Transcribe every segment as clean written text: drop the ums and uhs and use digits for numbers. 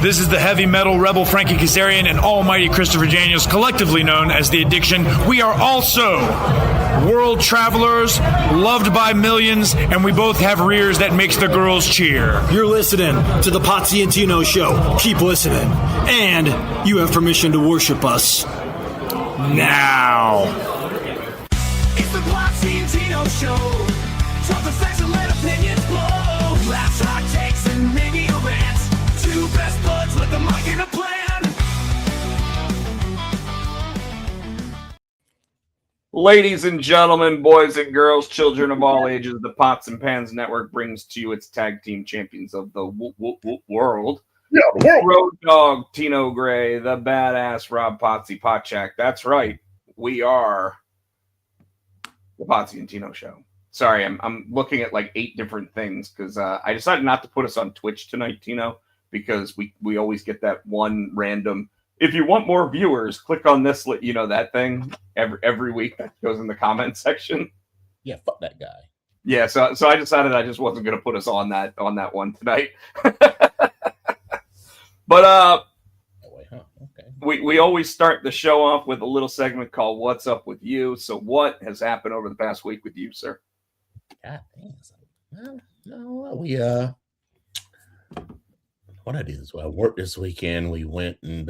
This is the heavy metal rebel Frankie Kazarian and almighty Christopher Daniels, collectively known as The Addiction. We are also world travelers, loved by millions, and we both have rears that makes the girls cheer. You're listening to the Potsy and Tino Show. Keep listening. And you have permission to worship us. Now. It's the Potsy and Tino Show. Talk the facts and let opinions blow. Laughs, hot takes, and maybe a rant. Two best buds with the mic and a plan. Ladies and gentlemen, boys and girls, children of all ages, the Pots and Pans Network brings to you its tag team champions of the world. Yeah, the world. Road Dog Tino Gray, the badass Rob Potsy Potchak. That's right, we are the Potsy and Tino Show. Sorry, I'm looking at like 8 different things because I decided not to put us on Twitch tonight, Tino, because we always get that one random. If you want more viewers, click on this, that thing every week that goes in the comment section. Yeah, fuck that guy. Yeah, so I decided I just wasn't going to put us on that one tonight. But Okay. we always start the show off with a little segment called "What's Up with You." So what has happened over the past week with you, sir? God damn. No, what I did is I worked this weekend. We went and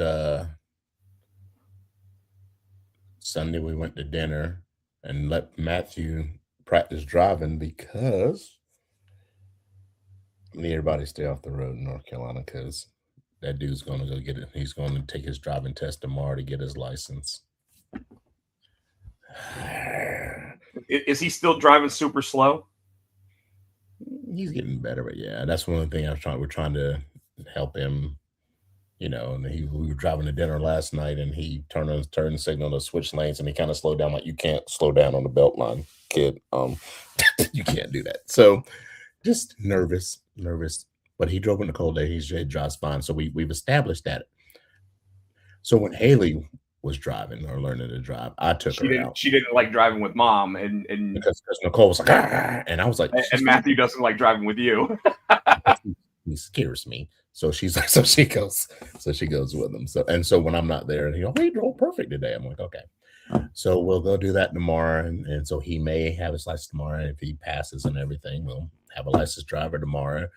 Sunday we went to dinner and let Matthew practice driving because I need everybody to stay off the road in North Carolina because that dude's going to go get it. He's going to take his driving test tomorrow to get his license. Is he still driving super slow? He's getting better, but yeah, that's one of the things we're trying to help him, and we were driving to dinner last night and he turned the signal to switch lanes and he kind of slowed down. Like, you can't slow down on the belt line, kid. You can't do that. So just nervous, but he drove in the cold day. He drives fine. So we've established that. So when Haley was driving or learning to drive, I took her out. She didn't like driving with mom and because Nicole was like, and I was like, and Matthew doesn't like driving with you. He scares me. So she's like, so she goes with him. So when I'm not there, and he drove perfect today. I'm like, okay. So we'll go do that tomorrow. And so he may have his license tomorrow. And if he passes and everything, we'll have a licensed driver tomorrow.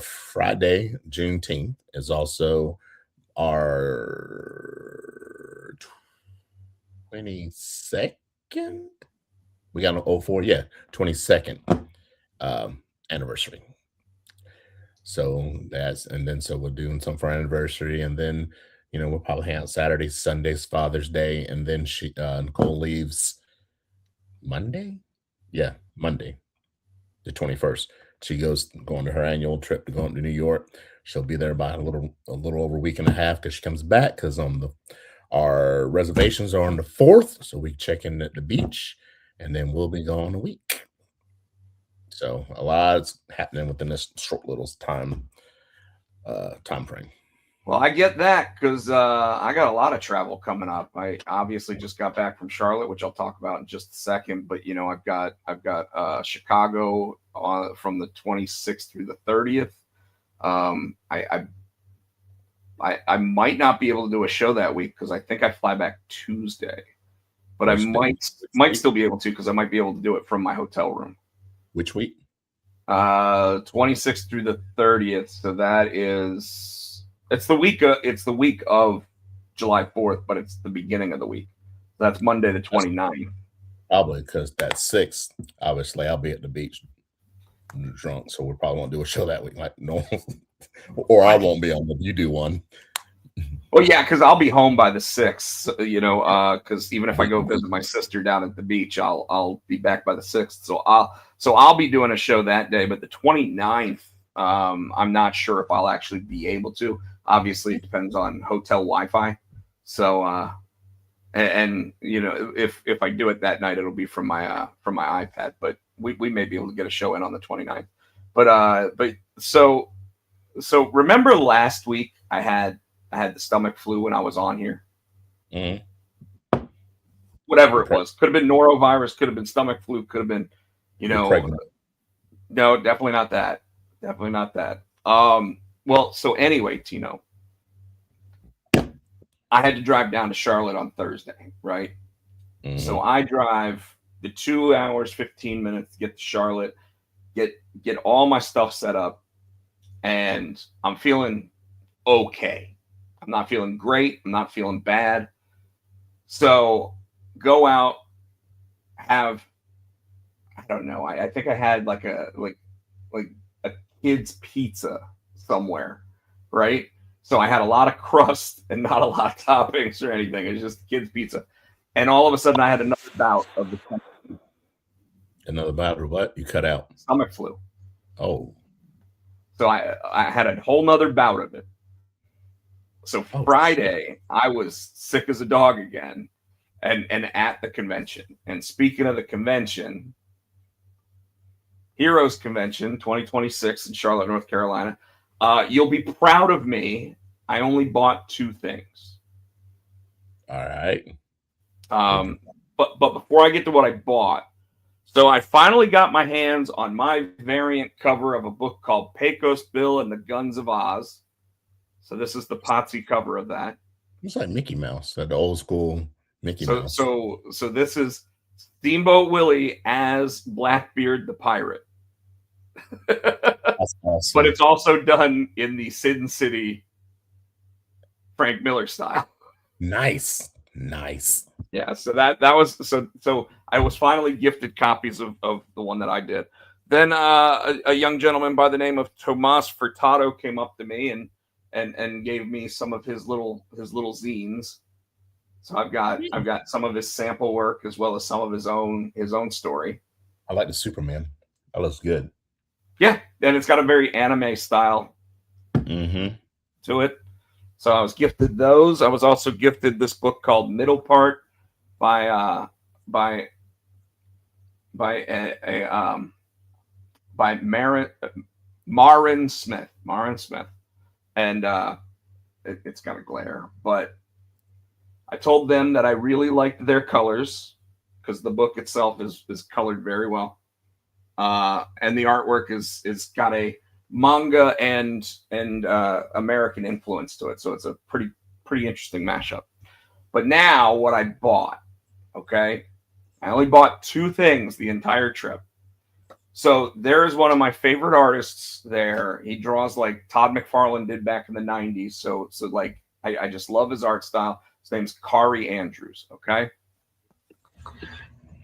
Friday, Juneteenth is also our 22nd. We got an 04, 22nd anniversary. So so we're doing something for our anniversary, and then we'll probably hang out Saturday, Sunday's Father's Day, and then Nicole leaves Monday, the 21st. She going to her annual trip to go to New York. She'll be there about a little over a week and a half because she comes back because our reservations are on the 4th, so we check in at the beach, and then we'll be gone a week. So a lot's happening within this short little time frame. Well, I get that because I got a lot of travel coming up. I obviously just got back from Charlotte, which I'll talk about in just a second. But I've got Chicago from the 26th through the 30th. I might not be able to do a show that week because I think I fly back Tuesday, but I might still be able to because I might be able to do it from my hotel room. Which week? 26th through the 30th. So that is it's the week of July 4th, but it's the beginning of the week. So that's Monday the 29th. Probably because that's 6th. Obviously, I'll be at the beach drunk, so we probably won't do a show that week. Like no, or I won't be on. If you do one. Well, yeah, because I'll be home by the 6th, because even if I go visit my sister down at the beach, I'll be back by the 6th. So I'll be doing a show that day, but the 29th, I'm not sure if I'll actually be able to. Obviously, it depends on hotel Wi-Fi. So, if I do it that night, it'll be from my iPad, but we may be able to get a show in on the 29th. But so remember last week I had the stomach flu when I was on here. Mm-hmm. Whatever it was. Could have been norovirus, could have been stomach flu, could have been, no, definitely not that. Definitely not that. Well, so anyway, Tino, I had to drive down to Charlotte on Thursday, right? Mhm. So I drive the 2 hours, 15 minutes to get to Charlotte, get all my stuff set up, and I'm feeling okay. I'm not feeling great. I'm not feeling bad. So go out, have I don't know. I think I had like a kid's pizza somewhere, right? So I had a lot of crust and not a lot of toppings or anything. It's just kid's pizza. And all of a sudden I had another bout of the Another battle of what? You cut out. stomach flu. Oh. So I had a whole nother bout of it. So Oh, Friday, I was sick as a dog again and at the convention. And speaking of the convention, Heroes Convention 2026 in Charlotte, North Carolina. You'll be proud of me. I only bought 2 things. All right. But before I get to what I bought, so I finally got my hands on my variant cover of a book called Pecos Bill and the Guns of Oz. So this is the Potsy cover of that. It's like Mickey Mouse, the old school Mickey Mouse. So this is Steamboat Willie as Blackbeard the pirate. That's awesome. But it's also done in the Sin City Frank Miller style. Nice. Yeah, so that was so I was finally gifted copies of the one that I did. Then a young gentleman by the name of Tomas Furtado came up to me and gave me some of his little zines. So I've got some of his sample work as well as some of his own story. I like the Superman. That looks good. Yeah, and it's got a very anime style to it. So I was gifted those. I was also gifted this book called Middle Part by Marin Smith. And it's got a glare, but I told them that I really liked their colors because the book itself is colored very well. And the artwork is got a manga and American influence to it. So it's a pretty interesting mashup. But now what I bought, okay? I only bought 2 things the entire trip. So there is one of my favorite artists there. He draws like Todd McFarlane did back in the 90s. So like I just love his art style. His name's Kari Andrews, okay?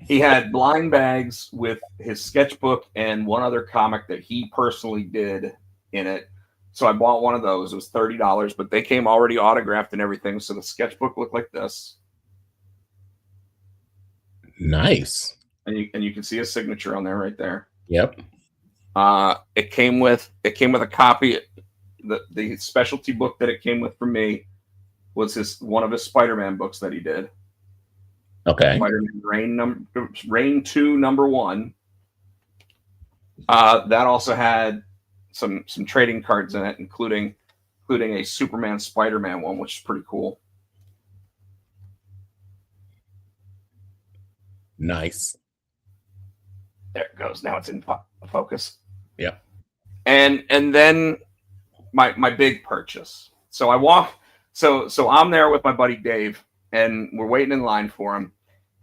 He had blind bags with his sketchbook and one other comic that he personally did in it. So I bought one of those. It was $30, but they came already autographed and everything. So the sketchbook looked like this. Nice. And you can see a signature on there right there. Yep. It came with a copy. The specialty book that it came with for me was one of his Spider-Man books that he did. Okay. Spider-Man Reign 2 #1. That also had some trading cards in it, including a Superman Spider-Man one, which is pretty cool. Nice. There it goes. Now it's in focus. Yeah. And then my big purchase. So I walk. So I'm there with my buddy Dave, and we're waiting in line for him.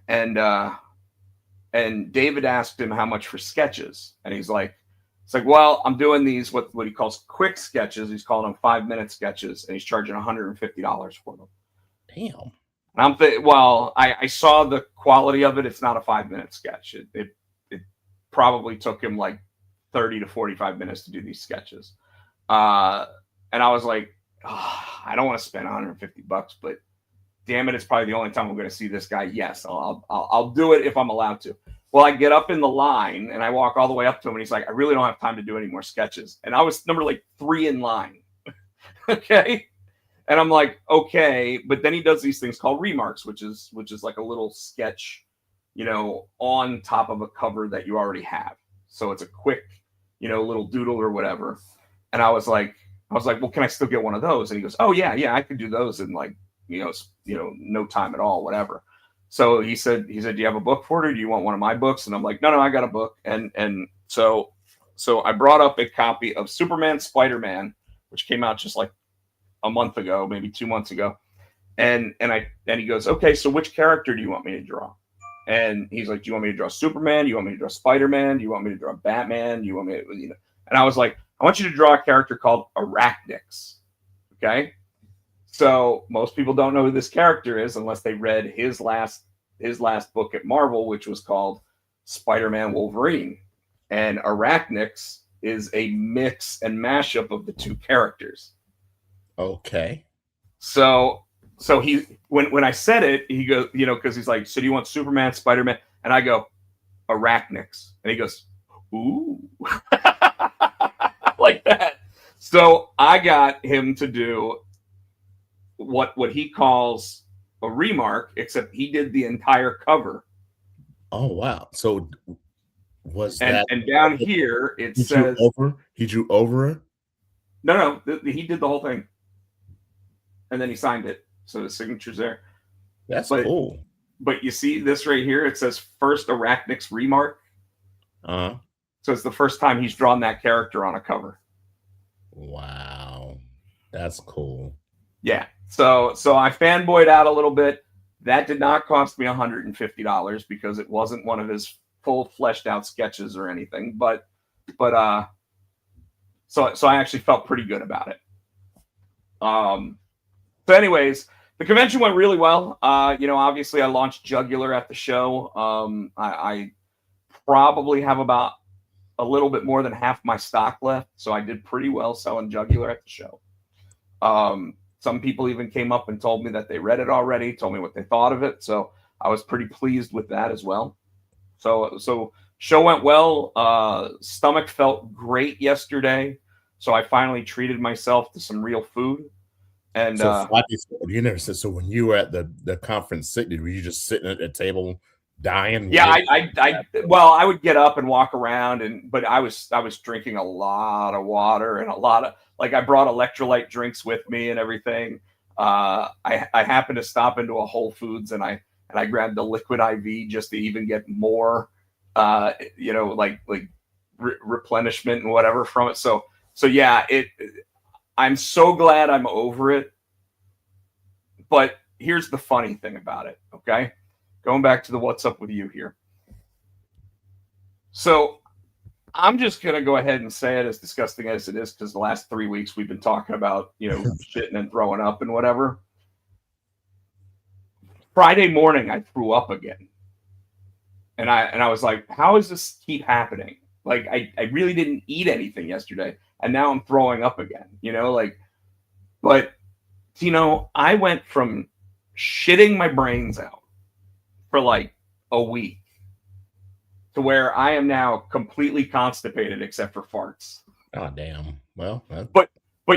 And David asked him how much for sketches, and he's like, well, I'm doing these what he calls quick sketches. He's calling them 5-minute sketches, and he's charging $150 for them. Damn. And I'm thinking, well, I saw the quality of it. It's not a 5-minute sketch. It probably took him like 30 to 45 minutes to do these sketches. And I was like, I don't want to spend $150, but damn it, it's probably the only time I'm going to see this guy. Yes, I'll do it if I'm allowed to. Well, I get up in the line and I walk all the way up to him, and he's like, I really don't have time to do any more sketches. And I was number like 3 in line. Okay. And I'm like, okay. But then he does these things called remarks, which is like a little sketch, on top of a cover that you already have. So it's a quick, little doodle or whatever. And I was like, well, can I still get one of those? And he goes, oh yeah, I could do those in like, no time at all, whatever. So he said, do you have a book for it, or do you want one of my books? And I'm like, no, I got a book. And so I brought up a copy of Superman Spider-Man which came out just like a month ago, maybe 2 months ago. And he goes, okay, so which character do you want me to draw? And he's like, do you want me to draw Superman? Do you want me to draw Spider-Man? Do you want me to draw Batman? Do you want me to, And I was like, I want you to draw a character called Arachnix. Okay. So most people don't know who this character is unless they read his last book at Marvel, which was called Spider-Man Wolverine. And Arachnix is a mix and mashup of the two characters. Okay. So he when I said it, he goes, because he's like, so do you want Superman, Spider-Man? And I go, Arachnix. And he goes, ooh. Like that. So I got him to do what he calls a remark, except he did the entire cover. Oh wow. So was and, that and down here it he says he drew over it? No, he did the whole thing. And then he signed it. So the signature's there. That's cool. But you see this right here, it says first Arachnix remark. Uh-huh. So it's the first time he's drawn that character on a cover. Wow. That's cool. Yeah. So I fanboyed out a little bit. That did not cost me $150 because it wasn't one of his full fleshed out sketches or anything. But so I actually felt pretty good about it. So anyways, the convention went really well. Obviously I launched Jugular at the show. I probably have about a little bit more than half my stock left. So I did pretty well selling Jugular at the show. Some people even came up and told me that they read it already, told me what they thought of it. So I was pretty pleased with that as well. So show went well. Stomach felt great yesterday. So I finally treated myself to some real food. And you never said, so when you were at the conference, were you just sitting at a table dying? Yeah, I would get up and walk around, but I was drinking a lot of water and a lot of, like, I brought electrolyte drinks with me and everything. I happened to stop into a Whole Foods and I grabbed the liquid IV just to even get more, replenishment and whatever from it. So yeah, I'm so glad I'm over it. But here's the funny thing about it, okay? Going back to the what's up with you here. So I'm just going to go ahead and say it, as disgusting as it is, because the last 3 weeks we've been talking about, shitting and throwing up and whatever. Friday morning, I threw up again. And I was like, how does this keep happening? Like, I really didn't eat anything yesterday. And now I'm throwing up again, but Tino, I went from shitting my brains out for like a week to where I am now completely constipated except for farts. Oh, damn. Well, but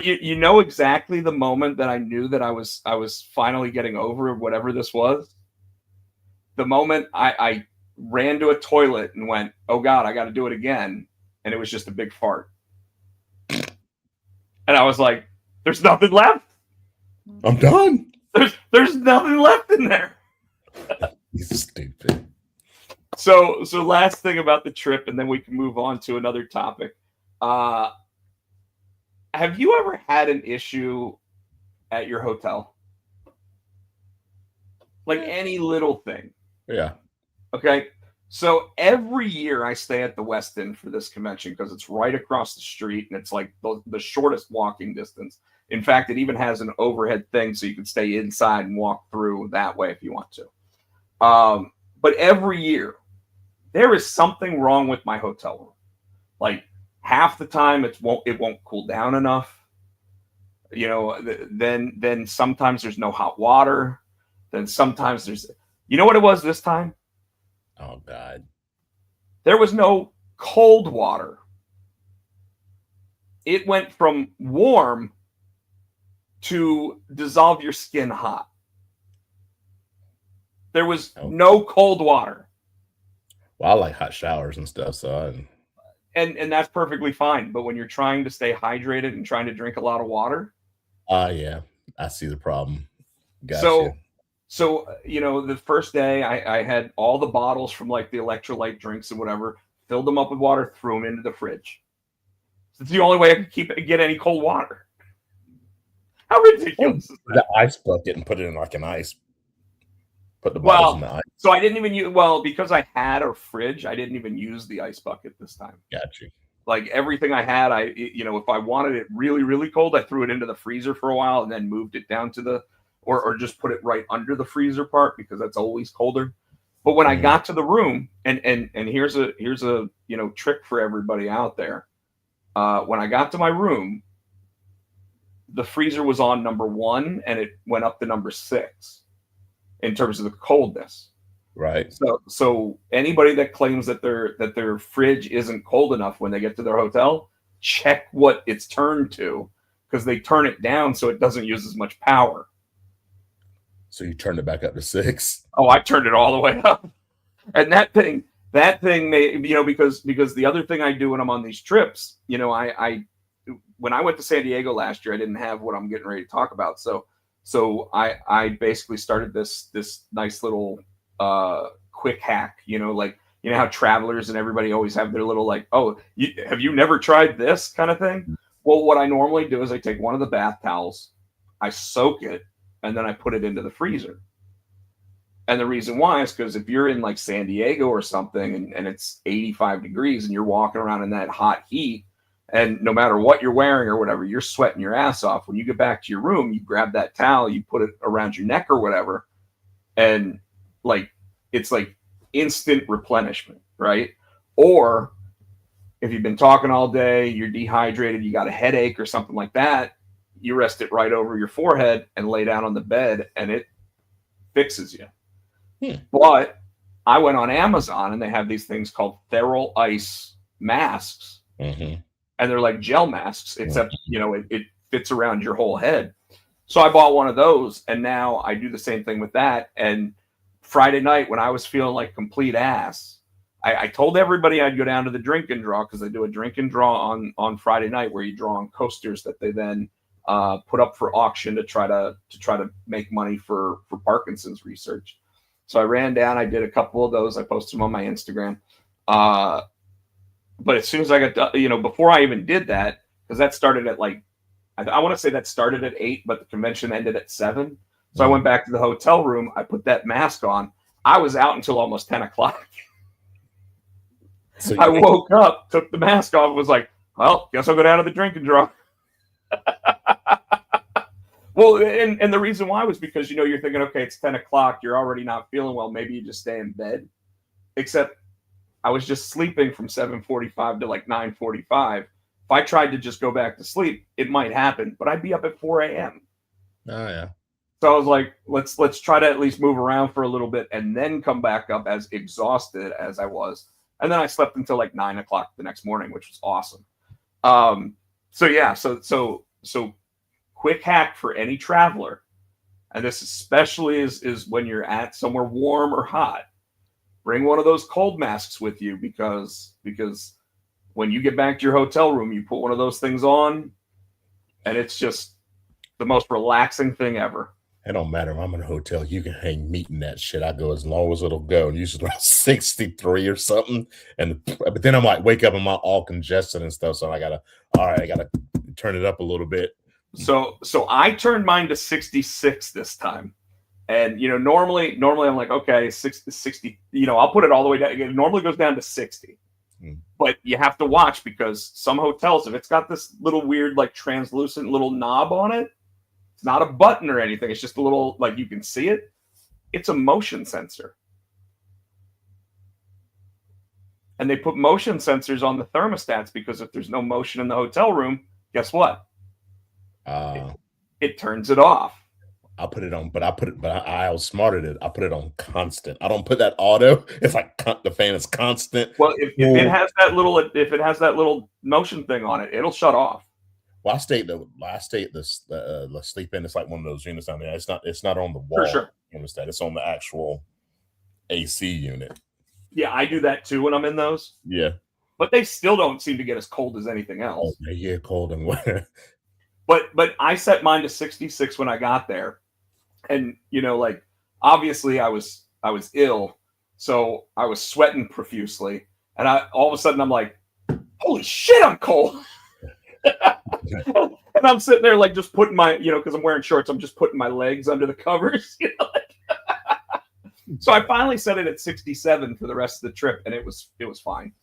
you know exactly the moment that I knew that I was finally getting over whatever this was. The moment I ran to a toilet and went, oh God, I got to do it again. And it was just a big fart. And I was like, there's nothing left. I'm done. There's nothing left in there. He's stupid. So last thing about the trip, and then we can move on to another topic. Have you ever had an issue at your hotel? Like any little thing? Yeah. Okay. So every year I stay at the West End for this convention because it's right across the street and it's like the shortest walking distance. In fact, it even has an overhead thing so you can stay inside and walk through that way if you want to. But every year there is something wrong with my hotel room. Like half the time it won't cool down enough. Then sometimes there's no hot water. Then sometimes there's, what it was this time? Oh, God. There was no cold water. It went from warm to dissolve your skin hot. There was no cold water. Well, I like hot showers and stuff, so and that's perfectly fine. But when you're trying to stay hydrated and trying to drink a lot of water. Yeah, I see the problem. Gotcha. So, the first day I had all the bottles from like the electrolyte drinks and whatever, filled them up with water, threw them into the fridge. It's the only way I could get any cold water. How ridiculous is that? The ice bucket and put it in like an ice. Put the bottles in the ice. So I didn't even use, because I had a fridge, I didn't even use the ice bucket this time. Got you. Like everything I had, if I wanted it really, really cold, I threw it into the freezer for a while and then moved it down to or just put it right under the freezer part because that's always colder. But when I got to the room, and here's a trick for everybody out there. When I got to my room, the freezer was on number 1 and it went up to number 6 in terms of the coldness. Right. So anybody that claims that their fridge isn't cold enough when they get to their hotel, check what it's turned to, because they turn it down so it doesn't use as much power. So you turned it back up to 6. Oh, I turned it all the way up. And that thing may, because the other thing I do when I'm on these trips, I when I went to San Diego last year, I didn't have what I'm getting ready to talk about. So I basically started this nice little quick hack, how travelers and everybody always have their little have you never tried this kind of thing? Well, what I normally do is I take one of the bath towels, I soak it, and then I put it into the freezer. And the reason why is because if you're in like San Diego or something and it's 85 degrees and you're walking around in that hot heat, and no matter what you're wearing or whatever, you're sweating your ass off. When you get back to your room, you grab that towel, you put it around your neck or whatever, and it's like instant replenishment, right? Or if you've been talking all day, you're dehydrated, you got a headache or something like that, you rest it right over your forehead and lay down on the bed and it fixes you. But I went on Amazon and they have these things called Feral Ice masks. Mm-hmm. And they're like gel masks, except, it fits around your whole head. So I bought one of those, and now I do the same thing with that. And Friday night, when I was feeling like complete ass, I told everybody I'd go down to the drink and draw, because they do a drink and draw on Friday night where you draw on coasters that they then put up for auction to try to make money for Parkinson's research. So I ran down, I did a couple of those, I posted them on my Instagram. But as soon as I got done, before I even did that, because that started at I want to say that started at 8, but the convention ended at 7. So I went back to the hotel room. I put that mask on. I was out until almost 10 o'clock. So I woke up, took the mask off, was like, well, guess I'll go down to the drink and draw. Well, and the reason why was because, you're thinking, okay, it's 10 o'clock. You're already not feeling well. Maybe you just stay in bed. Except I was just sleeping from 7:45 to 9:45. If I tried to just go back to sleep, it might happen, but I'd be up at 4 a.m. Oh, yeah. So I was like, let's try to at least move around for a little bit and then come back up as exhausted as I was. And then I slept until 9 o'clock the next morning, which was awesome. So quick hack for any traveler, and this especially is when you're at somewhere warm or hot. Bring one of those cold masks with you because when you get back to your hotel room, you put one of those things on, and it's just the most relaxing thing ever. It don't matter if I'm in a hotel. You can hang meat in that shit. I go as long as it'll go. And usually around 63 or something. But then I'm wake up and I'm all congested and stuff. So I gotta turn it up a little bit. So I turned mine to 66 this time. And, normally I'm like, okay, 60, I'll put it all the way down. It normally goes down to 60. But you have to watch, because some hotels, if it's got this little weird, translucent little knob on it, it's not a button or anything. It's just a little, you can see it. It's a motion sensor. And they put motion sensors on the thermostats because if there's no motion in the hotel room, guess what? It turns it off. I put it on, but I outsmarted it. I put it on constant. I don't put that auto. It's like the fan is constant. Well, if it has that little motion thing on it, it'll shut off. Well, I stayed the sleep in. It's like one of those units down there. It's not on the wall. For sure. Thermostat. It's on the actual AC unit. Yeah, I do that too when I'm in those. Yeah. But they still don't seem to get as cold as anything else. Oh, they get cold in winter. But I set mine to 66 when I got there. And, obviously I was ill, so I was sweating profusely. And all of a sudden I'm like, holy shit, I'm cold. And And I'm sitting there like just putting my, because I'm wearing shorts, I'm just putting my legs under the covers. So I finally set it at 67 for the rest of the trip, and it was fine,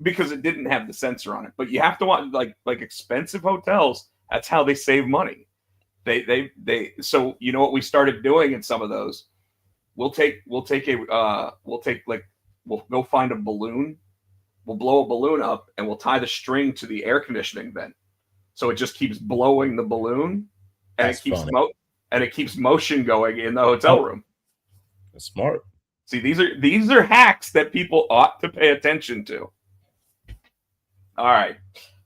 because it didn't have the sensor on it. But you have to want like expensive hotels. That's how they save money. They so what we started doing in some of those, we'll go find a balloon, we'll blow a balloon up, and we'll tie the string to the air conditioning vent, so it just keeps blowing the balloon, and it keeps motion going in the hotel room. That's smart. See, these are hacks that people ought to pay attention to. All right.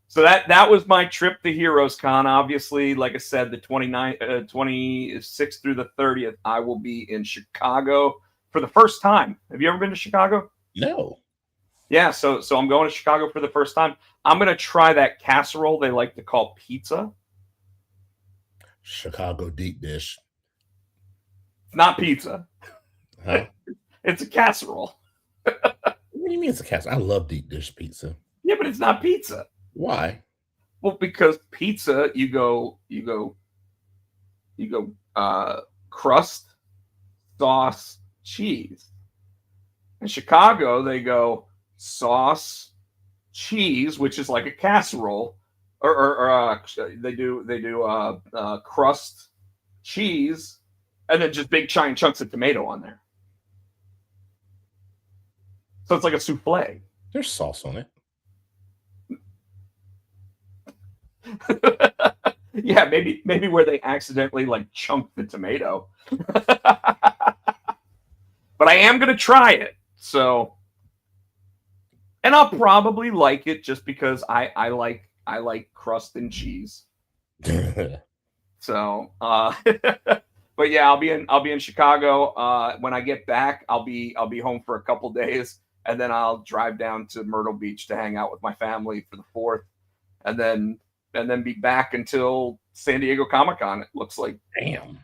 So that was my trip to Heroes Con. Obviously, like I said, the 26th through the 30th, I will be in Chicago for the first time. Have you ever been to Chicago? No. Yeah, so I'm going to Chicago for the first time. I'm going to try that casserole they like to call pizza. Chicago deep dish. It's not pizza. Huh? It's a casserole. What do you mean it's a casserole? I love deep dish pizza. Yeah, but it's not pizza. Why? Well, because pizza, you go crust, sauce, cheese. In Chicago, they go sauce, cheese, which is like a casserole, or they do crust, cheese, and then just big giant chunks of tomato on there. So it's like a souffle. There's sauce on it. Yeah, maybe where they accidentally like chunked the tomato. But I am gonna try it. So, and I'll probably like it just because I like crust and cheese. So, but yeah, I'll be in Chicago. When I get back, I'll be home for a couple days, and then I'll drive down to Myrtle Beach to hang out with my family for the 4th, and then be back until San Diego Comic-Con, it looks like. Damn.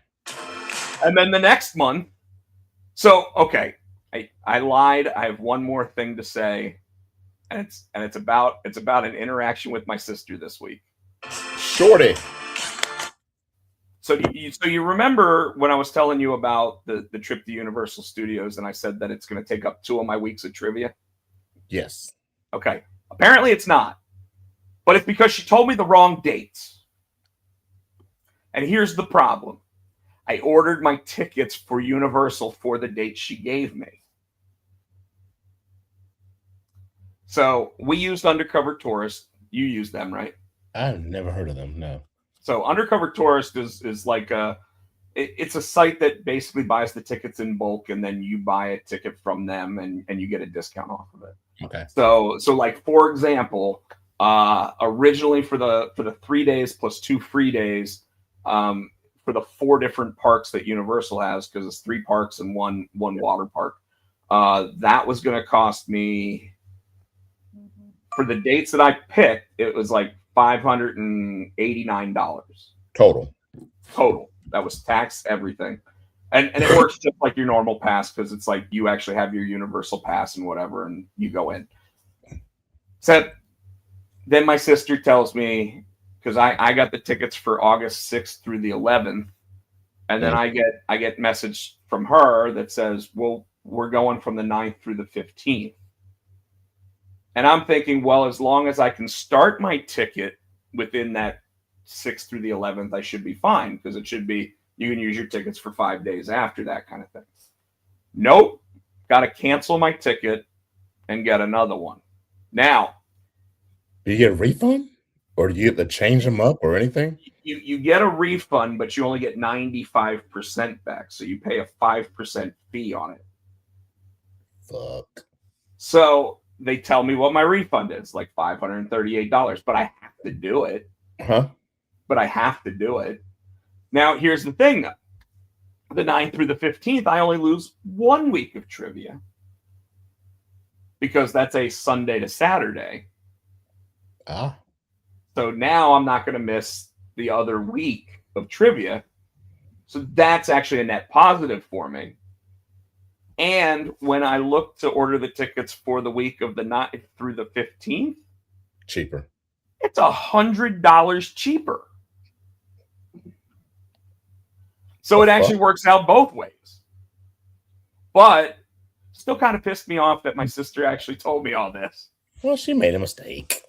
And then the next month. So, okay, I lied. I have one more thing to say, and it's about an interaction with my sister this week. Shorty. So you remember when I was telling you about the trip to Universal Studios, and I said that it's going to take up 2 of my weeks of trivia? Yes. Okay. Apparently it's not. But it's because she told me the wrong dates. And here's the problem. I ordered my tickets for Universal for the dates she gave me. So we used Undercover Tourist. You use them, right? I've never heard of them, no. So Undercover Tourist is like it's a site that basically buys the tickets in bulk, and then you buy a ticket from them and you get a discount off of it. Okay. So like, for example, originally for the 3 days plus 2 free days, for the 4 different parks that Universal has, because it's 3 parks and one water park, that was going to cost me, for the dates that I picked, it was like $589 Total. That was tax, everything, and it works just like your normal pass, because it's like you actually have your Universal pass and whatever, and you go in. So then my sister tells me, because I got the tickets for August 6th through the 11th, and then I get message from her that says, well, we're going from the 9th through the 15th. And I'm thinking, well, as long as I can start my ticket within that 6th through the 11th, I should be fine, because it should be, you can use your tickets for 5 days after that kind of thing. Nope. Got to cancel my ticket and get another one. Now, Do you get a refund? Or do you get to change them up or anything? You get a refund, but you only get 95% back. So you pay a 5% fee on it. Fuck. So they tell me what my refund is, like $538, but I have to do it. Huh? But I have to do it. Now, here's the thing, though. The 9th through the 15th, I only lose 1 week of trivia, because that's a Sunday to Saturday. Ah. So now I'm not going to miss the other week of trivia. So that's actually a net positive for me. And when I look to order the tickets for the week of the 9th through the 15th, Cheaper. It's $100 cheaper. So it actually works out both ways. But still kind of pissed me off that my sister actually told me all this. Well, she made a mistake.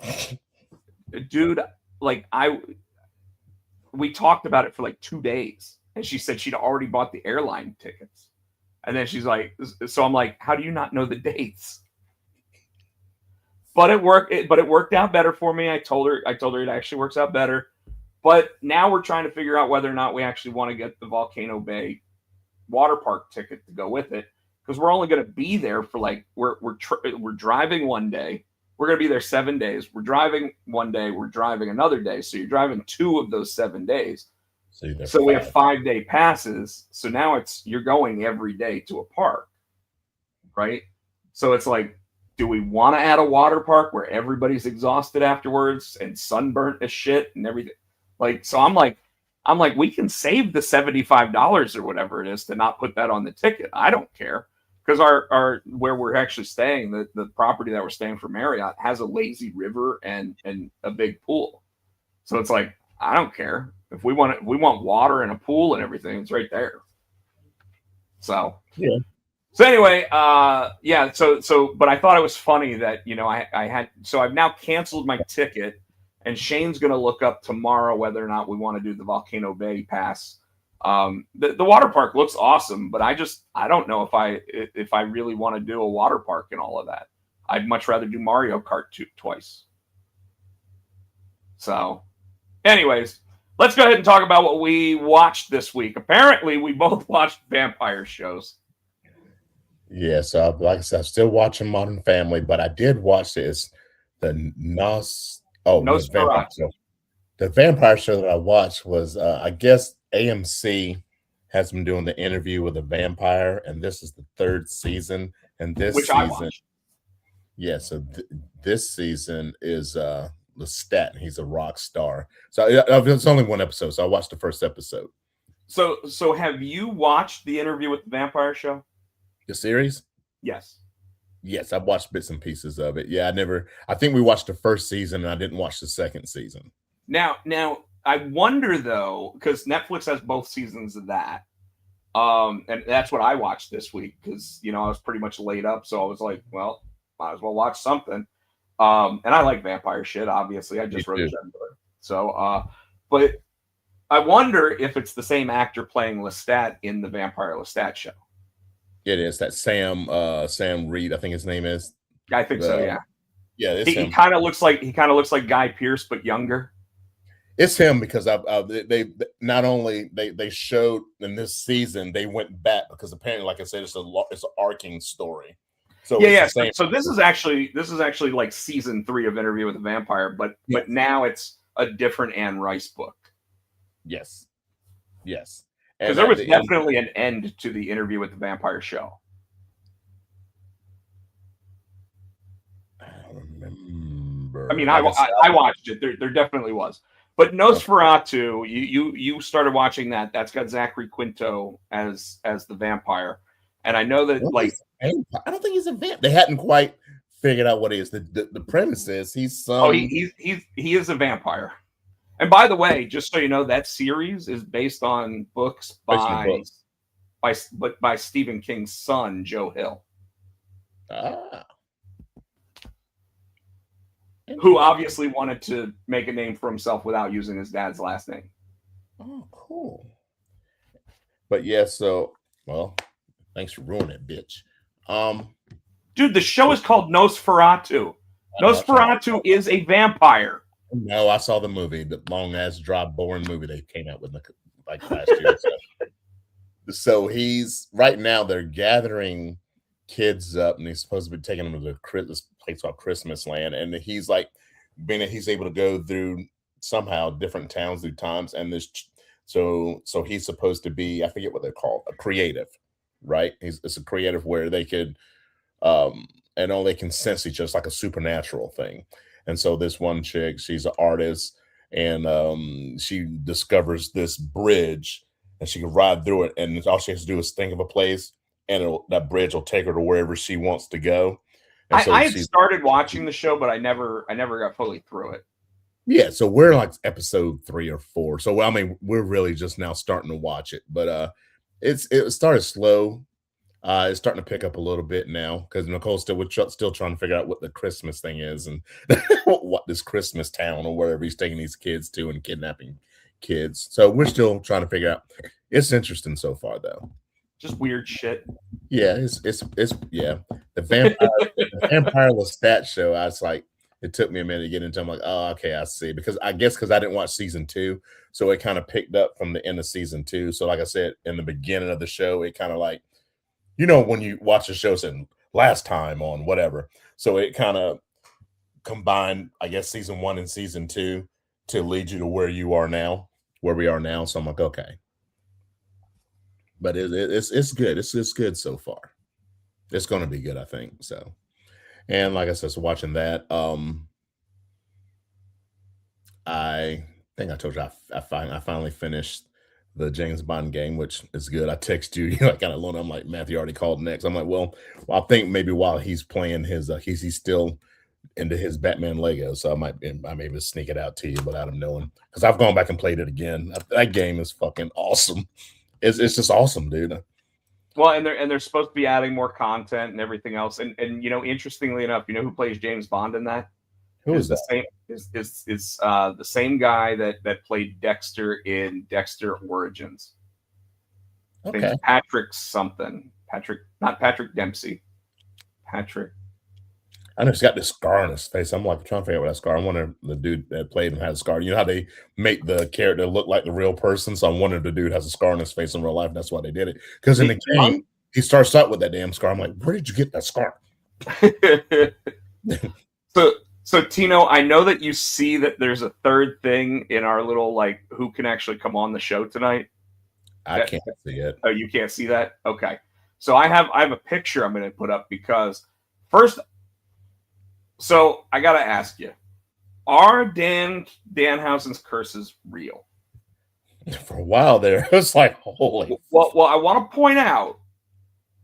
Dude, like we talked about it for like 2 days, and she said she'd already bought the airline tickets. And then she's like, so I'm like, how do you not know the dates? But it worked out better for me. I told her it actually works out better. But now we're trying to figure out whether or not we actually want to get the Volcano Bay water park ticket to go with it, because we're only going to be there for like we're driving one day. We're going to be there 7 days. We're driving one day. We're driving another day. So you're driving 2 of those 7 days. So we have 5-day passes. So now you're going every day to a park, right? So it's like, do we want to add a water park where everybody's exhausted afterwards and sunburnt as shit and everything? Like, so I'm like, we can save the $75 or whatever it is to not put that on the ticket. I don't care, because our where we're actually staying, the property that we're staying for Marriott has a lazy river and a big pool. So it's like, I don't care if we want water and a pool and everything. It's right there. So yeah. So anyway, yeah. So, but I thought it was funny that I've now canceled my ticket. And Shane's going to look up tomorrow whether or not we want to do the Volcano Bay pass. The water park looks awesome, but I don't know if I really want to do a water park and all of that. I'd much rather do Mario Kart twice. So, anyways, let's go ahead and talk about what we watched this week. Apparently, we both watched vampire shows. Yeah, so like I said, I'm still watching Modern Family, but I did watch the Nosferatu. The vampire show that I watched was, I guess AMC has been doing the Interview with a Vampire, and this is the 3rd season. And this Which season, I watched. Yeah, so this season is Lestat. He's a rock star. So it's only 1 episode, so I watched the first episode. So have you watched the Interview with the Vampire show? The series? Yes. Yes, I've watched bits and pieces of it. Yeah, I think we watched the first season and I didn't watch the second season. Now I wonder though, because Netflix has both seasons of that. And that's what I watched this week, because I was pretty much laid up, so I was like, well, might as well watch something. And I like vampire shit, obviously. I just wrote a gem book. So but I wonder if it's the same actor playing Lestat in the Vampire Lestat show. It is that Sam Reed, I think his name is. I think so, yeah. Yeah, it's he kind of looks like Guy Pearce, but younger. It's him, because they not only they showed in this season, they went back, because apparently, like I said, it's an arcing story. So yeah. So this is actually like season 3 of Interview with the Vampire, but now it's a different Anne Rice book. Yes. Because there was definitely an end to the Interview with the Vampire show. I don't remember. I mean, I watched it. There definitely was. But Nosferatu, you started watching that. That's got Zachary Quinto as the vampire, and I know that I don't think he's a vampire. They hadn't quite figured out what he is. The premise is he's some. He is a vampire. And by the way, just so you know, that series is based on books by Stephen King's son, Joe Hill. Who obviously wanted to make a name for himself without using his dad's last name. Oh, cool. But yeah, thanks for ruining it, bitch. Dude, the show is called Nosferatu. Nosferatu is a vampire. No, I saw the movie, the long ass, dry, boring movie they came out with like last year. So he's right now. They're gathering kids up, and he's supposed to be taking them to this place called Christmas Land. And he's like, he's able to go through somehow different towns through times. And so he's supposed to be, I forget what they're called, a creative, right? It's a creative where they could, and all they can sense each other. It's like a supernatural thing. And so this one chick, she's an artist, and she discovers this bridge, and she can ride through it, and all she has to do is think of a place, and that bridge will take her to wherever she wants to go. And I had started watching the show, but I never got fully through it. Yeah, so we're like episode 3 or 4. So I mean, we're really just now starting to watch it, but it started slow. It's starting to pick up a little bit now because Nicole's still trying to figure out what the Christmas thing is and what this Christmas town or wherever he's taking these kids to and kidnapping kids. So we're still trying to figure out. It's interesting so far, though. Just weird shit. Yeah, it's yeah. The vampire Lestat show. I was like, it took me a minute to get into. I'm like, oh, okay, I see. Because I didn't watch season 2, so it kind of picked up from the end of season 2. So like I said in the beginning of the show, it kind of like, when you watch a show saying last time on whatever. So it kind of combined, I guess, season 1 and season 2 to lead you to where we are now. So I'm like, okay. But it's good. It's good so far. It's going to be good, I think. So, and like I said, so watching that, I think I told you I finally finished the James Bond game, which is good. I text you, like kind of alone. I'm like, Matthew already called next. I'm like, well, I think maybe while he's playing his, he's still into his Batman Lego, so I may even sneak it out to you without him knowing, because I've gone back and played it again. That game is fucking awesome. It's just awesome, dude. Well, and they're supposed to be adding more content and everything else. And interestingly enough, who plays James Bond in that? Who is that? The same guy that played Dexter in Dexter Origins. Okay. Patrick something. Not Patrick Dempsey. Patrick. I know he's got this scar on his face. I'm like trying to figure out what that scar. I wonder if the dude that played him had a scar. You know how they make the character look like the real person? So I'm wondering if the dude has a scar on his face in real life. That's why they did it. Because in the game, he starts out with that damn scar. I'm like, where did you get that scar? So Tino, I know that you see that there's a third thing in our little who can actually come on the show tonight. I can't see it. Oh, you can't see that? Okay. So I have a picture I'm going to put up because first. So I got to ask you, are Danhausen's curses real? For a while there, it was like, holy. Well, I want to point out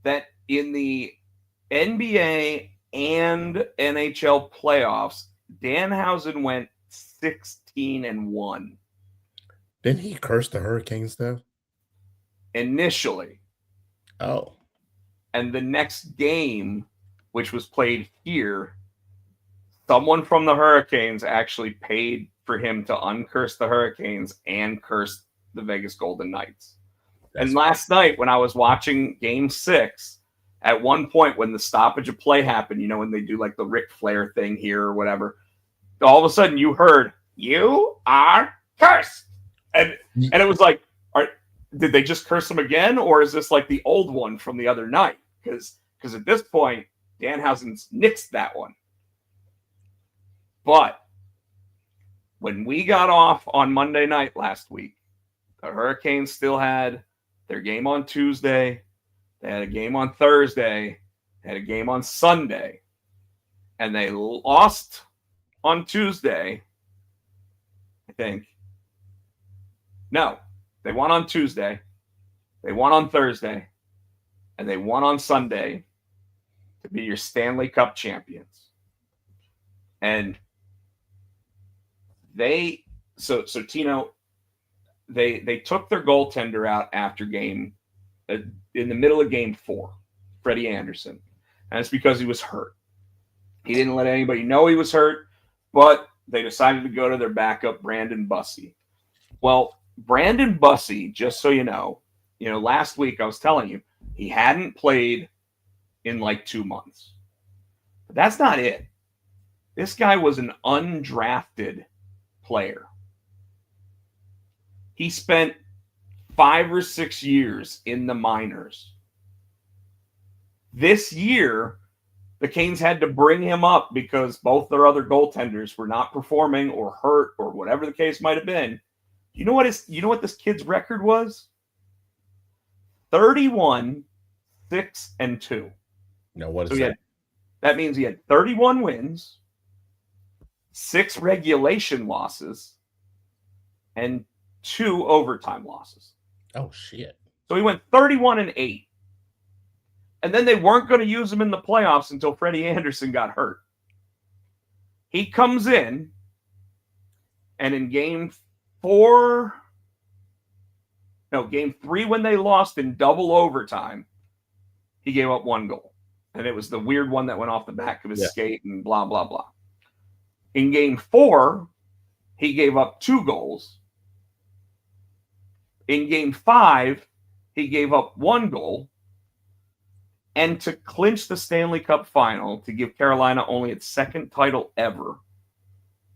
that in the NBA and NHL playoffs, Danhausen went 16-1. Didn't he curse the Hurricanes though? Initially. Oh. And the next game, which was played here, someone from the Hurricanes actually paid for him to uncurse the Hurricanes and curse the Vegas Golden Knights. And last night when I was watching Game 6, at one point when the stoppage of play happened, when they do like the Ric Flair thing here or whatever, all of a sudden you heard, "You are cursed." And it was like, did they just curse him again? Or is this like the old one from the other night? Because at this point, Danhausen's nixed that one. But when we got off on Monday night last week, the Hurricanes still had their game on Tuesday. They had a game on Thursday. They had a game on Sunday. And they lost on Tuesday, I think. No, they won on Tuesday. They won on Thursday. And they won on Sunday to be your Stanley Cup champions. And Tino, they took their goaltender out after game in the middle of game 4, Freddie Anderson, and it's because he was hurt. He didn't let anybody know he was hurt, but they decided to go to their backup, Brandon Bussey. Well, Brandon Bussey, just so you know, last week I was telling you he hadn't played in like 2 months. But that's not it. This guy was an undrafted player. He spent 5 or 6 years in the minors. This year, the Canes had to bring him up because both their other goaltenders were not performing or hurt or whatever the case might have been. You know what this kid's record was? 31, 6, and 2. No, what is that? That means he had 31 wins, 6 regulation losses, and 2 overtime losses. Oh, shit. So he went 31-8. And then they weren't going to use him in the playoffs until Freddie Anderson got hurt. He comes in, And in game 3, when they lost in double overtime, he gave up 1 goal. And it was the weird one that went off the back of his skate and blah, blah, blah. In game 4, he gave up 2 goals. In game 5, he gave up 1 goal. And to clinch the Stanley Cup final, to give Carolina only its 2nd title ever,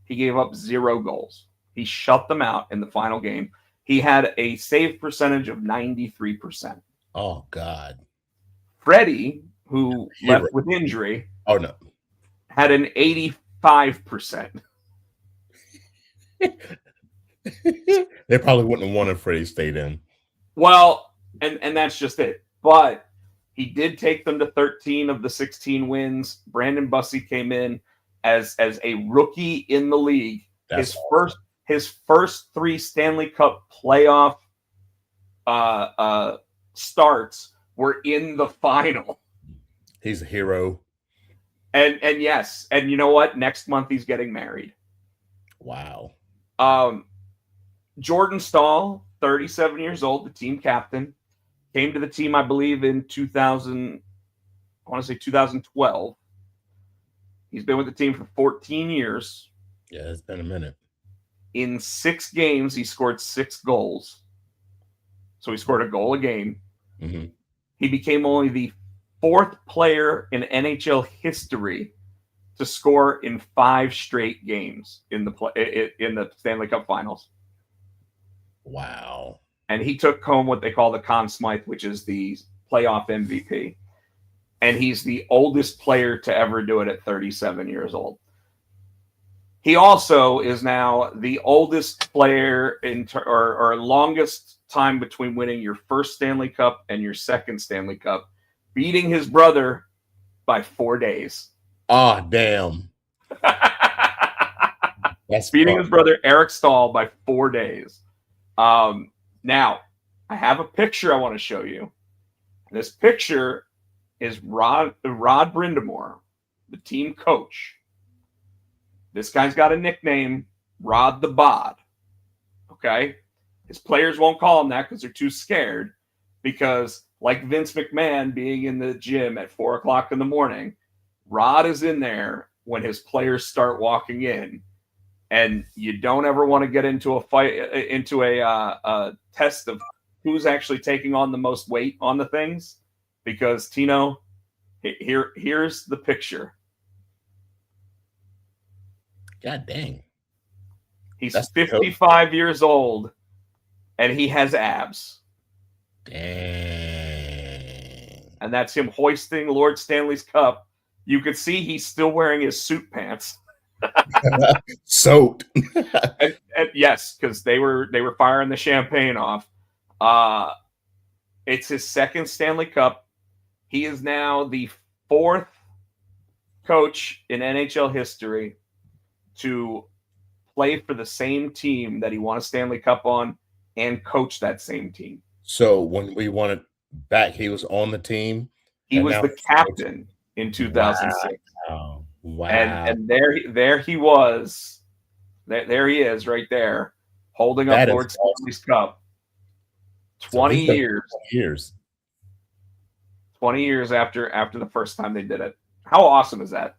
he gave up 0 goals. He shut them out in the final game. He had a save percentage of 93%. Oh, God. Freddie, who left with injury, had an 85%. They probably wouldn't have wanted Freddie stayed in. Well, and that's just it. But he did take them to 13 of the 16 wins. Brandon Bussey came in as a rookie in the league. His first 3 Stanley Cup playoff starts were in the final. He's a hero. And yes, and you know what? Next month he's getting married. Wow. Jordan Stahl, 37 years old, the team captain, came to the team, I believe, in 2012. He's been with the team for 14 years. Yeah, it's been a minute. In 6 games, he scored 6 goals. So he scored a goal a game. Mm-hmm. He became only the 4th player in NHL history to score in 5 straight games in the Stanley Cup Finals. Wow. And he took home what they call the Conn Smythe, which is the playoff MVP. And he's the oldest player to ever do it at 37 years old. He also is now the oldest player or longest time between winning your first Stanley Cup and your second Stanley Cup, beating his brother by 4 days. Oh, damn. That's beating his brother Eric Stahl by 4 days. Now, I have a picture I want to show you. This picture is Rod Brindamore, the team coach. This guy's got a nickname, Rod the Bod. Okay? His players won't call him that because they're too scared. Because, like Vince McMahon being in the gym at 4 o'clock in the morning, Rod is in there when his players start walking in. And you don't ever want to get into a fight, into a test of who's actually taking on the most weight on the things. Because, Tino, here's the picture. God dang. He's 55 years old, and he has abs. Dang. And that's him hoisting Lord Stanley's Cup. You could see he's still wearing his suit pants. Soaked. and yes, because they were firing the champagne off. It's his 2nd Stanley Cup. He is now the 4th coach in NHL history to play for the same team that he won a Stanley Cup on and coach that same team. So when we won it back, he was on the team. He was the captain in 2006. Wow. And there he was. There he is right there, holding up Lord Stanley's Cup. 20 years. 20 years after the first time they did it. How awesome is that?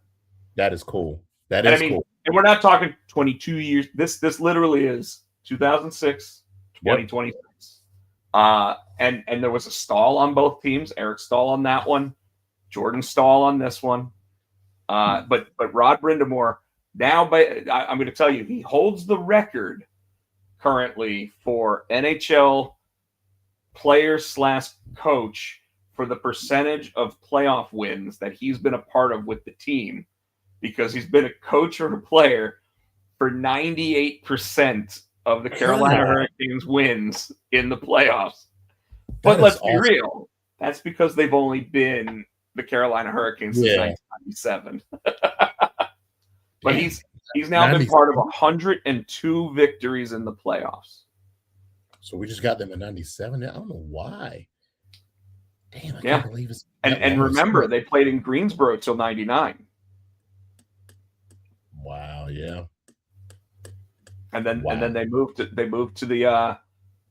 That is cool. That is cool. And we're not talking 22 years. This literally is 2006, 2026. And there was a Stahl on both teams. Eric Stahl on that one. Jordan Stahl on this one. But Rod Brindamore, now I'm going to tell you, he holds the record currently for NHL player/coach for the percentage of playoff wins that he's been a part of with the team, because he's been a coach or a player for 98% of the Carolina Hurricanes wins in the playoffs. But let's be real. That's because they've only been the Carolina Hurricanes since 1997. But he's now been part of 102 victories in the playoffs. So we just got them in 97. I don't know why. Damn, I can't believe it's. And remember, they played in Greensboro till 99. Wow, yeah. and then they moved to the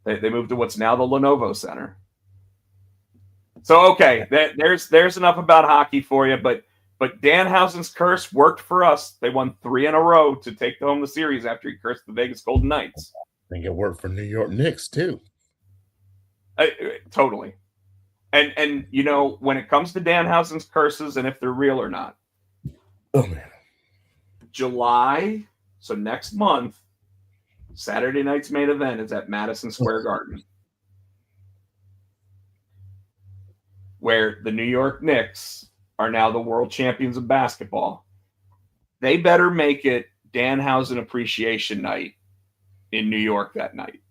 they moved to what's now the Lenovo Center. So okay, there's enough about hockey for you, but Danhausen's curse worked for us. They won 3 in a row to take home the series after he cursed the Vegas Golden Knights. I think it worked for New York Knicks too. Totally. And you know, when it comes to Danhausen's curses and if they're real or not, oh man, July, so next month, Saturday night's main event is at Madison Square Garden, where the New York Knicks are now the world champions of basketball. They better make it Danhausen Appreciation Night in New York that night.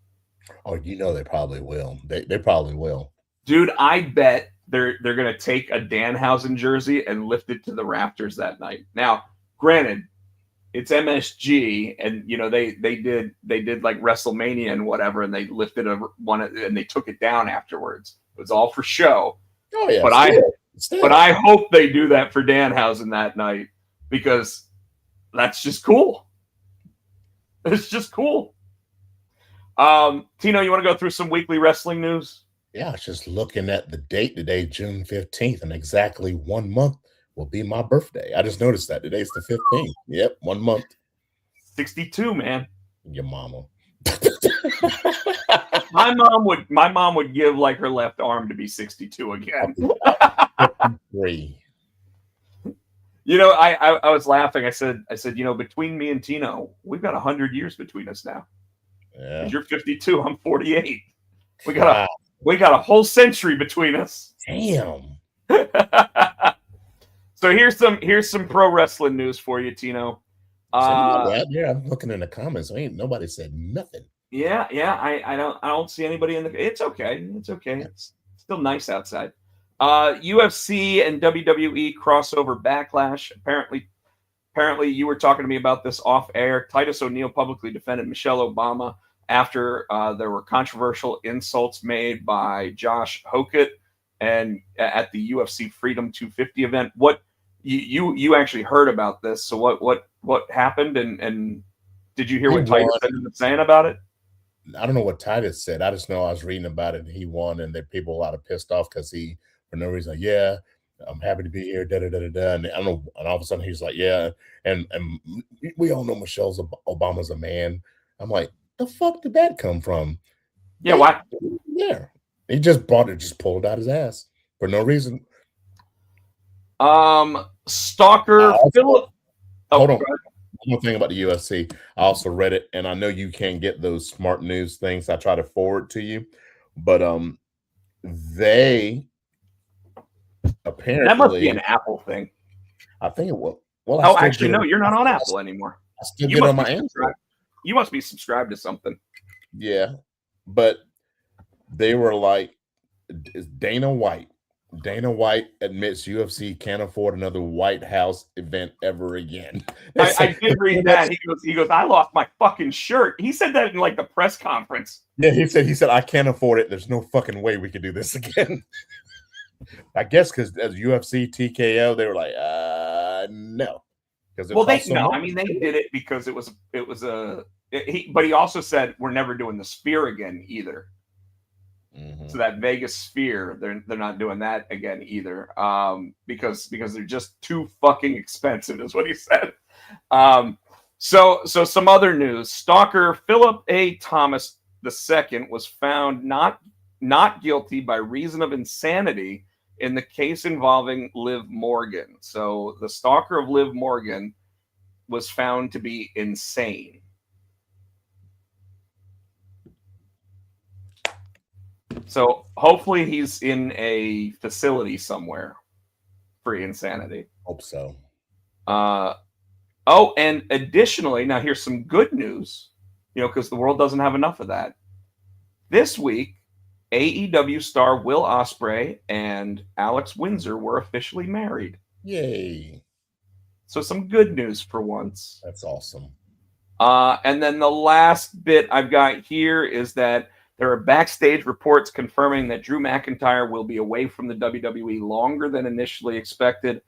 Oh, you know they probably will. They probably will. Dude, I bet they're going to take a Danhausen jersey and lift it to the rafters that night. Now, granted, it's MSG, and you know they did like WrestleMania and whatever, and they lifted one and they took it down afterwards. It was all for show. Oh yeah, but I hope they do that for Danhausen that night because that's just cool. It's just cool. Tino, you want to go through some weekly wrestling news? Yeah, I was just looking at the date today, June 15th, and exactly 1 month will be my birthday. I just noticed that today's the 15th. Yep, 1 month. 62, man. Your mama. My mom would give like her left arm to be 62 again. 3. You know, I was laughing. I said, you know, between me and Tino, we've got 100 years between us now. Yeah. You're 52, I'm 48. We got a whole century between us. Damn. So here's some pro wrestling news for you, Tino. Yeah, I'm looking in the comments. Ain't nobody said nothing. Yeah, I don't see anybody in the. It's okay. It's still nice outside. UFC and WWE crossover backlash. Apparently, you were talking to me about this off air. Titus O'Neil publicly defended Michelle Obama after there were controversial insults made by Josh Hokett and at the UFC Freedom 250 event. What you actually heard about this? So what happened and did you hear what Titus ended up saying about it? I don't know what Titus said. I just know I was reading about it and he won, and there people a lot of pissed off because he, for no reason, like, yeah, I'm happy to be here, da da da da da. And I don't know, and all of a sudden he's like, yeah, and we all know Michelle Obama's a man. I'm like, the fuck did that come from? Yeah, why? Yeah, he just pulled it out his ass for no reason. Stalker Philip. Hold on. One more thing about the UFC. I also read it, and I know you can't get those smart news things. I try to forward to you, but they apparently that must be an Apple thing. I think it will. Well, actually, no, you're not on Apple anymore. I still get on my Android. You must be subscribed to something. Yeah, but they were like, Dana White admits UFC can't afford another White House event ever again. I did read that. He goes, I lost my fucking shirt. He said that in like the press conference. Yeah, he said, I can't afford it. There's no fucking way we could do this again. I guess because as UFC TKO, they were like, no. Well, they did it because but he also said we're never doing the Sphere again either. Mm-hmm. So that Vegas Sphere, they're not doing that again either, because they're just too fucking expensive, is what he said. So some other news: Stalker Philip A. Thomas II was found not guilty by reason of insanity in the case involving Liv Morgan. So the stalker of Liv Morgan was found to be insane. So hopefully he's in a facility somewhere for insanity. Hope so. And additionally, now here's some good news, because the world doesn't have enough of that. This week, AEW star Will Ospreay and Alex Windsor were officially married. Yay. So some good news for once. That's awesome. And then the last bit I've got here is that there are backstage reports confirming that Drew McIntyre will be away from the WWE longer than initially expected.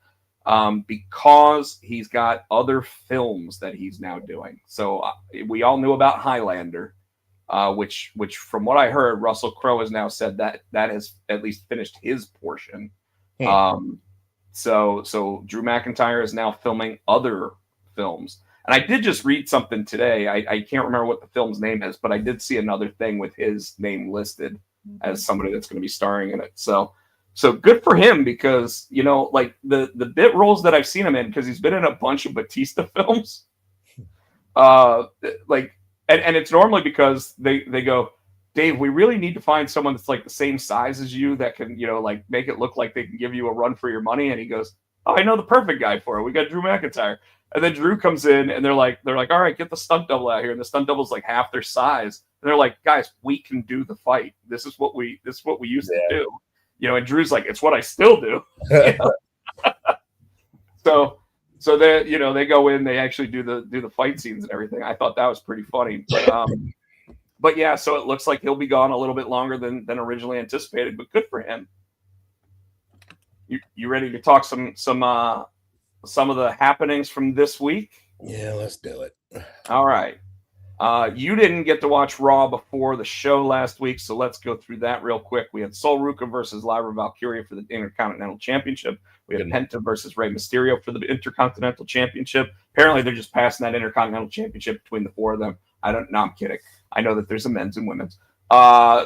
because he's got other films that he's now doing. So we all knew about Highlander, which from what I heard, Russell Crowe has now said that has at least finished his portion. So Drew McIntyre is now filming other films. And I did just read something today. I can't remember what the film's name is, but I did see another thing with his name listed as somebody that's going to be starring in it. So good for him, because, like the bit roles that I've seen him in, because he's been in a bunch of Batista films. And it's normally because they go, Dave, we really need to find someone that's like the same size as you that can, like make it look like they can give you a run for your money. And he goes, oh, I know the perfect guy for it. We got Drew McIntyre. And then Drew comes in and they're like, all right, get the stunt double out here. And the stunt double's like half their size. And they're like, guys, we can do the fight. This is what we used to do. And Drew's like, it's what I still do. So they go in, they actually do the fight scenes and everything. I thought that was pretty funny. But yeah, so it looks like he'll be gone a little bit longer than originally anticipated, but good for him. You ready to talk some of the happenings from this week? Yeah, let's do it. All right. You didn't get to watch Raw before the show last week, so let's go through that real quick. We had Sol Ruka versus Lyra Valkyria for the Intercontinental Championship. We had Penta versus Rey Mysterio for the Intercontinental Championship. Apparently, they're just passing that Intercontinental Championship between the four of them. I'm kidding. I know that there's a men's and women's.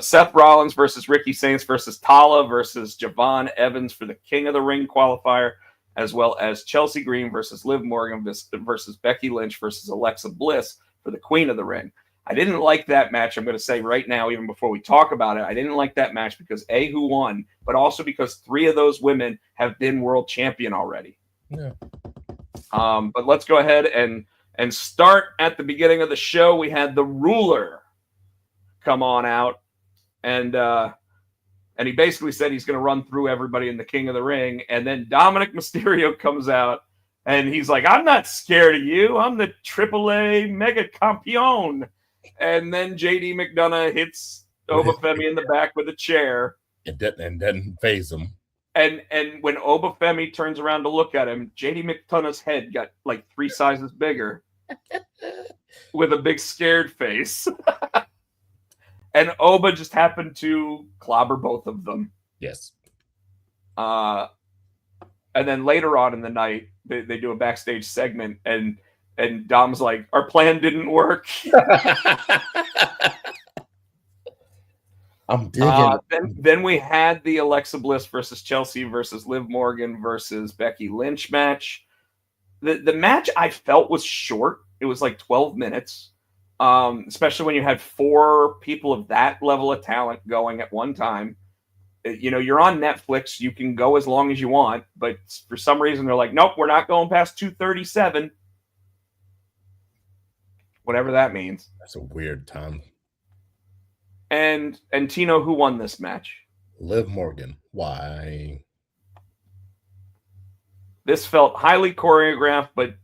Seth Rollins versus Ricky Saints versus Tala versus Javon Evans for the King of the Ring qualifier, as well as Chelsea Green versus Liv Morgan versus Becky Lynch versus Alexa Bliss for the Queen of the Ring. I didn't like that match. I'm going to say right now, even before we talk about it, I didn't like that match because who won, but also because 3 of those women have been world champion already. Yeah. But let's go ahead and start at the beginning of the show. We had the Ruler come on out, and he basically said he's going to run through everybody in the King of the Ring. And then Dominic Mysterio comes out, and he's like, I'm not scared of you. I'm the AAA Mega Campeon. And then JD McDonough hits Obafemi in the back with a chair. It doesn't phase him. And when Obafemi turns around to look at him, JD McDonough's head got like 3 sizes bigger with a big scared face. And Oba just happened to clobber both of them. Yes. And then later on in the night, they do a backstage segment, and Dom's like, our plan didn't work. I'm digging. Then we had the Alexa Bliss versus Chelsea versus Liv Morgan versus Becky Lynch match. The match I felt was short. It was like 12 minutes. Especially when you had 4 people of that level of talent going at one time. You're on Netflix. You can go as long as you want, but for some reason they're like, nope, we're not going past 2:37. Whatever that means. That's a weird time. And Tino, who won this match? Liv Morgan. Why? This felt highly choreographed, but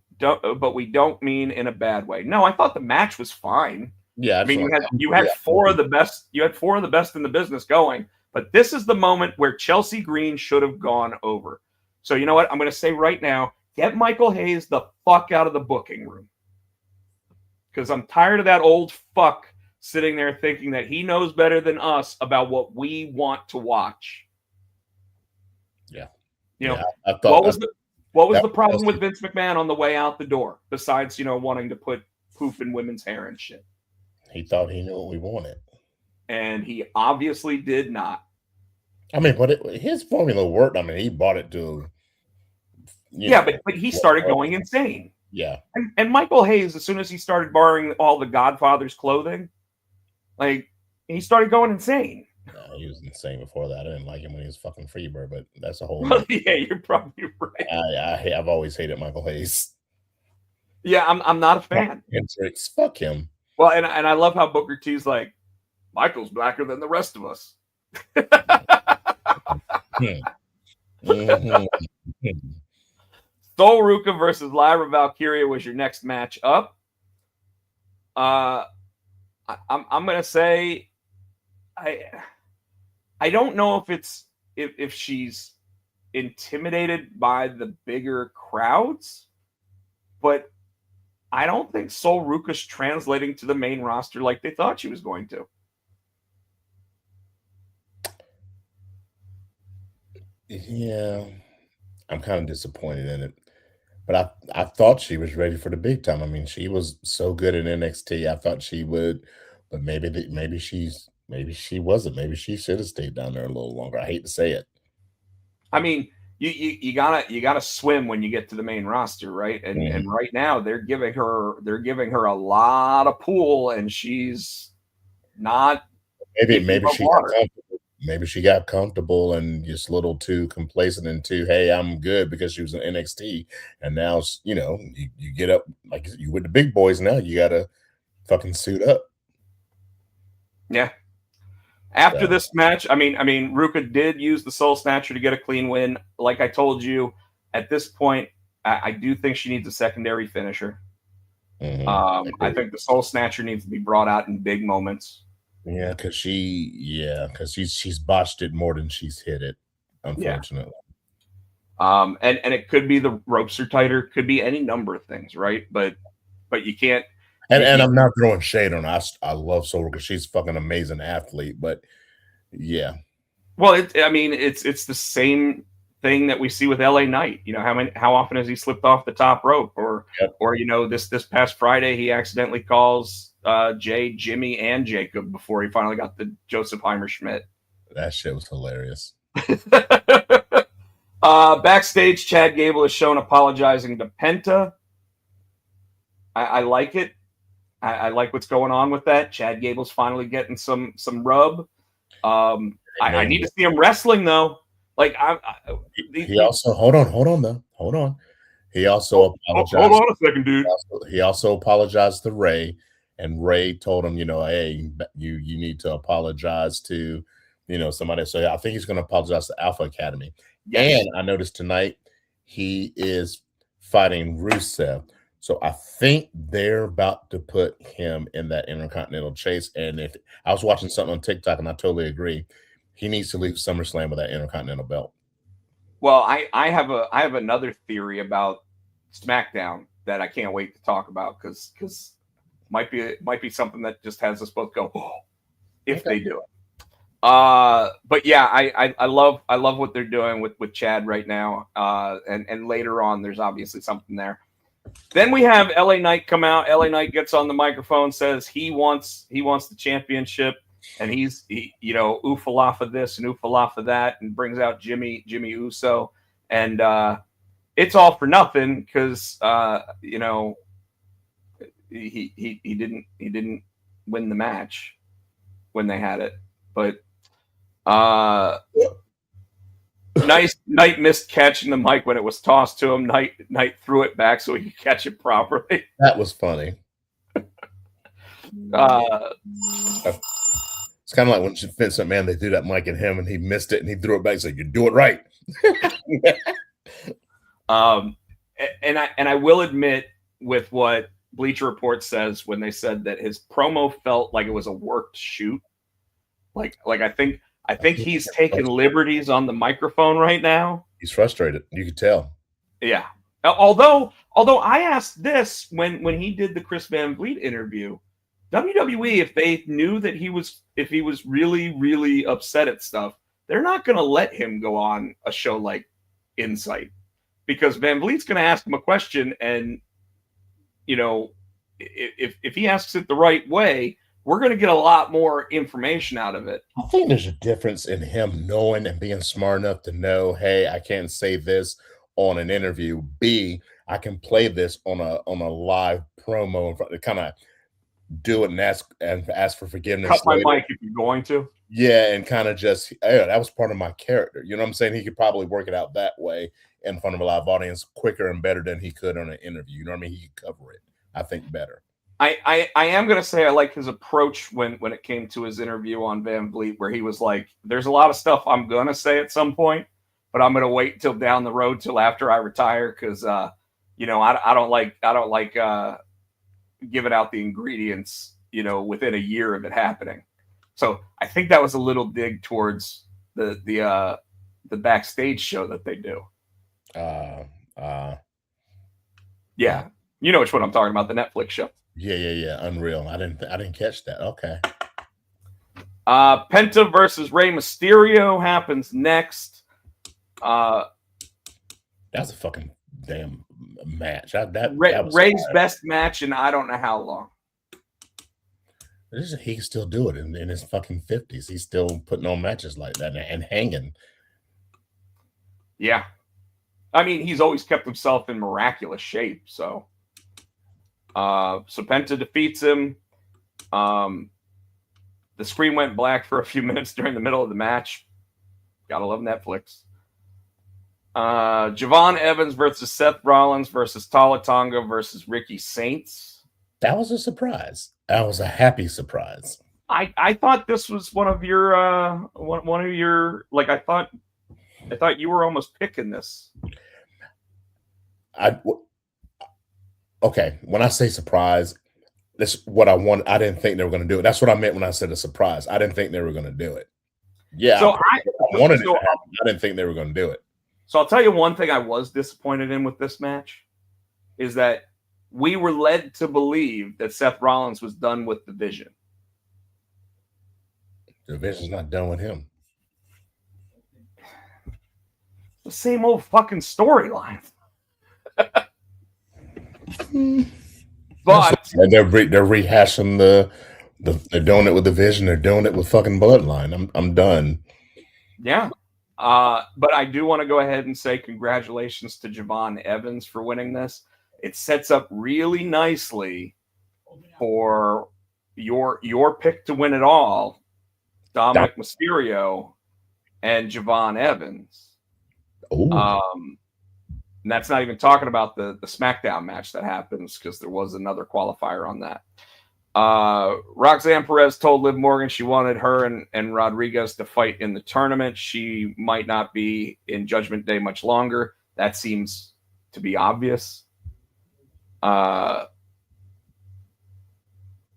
we don't mean in a bad way. No, I thought the match was fine. Yeah, I mean, you had 4 of the best. You had 4 of the best in the business going. But this is the moment where Chelsea Green should have gone over. So you know what? I'm going to say right now, get Michael Hayes the fuck out of the booking room. Because I'm tired of that old fuck sitting there thinking that he knows better than us about what we want to watch. Yeah. I thought what was the problem with Vince McMahon on the way out the door, besides, wanting to put poof in women's hair and shit? He thought he knew what we wanted. And he obviously did not. I mean, but his formula worked. I mean, he brought it to... but he started going insane. Yeah. And Michael Hayes, as soon as he started borrowing all the Godfather's clothing, like, he started going insane. No, he was insane before that. I didn't like him when he was fucking Freebird, but that's a whole... Yeah, you're probably right. I've always hated Michael Hayes. Yeah, I'm not a fan. Hendrix, fuck him. Well, and I love how Booker T's like, Michael's blacker than the rest of us. Sol Ruka versus Lyra Valkyria was your next match up. I'm gonna say I don't know if intimidated by the bigger crowds, but I don't think Sol Ruka's translating to the main roster like they thought she was going to. Yeah, I'm kind of disappointed in it. But I thought she was ready for the big time. I mean, she was so good in NXT. I thought she would, but maybe she wasn't. Maybe she should have stayed down there a little longer. I hate to say it. I mean, you gotta swim when you get to the main roster, right? And right now they're giving her a lot of pool, and she's not Maybe she got comfortable. Maybe she got comfortable and just a little too complacent into, hey, I'm good because she was in NXT. And now, you get up like you with the big boys now, you got to fucking suit up. Yeah. After this match, I mean, Ruka did use the Soul Snatcher to get a clean win. Like I told you, at this point, I do think she needs a secondary finisher. I think the Soul Snatcher needs to be brought out in big moments. Yeah, because she's botched it more than she's hit it, unfortunately. Yeah. And it could be the ropes are tighter, could be any number of things, right? But you can't. And I'm not throwing shade on her. I love Soul because she's a fucking amazing athlete, but yeah. Well, it's the same thing that we see with LA Knight. How often has he slipped off the top rope, or this past Friday he accidentally calls Jay, Jimmy, and Jacob before he finally got the Joseph Heimer Schmidt. That shit was hilarious. Backstage, Chad Gable is shown apologizing to Penta. I like it. I like what's going on with that. Chad Gable's finally getting some rub. I need to see him wrestling though. Like he also hold on. He also apologized. Hold on a second, dude. He also apologized to Ray, and Ray told him, hey, you need to apologize to, somebody. So I think he's going to apologize to Alpha Academy. Yes. And I noticed tonight he is fighting Rusev. So I think they're about to put him in that Intercontinental chase. And if I was watching something on TikTok, and I totally agree, he needs to leave SummerSlam with that Intercontinental belt. Well, I have another theory about SmackDown that I can't wait to talk about because might be something that just has us both go, oh, if they do it. But yeah, I love what they're doing with Chad right now. And later on, there's obviously something there. Then we have LA Knight come out. LA Knight gets on the microphone, says he wants the championship, and he's oofalafa this and oofalafa that, and brings out Jimmy Uso, and it's all for nothing because he didn't win the match when they had it, but Knight missed catching the mic when it was tossed to him. Knight threw it back so he could catch it properly. That was funny. It's kind of like when Vince McMahon, they threw that mic at him and he missed it and he threw it back and said, "You do it right." And I will admit with what Bleacher Report says when they said that his promo felt like it was a worked shoot. Like I think he's taking liberties on the microphone right now. He's frustrated. You could tell. Yeah. Although I asked this when he did the Chris Van Vliet interview, WWE, if they knew that if he was really, really upset at stuff, they're not going to let him go on a show like Insight because Van Vliet's going to ask him a question, and if he asks it the right way, we're going to get a lot more information out of it. I think there's a difference in him knowing and being smart enough to know, hey, I can't say this on an interview. B, I can play this on a live promo in front to kind of do it and ask for forgiveness. Cut my mic if you're going to. Yeah, and kind of just, that was part of my character. You know what I'm saying? He could probably work it out that way in front of a live audience quicker and better than he could on an interview. You know what I mean? He could cover it, I think, better. I am going to say I like his approach when it came to his interview on Van Vliet, where he was like, there's a lot of stuff I'm going to say at some point, but I'm going to wait till down the road till after I retire because, I don't like giving out the ingredients, within a year of it happening. So I think that was a little dig towards the backstage show that they do. Yeah. You know which one I'm talking about, the Netflix show. Yeah. Unreal. I didn't catch that. Okay. Penta versus Rey Mysterio happens next. That's a fucking damn match. Ray's best match in I don't know how long. He can still do it in his fucking 50s. He's still putting on matches like that and hanging. Yeah. I mean, he's always kept himself in miraculous shape. So Penta defeats him. The screen went black for a few minutes during the middle of the match. Gotta love Netflix. Javon Evans versus Seth Rollins versus Tala Tonga versus Ricky Saints. That was a surprise. That was a happy surprise. I thought this was one of your like I thought you were almost picking this. Okay, when I say surprise, that's what I want. I didn't think they were going to do it. That's what I meant when I said a surprise. I didn't think they were going to do it. Yeah, so I wanted it to happen. I didn't think they were going to do it. So I'll tell you one thing I was disappointed in with this match is that we were led to believe that Seth Rollins was done with the Vision. The Vision's not done with him. The same old fucking storyline. But they're rehashing they're doing it with the Vision. They're doing it with fucking Bloodline. I'm done. Yeah. But I do want to go ahead and say congratulations to Javon Evans for winning this. It sets up really nicely for your pick to win it all, Dominic Mysterio and Javon Evans. And that's not even talking about the SmackDown match that happens because there was another qualifier on that. Roxanne Perez told Liv Morgan she wanted her and Rodriguez to fight in the tournament. She might not be in Judgment Day much longer. That seems to be obvious.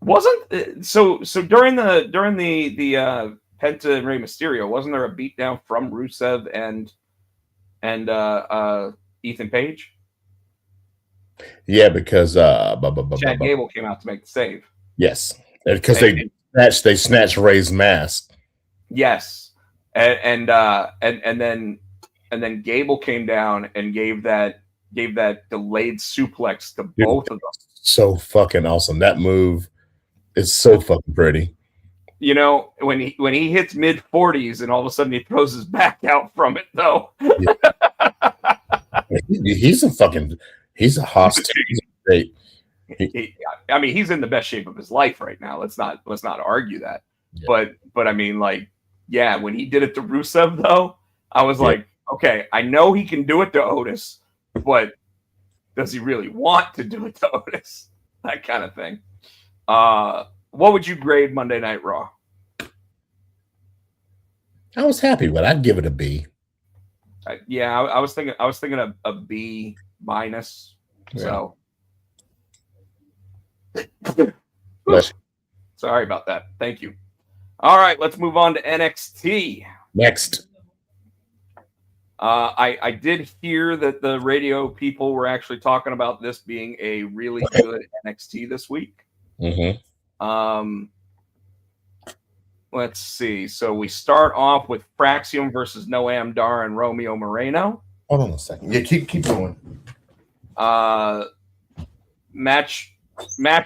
Wasn't so during the Penta and Rey Mysterio, wasn't there a beatdown from Rusev and Ethan Page? Yeah, because Chad Gable came out to make the save. Yes, because they snatched Ray's mask. Yes, and then Gable came down and gave that delayed suplex to both of them. So fucking awesome. That move is so fucking pretty. You know, when he hits mid 40s and all of a sudden he throws his back out from it though. Yeah. He's a hostage. I mean, he's in the best shape of his life right now. Let's not argue that. Yeah. But I mean, like, yeah, when he did it to Rusev, though, I was like, okay, I know he can do it to Otis, but does he really want to do it to Otis? That kind of thing. What would you grade Monday Night Raw? I was happy with it. I'd give it a B. I was thinking a B minus. Yeah. So. Sorry about that. Thank you. All right, let's move on to NXT. Next. I did hear that the radio people were actually talking about this being a really good NXT this week. Mm-hmm. Let's see. So we start off with Fraxium versus Noam Dar and Romeo Moreno. Hold on a second. Yeah, keep going. Match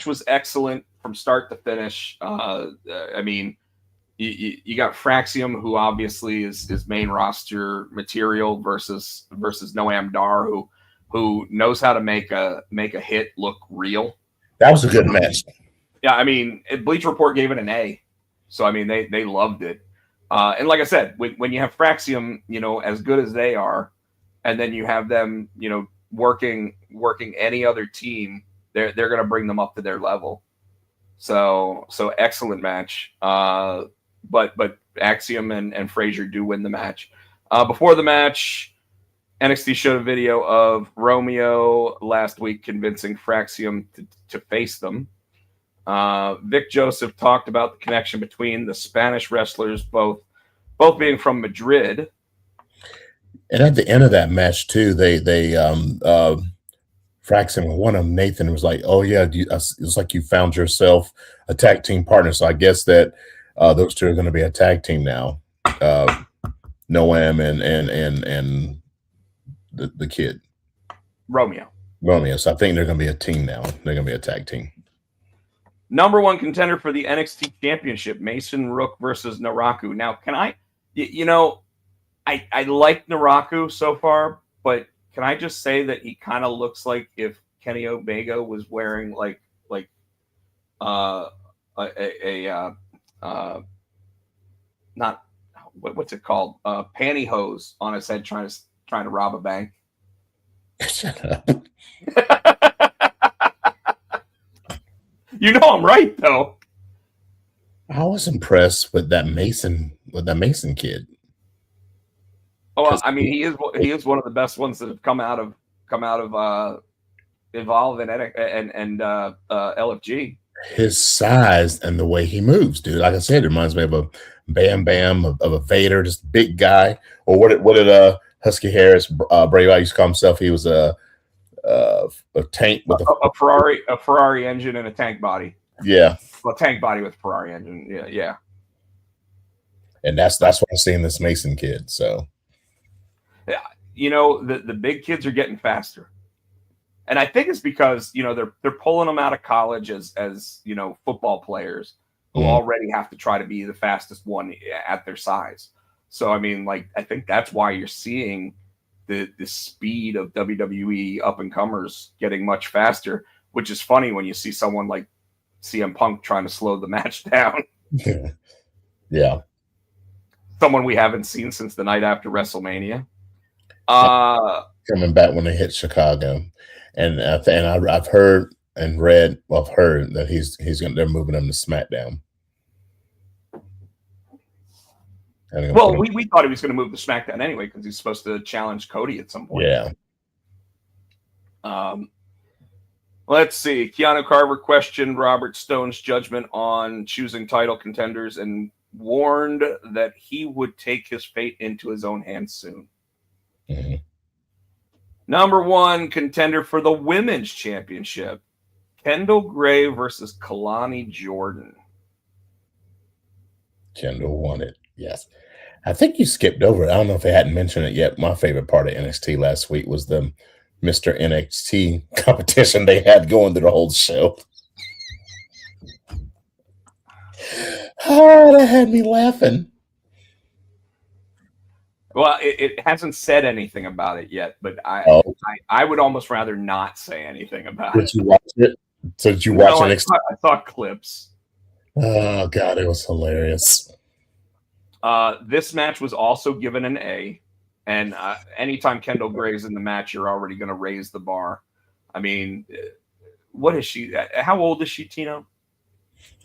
was excellent from start to finish. I mean, you got Fraxium, who obviously is main roster material, versus Noam Dar, who knows how to make a hit look real. That was a good match. Yeah, I mean, Bleach Report gave it an A, so I mean they loved it. And like I said, when you have Fraxium, you know, as good as they are, and then you have them, you know, working any other team, they're going to bring them up to their level. So excellent match. But Axiom and Frazier do win the match. Before the match, NXT showed a video of Romeo last week convincing Fraxium to face them. Vic Joseph talked about the connection between the Spanish wrestlers, both being from Madrid. And at the end of that match too, Fraxon, one of them, Nathan, was like, "Oh yeah, it's like you found yourself a tag team partner." So I guess that those two are going to be a tag team now. Noam and the kid Romeo. So I think they're going to be a team now. They're going to be a tag team. Number one contender for the NXT Championship, Mason Rook versus Naraku. Now, can I, I like Naraku so far, but can I just say that he kind of looks like if Kenny Omega was wearing not what's it called, pantyhose on his head, trying to rob a bank. Shut up. You know I'm right though. I was impressed with that Mason kid. Oh, I mean, he is one of the best ones that have come out of Evolve and LFG. His size and the way he moves, dude. Like I said, it reminds me of a Bam Bam, of a Vader, just big guy. Or what did Husky Harris Brave used to call himself? He was a tank with a Ferrari engine and a tank body. Yeah. Well, tank body with Ferrari engine. Yeah. And that's what I'm seeing this Mason kid. So, yeah, the big kids are getting faster, and I think it's because they're pulling them out of college as football players who already have to try to be the fastest one at their size. So I mean, I think that's why you're seeing the speed of WWE up and comers getting much faster, which is funny when you see someone like CM Punk trying to slow the match down. Yeah. Someone we haven't seen since the night after WrestleMania. Coming back when they hit Chicago. And I've heard and read, I've heard that they're moving him to SmackDown. Well, we thought he was going to move to SmackDown anyway because he's supposed to challenge Cody at some point. Yeah. Let's see. Keanu Carver questioned Robert Stone's judgment on choosing title contenders and warned that he would take his fate into his own hands soon. Mm-hmm. Number one contender for the Women's Championship, Kendall Gray versus Kalani Jordan. Kendall won it. Yes. I think you skipped over it. I don't know if I hadn't mentioned it yet. My favorite part of NXT last week was the Mr. NXT competition they had going through the whole show. Oh, that had me laughing. Well, it hasn't said anything about it yet, but I would almost rather not say anything about it. Did you watch it? So did you watch NXT? I saw clips. Oh, God, it was hilarious. This match was also given an A. And anytime Kendall Gray's in the match, you're already going to raise the bar. I mean, what is she? How old is she, Tino?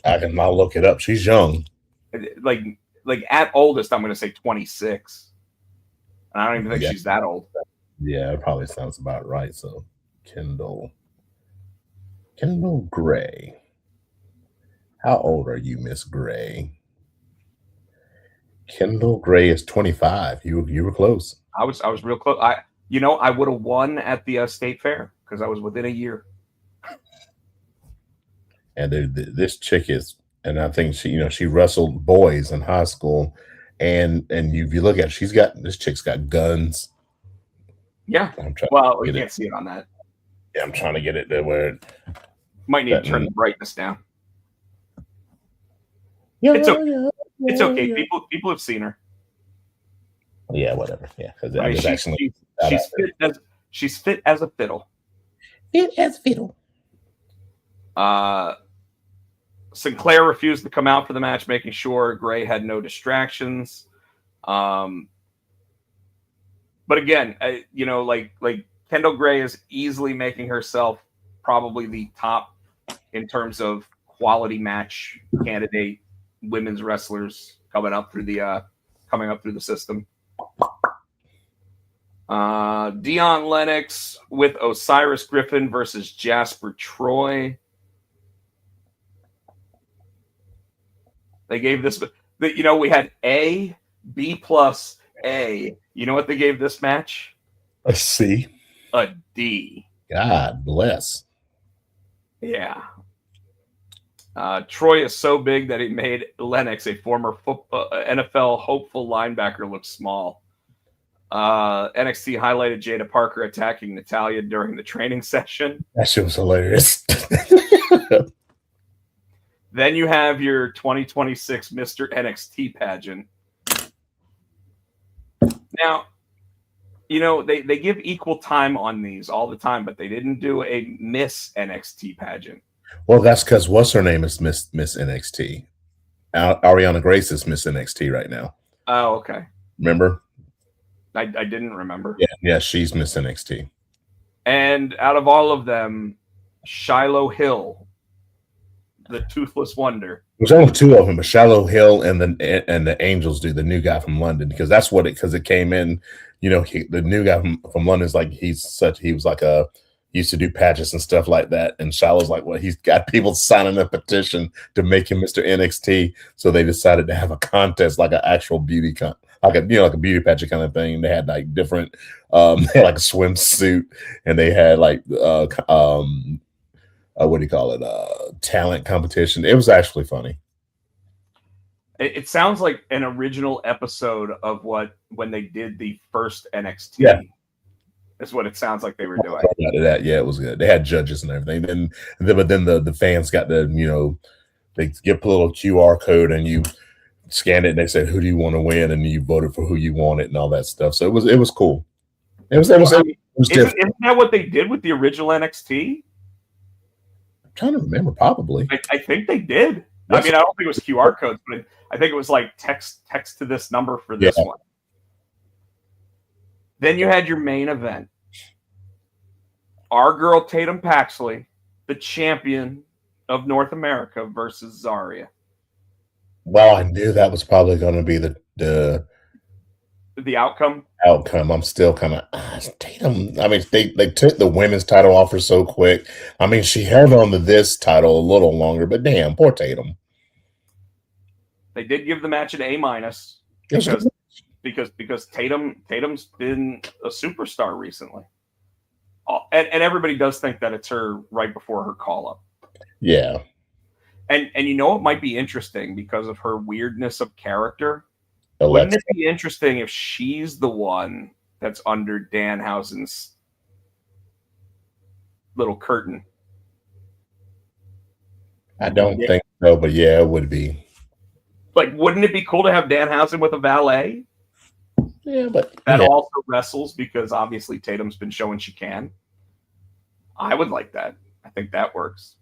I'll look it up. She's young. Like at oldest, I'm going to say 26. And I don't even think she's that old. Yeah, it probably sounds about right. So, Kendall Gray. How old are you, Miss Gray? Kendall Gray is 25. You were close. I was real close. I would have won at the State Fair because I was within a year. And this chick is, and I think she wrestled boys in high school, and if you look at it, this chick's got guns. Yeah. Well, you can't see it on that. Yeah, I'm trying to get it to where it might need to turn the brightness down. Yeah, it's okay. Yeah. It's okay. People have seen her. Yeah, whatever. Yeah, because she's fit as a fiddle. Fit as a fiddle. Sinclair refused to come out for the match, making sure Gray had no distractions. But again, like Kendall Gray is easily making herself probably the top in terms of quality match candidate women's wrestlers coming up through the system. Dion Lennox with Osiris Griffin versus Jasper Troy. They gave this, we had A, B+, A. You know what they gave this match? A C. A D. God bless. Yeah. Troy is so big that he made Lennox, a former NFL hopeful linebacker, look small. NXT highlighted Jada Parker attacking Natalya during the training session. That shit was hilarious. Then you have your 2026 Mr. NXT pageant. Now, you know, they give equal time on these all the time, but they didn't do a Miss NXT pageant. Well, that's because what's her name is Miss NXT. Ariana Grace is Miss NXT right now. Oh, okay. Remember? I didn't remember. Yeah, she's Miss NXT. And out of all of them, Shiloh Hill, the Toothless Wonder. There's only two of them, but Shiloh Hill and the Angels do, the new guy from London, because that's what it came in. You know, the new guy from London is like he was like used to do pageants and stuff like that. And Shiloh's like, well, he's got people signing a petition to make him Mr. NXT. So they decided to have a contest, like an actual beauty like a beauty pageant kind of thing. They had like different they had like a swimsuit, and they had like what do you call it? Talent competition. It was actually funny. It sounds like an original episode of when they did the first NXT. Yeah. Is what it sounds like they were doing. That, yeah, it was good. They had judges and everything. But then the fans got the, you know, they get a little QR code and you scan it and they said, who do you want to win? And you voted for who you wanted and all that stuff. So it was cool. It was different. Isn't that what they did with the original NXT? I'm trying to remember, probably. I think they did. I mean, I don't think it was QR codes, but I think it was like text to this number for this one. Then you had your main event. Our girl Tatum Paxley, the champion of North America, versus Zarya. Well, I knew that was probably going to be the outcome. I'm still kind of Tatum. I mean, they took the women's title off her so quick. I mean, she held on to this title a little longer, but damn, poor Tatum. They did give the match an A- because Tatum's been a superstar recently. And everybody does think that it's her right before her call up. Yeah. And you know it might be interesting because of her weirdness of character. Alexa. Wouldn't it be interesting if she's the one that's under Danhausen's little curtain? I don't think so, but yeah, it would be. Like, wouldn't it be cool to have Danhausen with a valet? Yeah, but that also wrestles, because obviously Tatum's been showing she can. I would like that. I think that works.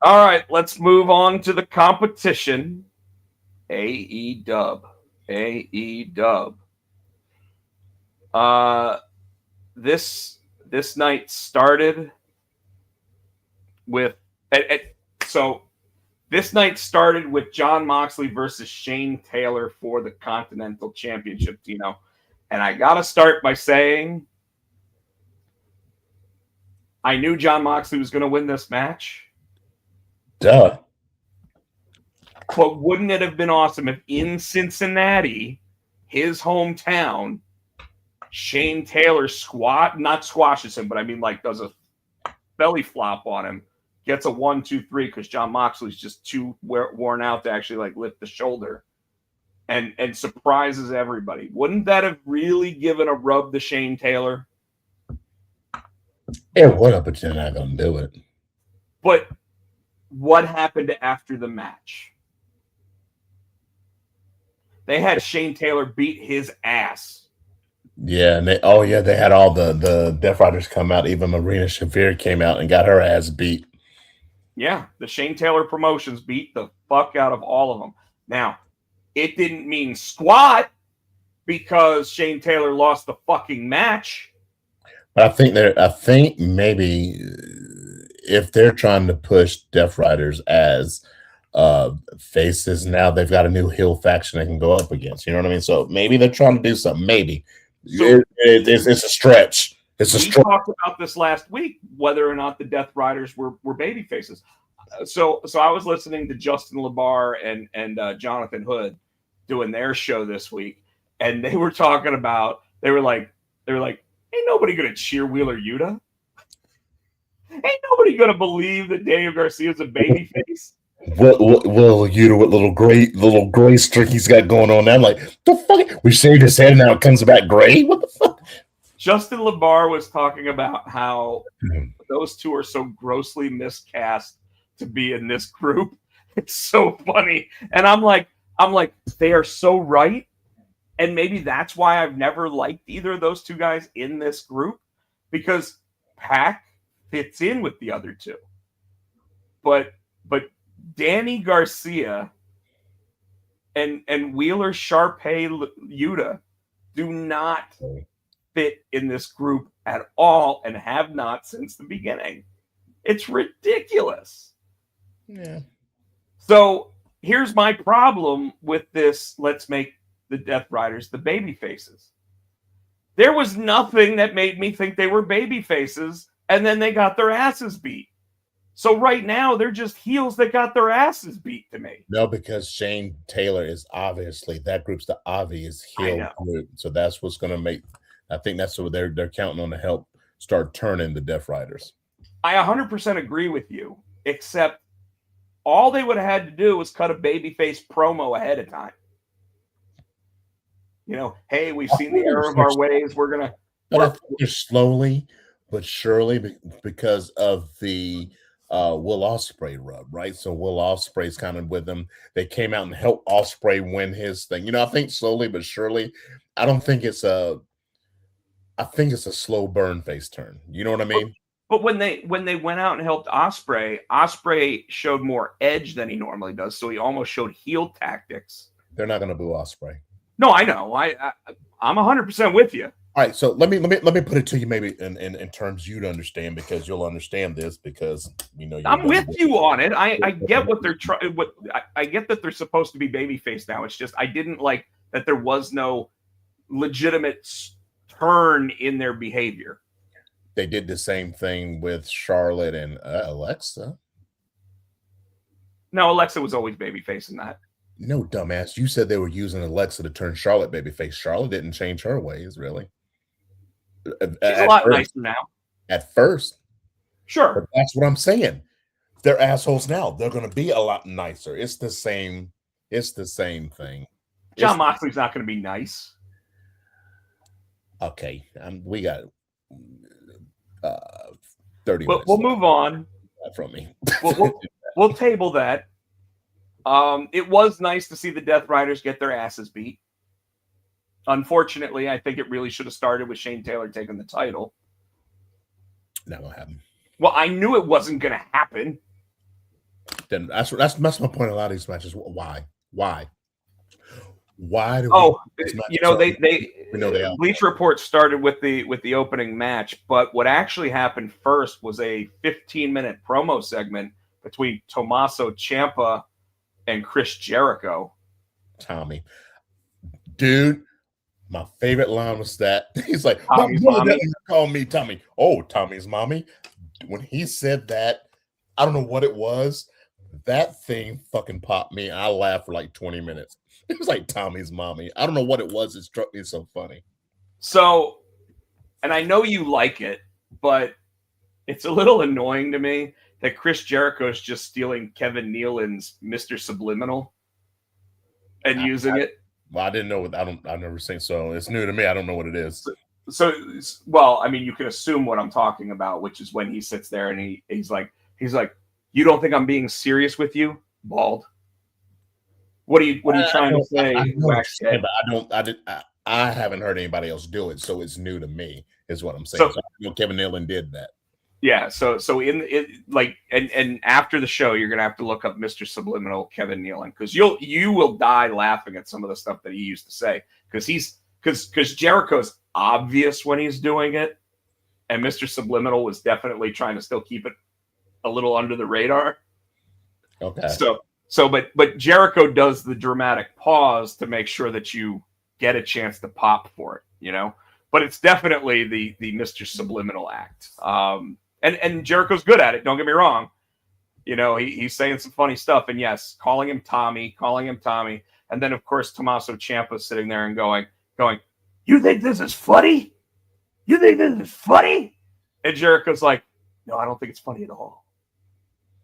All right, let's move on to the competition. AEW. This night started with this night started with Jon Moxley versus Shane Taylor for the Continental Championship, Tino. And I got to start by saying I knew Jon Moxley was going to win this match. Duh. But wouldn't it have been awesome if in Cincinnati, his hometown, Shane Taylor not squashes him, but I mean like does a belly flop on him, gets a 1, 2, 3 because Jon Moxley's just too worn out to actually like lift the shoulder, and surprises everybody. Wouldn't that have really given a rub to Shane Taylor? It would have, but you're not going to do it. But what happened after the match? They had Shane Taylor beat his ass. Yeah, and they had all the Death Riders come out. Even Marina Shafir came out and got her ass beat. Yeah, the Shane Taylor promotions beat the fuck out of all of them. Now, it didn't mean squat because Shane Taylor lost the fucking match. But I think maybe if they're trying to push Death Riders as faces, now they've got a new heel faction they can go up against. You know what I mean? So maybe they're trying to do something. Maybe it's a stretch. It's a stretch. We talked about this last week, whether or not the Death Riders were baby faces. So I was listening to Justin LaBar and Jonathan Hood doing their show this week, and they were talking about they were like, ain't nobody gonna cheer Wheeler Yuta. Ain't nobody gonna believe that Daniel Garcia's a babyface. Well, you know what little gray streak he's got going on now. I'm like, the fuck? We shaved his head and now it comes back gray? What the fuck? Justin LaBar was talking about how those two are so grossly miscast to be in this group. It's so funny. And I'm like, they are so right. And maybe that's why I've never liked either of those two guys in this group, because Pac fits in with the other two. But Danny Garcia and Wheeler Sharpay Yuta do not fit in this group at all and have not since the beginning. It's ridiculous. Yeah. So here's my problem with this. Let's make the Death Riders the baby faces. There was nothing that made me think they were baby faces, and then they got their asses beat. So right now they're just heels that got their asses beat to me. No, because Shane Taylor is obviously that group's the obvious heel group. So that's what's going to make. I think that's what they're counting on to help start turning the Death Riders. I 100% agree with you, except all they would have had to do was cut a babyface promo ahead of time. You know, hey, we've seen the error of our ways. We're gonna. Slowly but surely, because of the Will Ospreay rub, right? So Will Ospreay's kind of with them. They came out and helped Ospreay win his thing. You know, I think slowly but surely. I don't think it's a. I think it's a slow burn face turn. You know what I mean? But when they went out and helped Ospreay showed more edge than he normally does. So he almost showed heel tactics. They're not going to boo Ospreay. No, I know. I'm 100% with you. All right, so let me put it to you maybe in terms you'd understand, because you'll understand this because you know. I'm with you on it. I get what they're trying. I get that they're supposed to be babyface now. It's just I didn't like that there was no legitimate turn in their behavior. They did the same thing with Charlotte and Alexa. No, Alexa was always babyface in that. No, dumbass. You said they were using Alexa to turn Charlotte babyface. Charlotte didn't change her ways, really. She's a lot nicer now. At first. Sure. But that's what I'm saying. They're assholes now. They're going to be a lot nicer. It's the same thing. Jon Moxley's not going to be nice. Okay. We got 30 minutes. We'll move on. From me. We'll table that. It was nice to see the Death Riders get their asses beat. Unfortunately, I think it really should have started with Shane Taylor taking the title. Not gonna happen. Well, I knew it wasn't gonna happen. Then that's my point. A lot of these matches. Why? Why do? You know they Bleach Report started with the opening match, but what actually happened first was a 15-minute promo segment between Tommaso Ciampa and Chris Jericho. Tommy, dude, my favorite line was that he's like, Tommy's mommy. Call me Tommy. Oh, Tommy's mommy. When he said that, I don't know what it was. That thing fucking popped me. I laughed for like 20 minutes. It was like Tommy's mommy. I don't know what it was. It struck me so funny. So, and I know you like it, but it's a little annoying to me that Chris Jericho is just stealing Kevin Nealon's Mr. Subliminal and using it. Well, I didn't know what I've never seen, so it's new to me. I don't know what it is. So, well, I mean, you can assume what I'm talking about, which is when he sits there and he's like, you don't think I'm being serious with you, bald? What are you trying to say? I haven't heard anybody else do it, so it's new to me, is what I'm saying. So I know Kevin Nealon did that. Yeah, so in it, like, and after the show, you're gonna have to look up Mr. Subliminal Kevin Nealon, because you will die laughing at some of the stuff that he used to say, because Jericho's obvious when he's doing it, and Mr. Subliminal was definitely trying to still keep it a little under the radar. Okay. But Jericho does the dramatic pause to make sure that you get a chance to pop for it, you know. But it's definitely the Mr. Subliminal act. And Jericho's good at it, don't get me wrong. You know, he's saying some funny stuff, and yes, calling him Tommy, and then of course Tommaso Ciampa sitting there and going, going, "You think this is funny? You think this is funny?" And Jericho's like, "No, I don't think it's funny at all."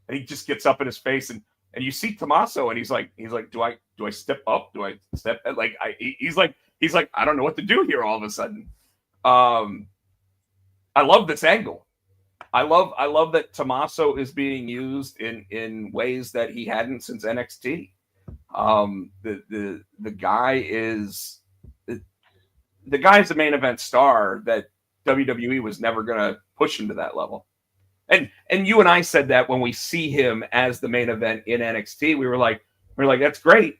And he just gets up in his face, and you see Tommaso, and he's like, "Do I step up? Do I step?" Like he's like, "I don't know what to do here." All of a sudden, I love this angle. I love that Tommaso is being used in ways that he hadn't since NXT. The guy is a main event star that WWE was never going to push him to that level. And you and I said that when we see him as the main event in NXT, we were like, that's great.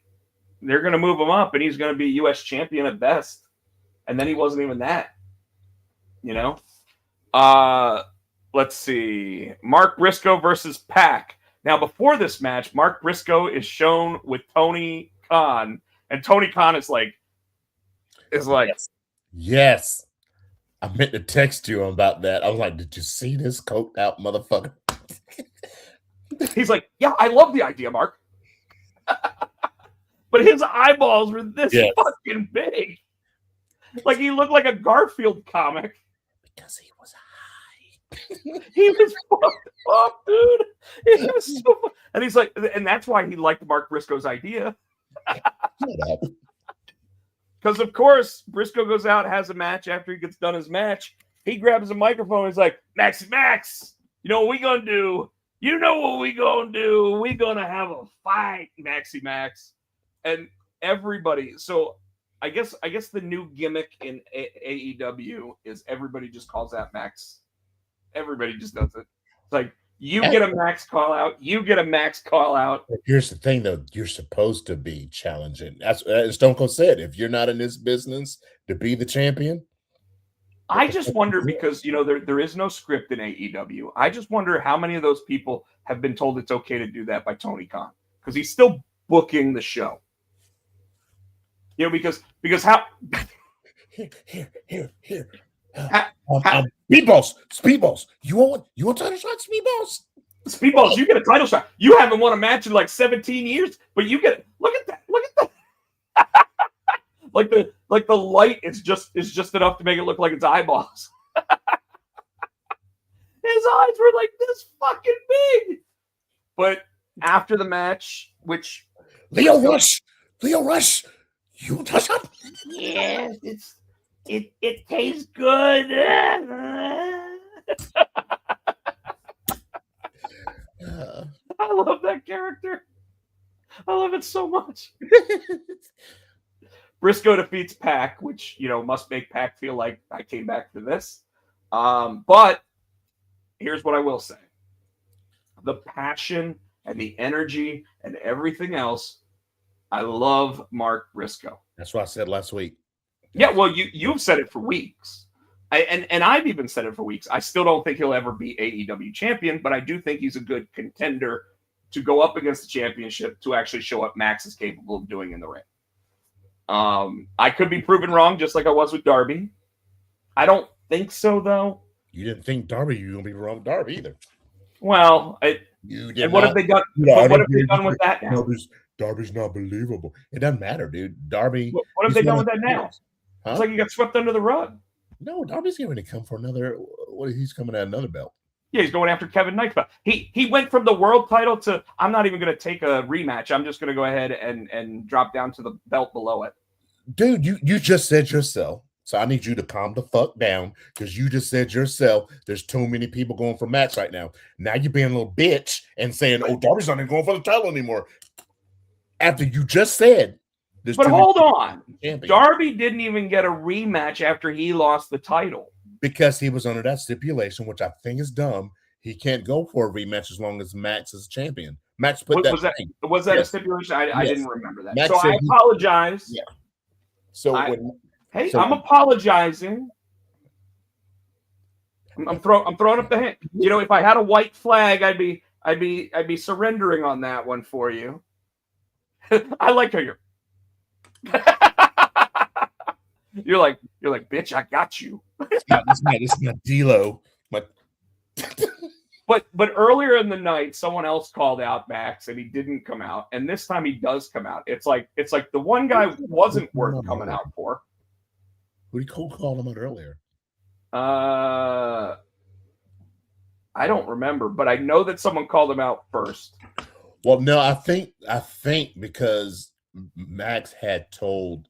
They're going to move him up, and he's going to be U.S. champion at best. And then he wasn't even that, you know. Let's see, Mark Briscoe versus Pac. Now, before this match, Mark Briscoe is shown with Tony Khan, and Tony Khan is like, yes. I meant to text you about that. I was like, did you see this coked out motherfucker? He's like, yeah, I love the idea, Mark. But his eyeballs were this fucking big. Like he looked like a Garfield comic. Because he was high. He was fucked up, dude. It was so fun. And he's like, and that's why he liked Mark Briscoe's idea. Because, of course, Briscoe goes out, has a match. After he gets done his match, he grabs a microphone. He's like, Max, you know what we going to do? You know what we going to do? We going to have a fight, Max. And everybody, so I guess the new gimmick in AEW is everybody just calls out Max. Everybody just does it. It's like, you get a Max call out. You get a Max call out. Here's the thing, though. You're supposed to be challenging. That's Stone Cold said. If you're not in this business to be the champion. I just wonder because, you know, there is no script in AEW. I just wonder how many of those people have been told it's okay to do that by Tony Khan. Because he's still booking the show. You know, because how... Here. Speedballs. You want title shot, Speedballs, you get a title shot. You haven't won a match in like 17 years, but you get look at that. like the light is just enough to make it look like it's eyeballs. His eyes were like this fucking big. But after the match, which Leo Rush, you touch up? Yes, it tastes good. I love that character. I love it so much. Briscoe defeats Pac, which, you know, must make Pac feel like I came back for this. But here's what I will say. The passion and the energy and everything else, I love Mark Briscoe. That's what I said last week. Yeah, well, you've said it for weeks. And I've even said it for weeks. I still don't think he'll ever be AEW champion, but I do think he's a good contender to go up against the championship to actually show what Max is capable of doing in the ring. I could be proven wrong, just like I was with Darby. I don't think so, though. You didn't think Darby, you were going to be wrong with Darby either. Well, what have they done? What have they done with that now? Darby's not believable. It doesn't matter, dude. Darby. What have they done with that now? Huh? It's like he got swept under the rug. No, Darby's going to come for another. He's coming at another belt. Yeah, he's going after Kevin Knight's belt. He went from the world title to I'm not even going to take a rematch. I'm just going to go ahead and drop down to the belt below it. Dude, you just said yourself. So I need you to calm the fuck down because you just said yourself there's too many people going for Max right now. Now you're being a little bitch and saying, oh, Darby's not even going for the title anymore. After you just said there's But hold on. champions. Darby didn't even get a rematch after he lost the title. Because he was under that stipulation, which I think is dumb. He can't go for a rematch as long as Max is champion. Max put Was that Yes. a stipulation? I didn't remember that. Max so said I apologize. Yeah. So I'm apologizing. I'm throwing up the hand. You know, if I had a white flag, I'd be surrendering on that one for you. I like how you're like, bitch, I got you. it's not D'Lo. But earlier in the night, someone else called out Max, and he didn't come out. And this time he does come out. It's like the one guy wasn't worth coming out for. Who called him out earlier? I don't remember, but I know that someone called him out first. Well, no, I think because Max had told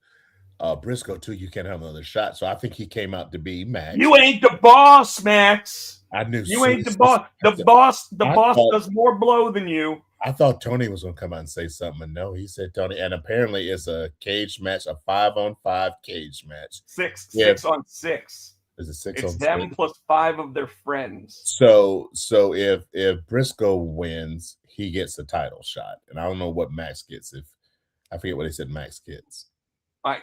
Briscoe too, you can't have another shot. So I think he came out to be Max. You ain't the boss, Max. I knew You ain't the boss. The boss does more blow than you. I thought Tony was going to come out and say something, and no, he said Tony. And apparently, it's a cage match, a 5-on-5 cage match. Six on 6. Is it 6 it's on 6? them plus 5 of their friends. So if Briscoe wins, he gets the title shot, and I don't know what Max gets. If I forget what he said, Max gets. I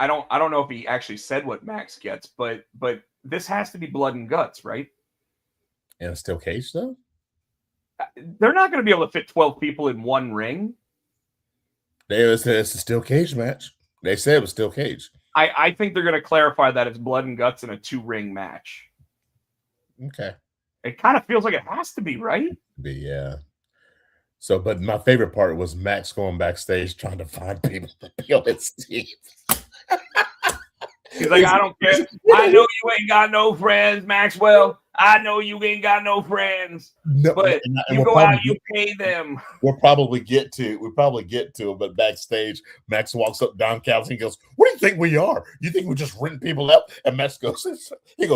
don't know if he actually said what Max gets, but this has to be blood and guts, right? And it's still cage though. They're not going to be able to fit 12 people in one ring. It's a steel cage match. They said it was steel cage. I think they're going to clarify that it's blood and guts in a 2-ring match. Okay. It kind of feels like it has to be, right? Yeah. So, but my favorite part was Max going backstage trying to find people to peel his teeth. He's like, I don't care. I know you ain't got no friends, Maxwell. I know you ain't got no friends. No, but you go out, you pay them. We'll probably get to it, but backstage, Max walks up Don Callis and goes, "What do you think we are? You think we just rent people out?" And Max goes, "Oh, he's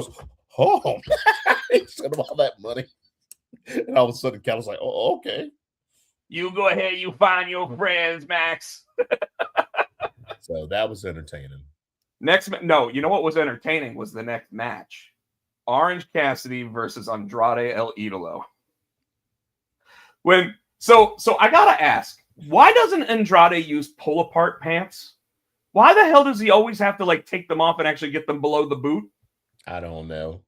got all that money." And all of a sudden, Callis like, "Oh, okay." You go ahead, you find your friends, Max. So that was entertaining. You know what was entertaining was the next match. Orange Cassidy versus Andrade El Idolo. So I gotta ask, why doesn't Andrade use pull-apart pants? Why the hell does he always have to take them off and actually get them below the boot? I don't know.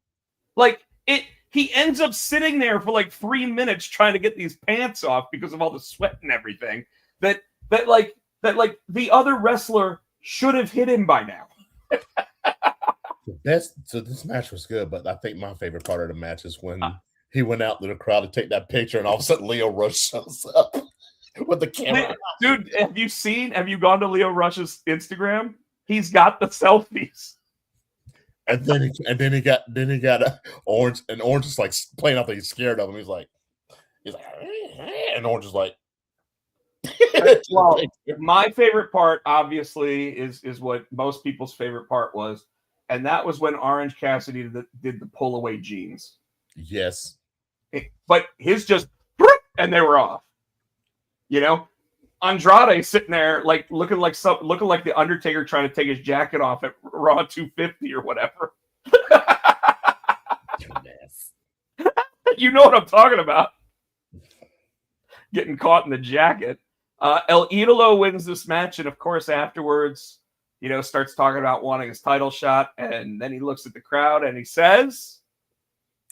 He ends up sitting there for 3 minutes trying to get these pants off because of all the sweat and everything. That the other wrestler should have hit him by now. So this match was good, but I think my favorite part of the match is when he went out to the crowd to take that picture, and all of a sudden Leo Rush shows up with the camera. Dude, have you gone to Leo Rush's Instagram? He's got the selfies. And then he got Orange, and Orange is playing out that he's scared of him. He's like, and Orange is like. Well, my favorite part, obviously, is what most people's favorite part was, and that was when Orange Cassidy did the pull away jeans. Yes, but his just and they were off. Andrade sitting there looking like the Undertaker trying to take his jacket off at Raw 250 or whatever. You know what I'm talking about. Getting caught in the jacket. El Idolo wins this match, and of course afterwards, starts talking about wanting his title shot, and then he looks at the crowd and he says,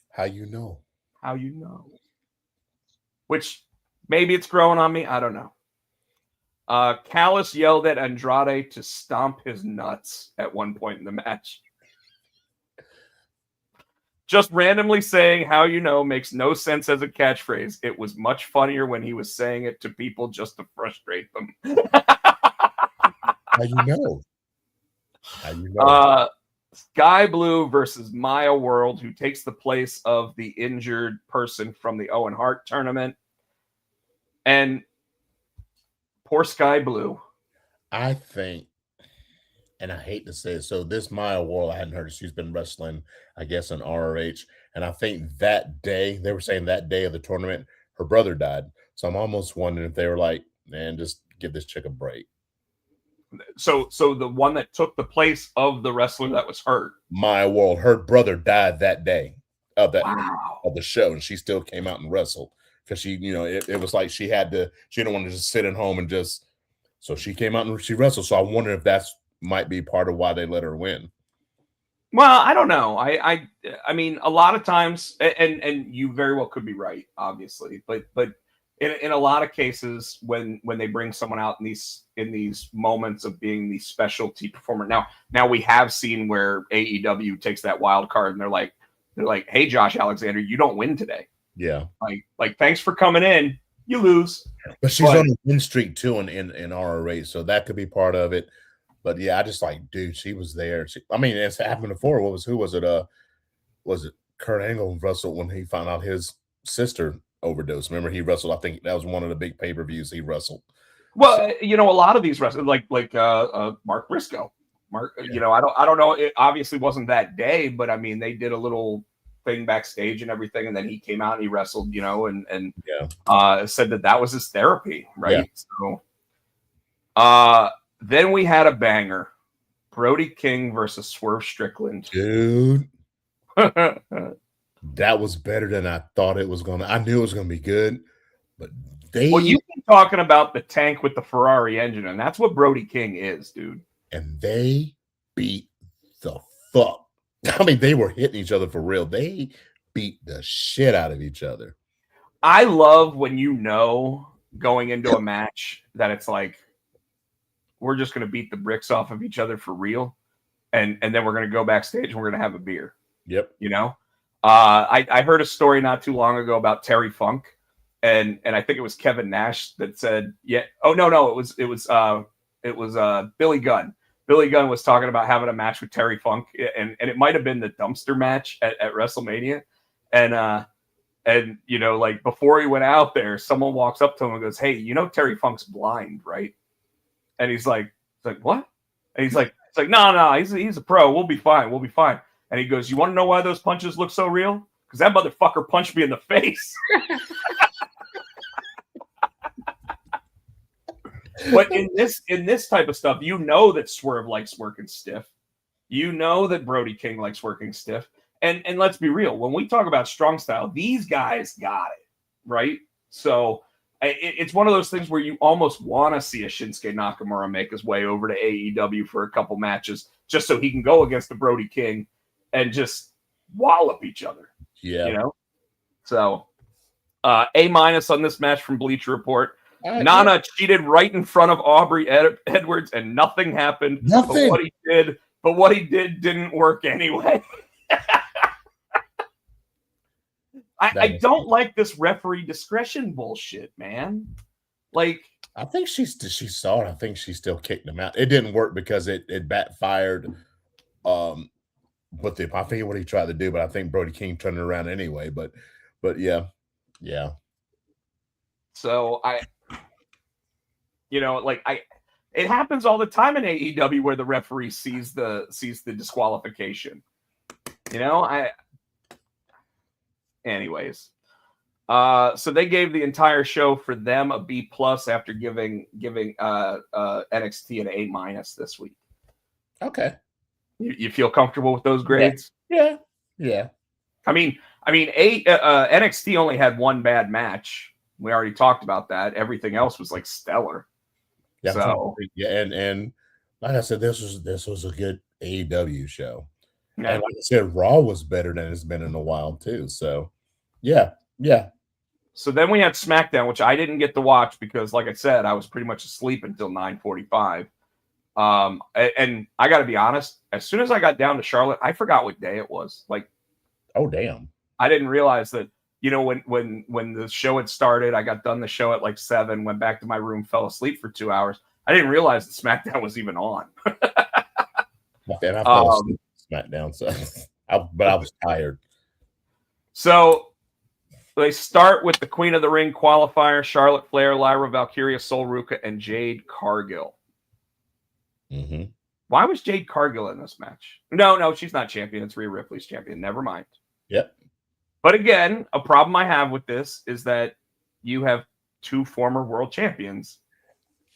"How you know? How you know?" Which maybe it's growing on me. I don't know. Callis yelled at Andrade to stomp his nuts at one point in the match. Just randomly saying "how you know" makes no sense as a catchphrase. It was much funnier when he was saying it to people just to frustrate them. How you know? How you know? Sky Blue versus Maya World, who takes the place of the injured person from the Owen Hart tournament. And poor Sky Blue. I think, and I hate to say it, so this Maya World, I hadn't heard. She's been wrestling, I guess, on ROH. And I think that day, they were saying that day of the tournament, her brother died. So I'm almost wondering if they were like, man, just give this chick a break. So the one that took the place of the wrestler that was hurt. Maya World, her brother died that day of the show, and she still came out and wrestled because she, it was like she didn't want to just sit at home and so she came out and she wrestled. So I wonder if that's might be part of why they let her win. Well, I don't know. I mean, a lot of times, and you very well could be right, obviously, but in a lot of cases, when they bring someone out in these moments of being the specialty performer, now we have seen where AEW takes that wild card and they're like, "Hey, Josh Alexander, you don't win today." Yeah, like thanks for coming in, you lose. But she's on a win streak too in ROH, so that could be part of it. But yeah, I just like, dude, she was there. I mean, it's happened before. Who was it? Was it Kurt Angle wrestled when he found out his sister overdosed? Remember, he wrestled. I think that was one of the big pay-per-views he wrestled. Well, a lot of these wrestlers, like Mark Briscoe. Yeah. I don't know. It obviously wasn't that day, but I mean, they did a little thing backstage and everything, and then he came out and he wrestled, and Yeah. said that was his therapy, right? Yeah. So, then we had a banger: Brody King versus Swerve Strickland. Dude, that was better than I thought it was gonna. I knew it was gonna be good, but Well, you've been talking about the tank with the Ferrari engine, and that's what Brody King is, dude. and they beat the fuck. I mean, they were hitting each other for real. They beat the shit out of each other. I love when going into a match that it's like, we're just going to beat the bricks off of each other for real. And then we're going to go backstage and we're going to have a beer. Yep. I heard a story not too long ago about Terry Funk. And I think it was Kevin Nash that said, yeah. Oh, no. It was Billy Gunn. Billy Gunn was talking about having a match with Terry Funk, and it might have been the dumpster match at WrestleMania. And like before he went out there, someone walks up to him and goes, "Hey, Terry Funk's blind, right?" And he's like, "What?" And he's like, "No, he's a pro. We'll be fine. We'll be fine." And he goes, "You want to know why those punches look so real? Because that motherfucker punched me in the face." But in this type of stuff, that Swerve likes working stiff. That Brody King likes working stiff. And let's be real, when we talk about strong style, these guys got it, right? So it's one of those things where you almost want to see a Shinsuke Nakamura make his way over to AEW for a couple matches just so he can go against the Brody King and just wallop each other. Yeah. So A- on this match from Bleacher Report. Nana cheated right in front of Aubrey Edwards, and nothing happened. Nothing. But what he did didn't work anyway. I don't like this referee discretion bullshit, man. Like, I think she saw it. I think she still kicked him out. It didn't work because it backfired. But I forget what he tried to do, but I think Brody King turned it around anyway. But yeah. So it happens all the time in AEW where the referee sees the disqualification. Anyways. So they gave the entire show for them a B+ after giving NXT an A- this week. Okay. You feel comfortable with those grades? Yeah. I mean, NXT only had one bad match. We already talked about that. Everything else was like stellar. Yeah. So and like I said, this was a good AEW show. yeah. And like I said, Raw was better than it's been in a while too. So yeah. So then we had SmackDown, which I didn't get to watch because, like I said, I was pretty much asleep until 9:45. And I got to be honest, as soon as I got down to Charlotte, I forgot what day it was. Like, oh damn! I didn't realize that. When the show had started, I got done the show at like 7, went back to my room, fell asleep for 2 hours. I didn't realize that SmackDown was even on. And I fell asleep SmackDown, so but I was tired. So they start with the Queen of the Ring qualifier: Charlotte Flair, Lyra Valkyria, Sol Ruca, and Jade Cargill. Mm-hmm. Why was Jade Cargill in this match? No, she's not champion. It's Rhea Ripley's champion. Never mind. Yep. But again, a problem I have with this is that you have 2 former world champions.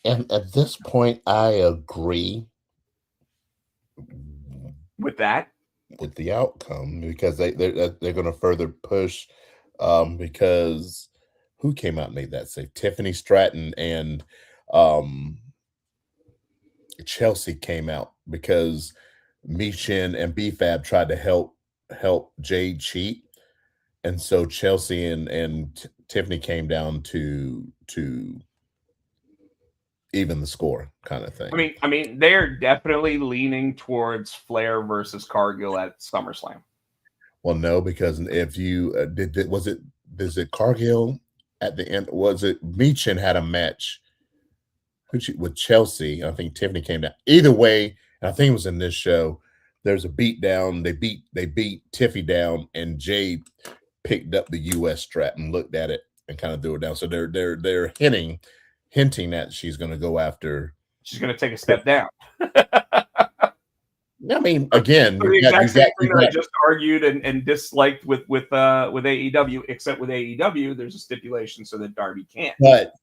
And at this point, I agree with that, with the outcome, because they're going to further push. Because who came out and made that save? Tiffany Stratton and Chelsea came out because Michin and BFAB tried to help Jade cheat. And so Chelsea and Tiffany came down to even the score kind of thing. I mean, they're definitely leaning towards Flair versus Cargill at SummerSlam. Well, no, because if you was it Cargill at the end? Was it Michin had a match? with Chelsea. I think Tiffany came down. Either way, and I think it was in this show. There's a beat down. They beat Tiffy down, and Jade picked up the U.S. strap and looked at it and kind of threw it down. So they're hinting that she's going to go after. She's going to take a step down. I mean, again, the exact same thing that I just argued and disliked with AEW, except with AEW, there's a stipulation so that Darby can't. But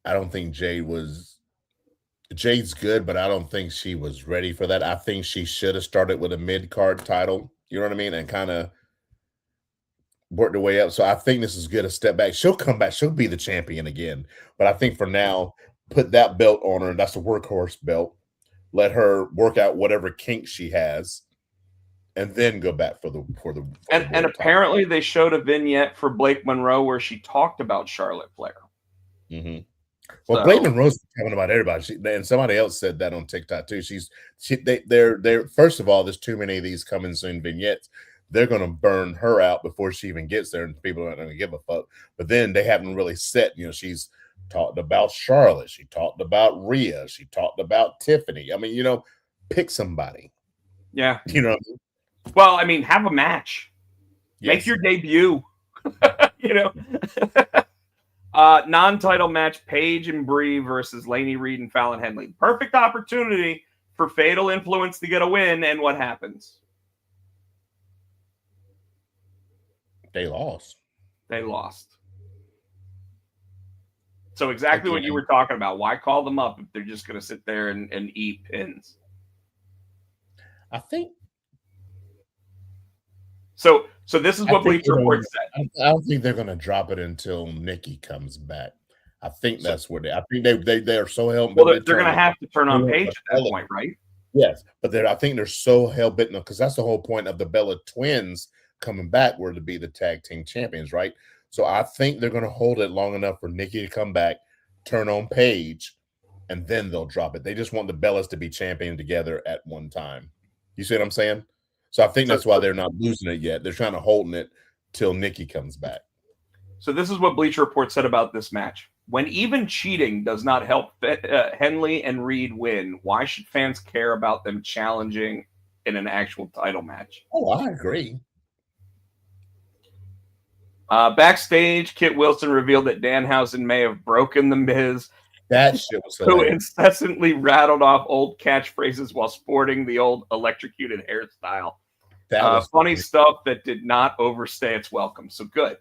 I don't think Jade's good, but I don't think she was ready for that. I think she should have started with a mid-card title, you know what I mean, and kind of worked her way up. So I think this is good, a step back. She'll come back. She'll be the champion again. But I think for now, put that belt on her, and that's the workhorse belt. Let her work out whatever kink she has, and then go back for the and apparently they showed a vignette for Blake Monroe where she talked about Charlotte Flair. Mm-hmm. Well, Blake Monroe's talking about everybody, and somebody else said that on TikTok too. They're first of all, there's too many of these coming soon vignettes. They're going to burn her out before she even gets there, and people aren't going to give a fuck. But then they haven't really set. You know, she's talked about Charlotte. She talked about Rhea. She talked about Tiffany. I mean, you know, pick somebody. Yeah. You know what I mean? Well, I mean, have a match. Yes. Make your debut. You know. Non-title match, Paige and Brie versus Laney Reed and Fallon Henley. Perfect opportunity for Fatal Influence to get a win, and what happens? They lost. So exactly what you were talking about. Why call them up if they're just going to sit there and eat pins? I think. So this is what Bleacher Report said. I don't think they're going to drop it until Nikki comes back. I think that's where I think they are so hell bent. Well, they're going to have to turn on Paige at that point, right? Yes, but I think they're so hell bent because that's the whole point of the Bella Twins coming back, were to be the tag team champions, right? So I think they're going to hold it long enough for Nikki to come back, turn on Paige, and then they'll drop it. They just want the Bellas to be champion together at one time. You see what I'm saying? So I think that's why they're not losing it yet. They're trying to hold it till Nikki comes back. So this is what Bleacher Report said about this match. When even cheating does not help Henley and Reed win, why should fans care about them challenging in an actual title match? Oh, I agree. Backstage, Kit Wilson revealed that Danhausen may have broken The Miz. That shit was who incessantly rattled off old catchphrases while sporting the old electrocuted hairstyle. That was funny stuff that did not overstay its welcome. So good.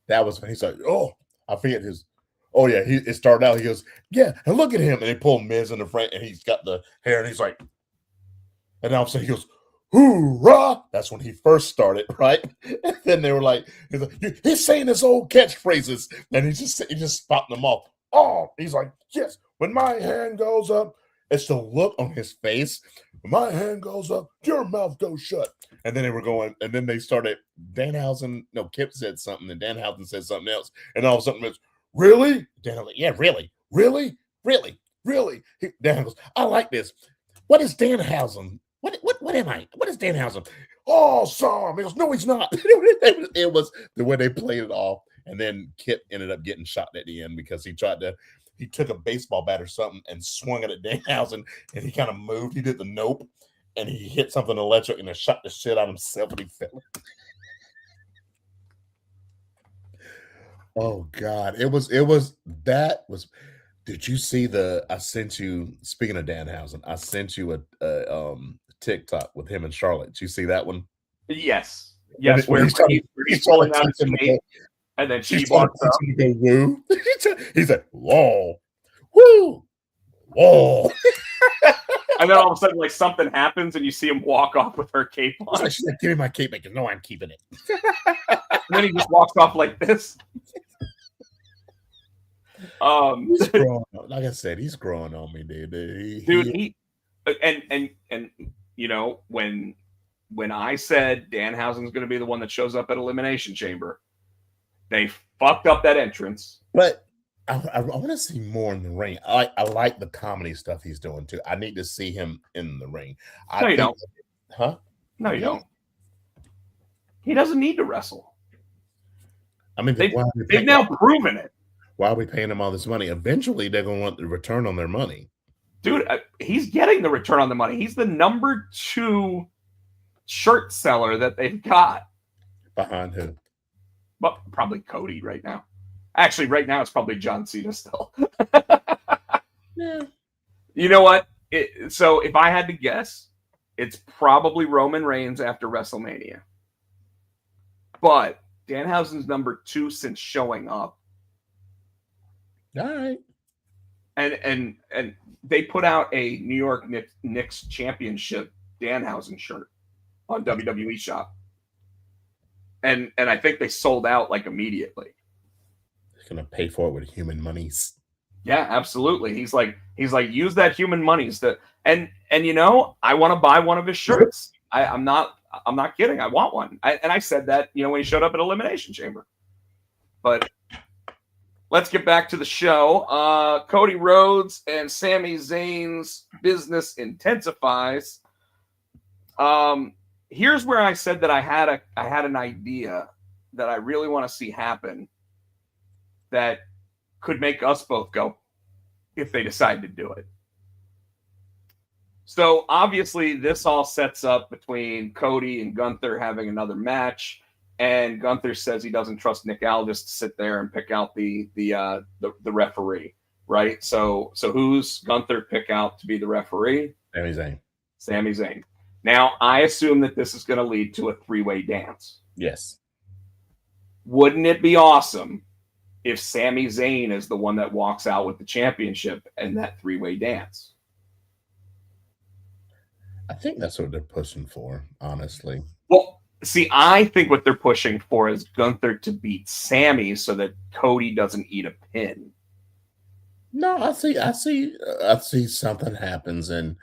That was when he's like, oh, I forget his. Oh yeah, it started out. He goes, yeah, and look at him, and they pull Miz in the front, and he's got the hair, and he's like, and all of a sudden he goes, hoorah! That's when he first started, right? And then they were like, he's saying his old catchphrases, and he just spouting them off. Oh, he's like, yes, when my hand goes up, it's the look on his face. When my hand goes up, your mouth goes shut. And then they were going, and then they started, Kip said something, and Danhausen said something else. And all of a sudden it's, really? Danhausen, yeah, really? Danhausen goes, I like this. What is Danhausen? What am I? What is Danhausen? Oh, Sam. He goes, no, he's not. It was the way they played it off. And then Kip ended up getting shot at the end because he took a baseball bat or something and swung it at Danhausen, and he kind of moved. He did the nope, and he hit something electric and then shot the shit out of himself, and he fell. Oh God, did you see I sent you, speaking of Danhausen, I sent you a TikTok with him and Charlotte. Did you see that one? Yes, where he's pulling out his mate. And then she walks up. Woo. He's like, whoa, woo, whoa. And then all of a sudden, like, something happens, and you see him walk off with her cape on. She's like, give me my cape. I go, no, I'm keeping it. And then he just walks off like this. He's growing on, like I said, he's growing on me, dude. And you know, when I said Danhausen's going to be the one that shows up at Elimination Chamber, they fucked up that entrance. But I want to see more in the ring. I like the comedy stuff he's doing too. I need to see him in the ring. You don't. Huh? No, you don't. He doesn't need to wrestle. I mean, They've now proven it. Why are we paying them all this money? Eventually, they're going to want the return on their money. Dude, he's getting the return on the money. He's the number 2 shirt seller that they've got. Behind who? Well, probably Cody right now. Actually, right now it's probably John Cena still. Yeah. You know what? So if I had to guess, it's probably Roman Reigns after WrestleMania. But Danhausen's number 2 since showing up. All right. And they put out a New York Knicks championship Danhausen shirt on WWE Shop. And I think they sold out like immediately. He's gonna pay for it with human monies. Yeah, absolutely. He's like, use that human monies to and you know, I want to buy one of his shirts. I'm not kidding. I want one. And I said that, you know, when he showed up at Elimination Chamber. But let's get back to the show. Cody Rhodes and Sami Zayn's business intensifies. Here's where I said that I had an idea that I really want to see happen that could make us both go if they decide to do it. So obviously this all sets up between Cody and Gunther having another match, and Gunther says he doesn't trust Nick Aldis to sit there and pick out the referee, right? So who's Gunther pick out to be the referee? Sami Zayn. Sami Zayn. Now I assume that this is going to lead to a 3-way dance. Yes. Wouldn't it be awesome if Sami Zayn is the one that walks out with the championship and that 3-way dance? I think that's what they're pushing for, honestly. Well, see, I think what they're pushing for is Gunther to beat Sami so that Cody doesn't eat a pin. No, I see something happens, and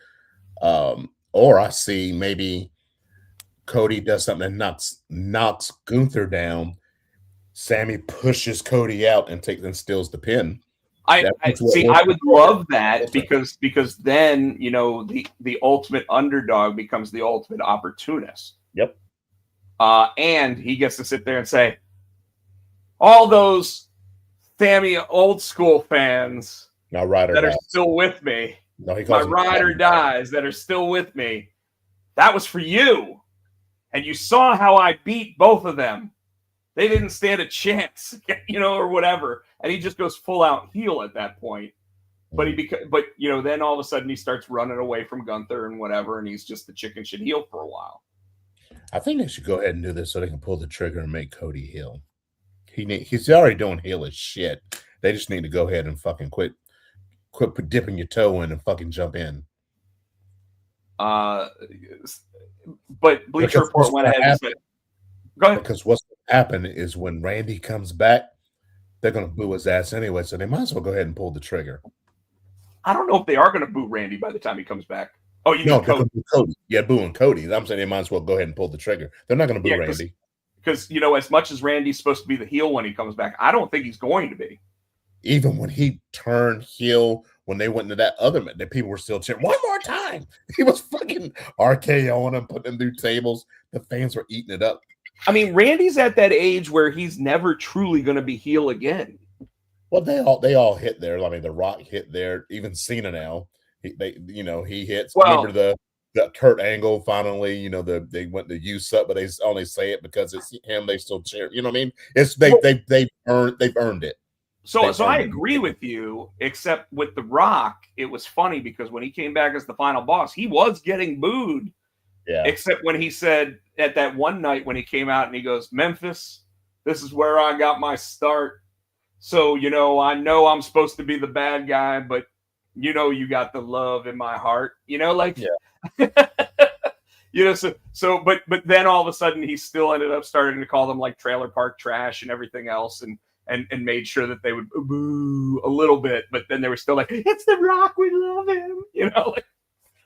or I see maybe Cody does something that knocks Gunther down. Sami pushes Cody out and steals the pin. I would love that because then, you know, the ultimate underdog becomes the ultimate opportunist. Yep. And he gets to sit there and say, all those Sami old school fans Now Ryder that dies. are still with me, No, he my calls him ride or Ryder. dies that are still with me, that was for you. And you saw how I beat both of them. They didn't stand a chance, you know, or whatever. And he just goes full out heel at that point. But you know, then all of a sudden he starts running away from Gunther and whatever, and he's just the chicken shit heel for a while. I think they should go ahead and do this so they can pull the trigger and make Cody heel. He's already doing heel as shit. They just need to go ahead and fucking quit dipping your toe in and fucking jump in. But Bleacher Report went ahead and said, go ahead. Because what's going to happen is when Randy comes back, they're going to boo his ass anyway, so they might as well go ahead and pull the trigger. I don't know if they are going to boo Randy by the time he comes back. Oh, you No, mean they're Cody? going to boo Cody. Yeah, booing Cody. I'm saying they might as well go ahead and pull the trigger. They're not going to boo Yeah, Randy. Because, you know, as much as Randy's supposed to be the heel when he comes back, I don't think he's going to be. Even when he turned heel, when they went into that other match, the people were still cheering, one more time. He was fucking RKOing them, putting them through tables. The fans were eating it up. I mean, Randy's at that age where he's never truly going to be heel again. Well, they all hit there. I mean, The Rock hit there. Even Cena now, he hits. Well, remember the Kurt Angle finally, you know, they went to use up, but they only say it because it's him. They still cheer. You know what I mean? It's they've earned it. So I agree with you, except with The Rock, it was funny because when he came back as the final boss, he was getting booed. Yeah. Except when he said at that one night when he came out and he goes, Memphis, this is where I got my start. So, you know I'm supposed to be the bad guy, but you know, you got the love in my heart, you know, like, yeah. You know, but then all of a sudden he still ended up starting to call them like trailer park trash and everything else. And made sure that they would boo a little bit, but then they were still like, it's The Rock, we love him, you know, like,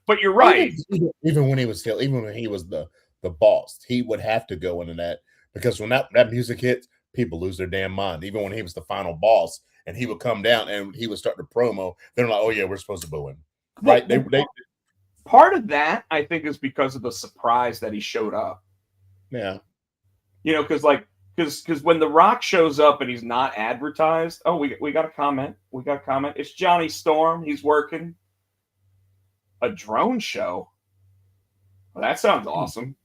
but you're right. Even when he was heel, even when he was the boss, he would have to go into that because when that music hits, people lose their damn mind. Even when he was the final boss and he would come down and he would start the promo, they're like, oh yeah, we're supposed to boo him. Right. They part of that, I think, is because of the surprise that he showed up. Yeah. You know, because because when The Rock shows up and he's not advertised, oh, we got a comment. We got a comment. It's Johnny Storm. He's working a drone show. Well, that sounds awesome.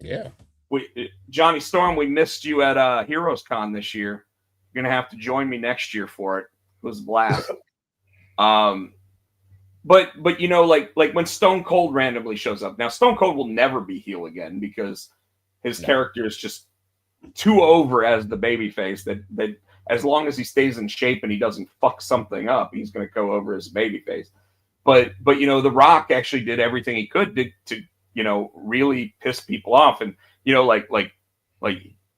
Yeah. Johnny Storm, we missed you at Heroes Con this year. You're gonna have to join me next year for it. It was a blast. But you know, like when Stone Cold randomly shows up. Now, Stone Cold will never be heel again because his character is just too over as the babyface. That as long as he stays in shape and he doesn't fuck something up, he's gonna go over as a babyface. But you know, The Rock actually did everything he could to you know, really piss people off. And you know, like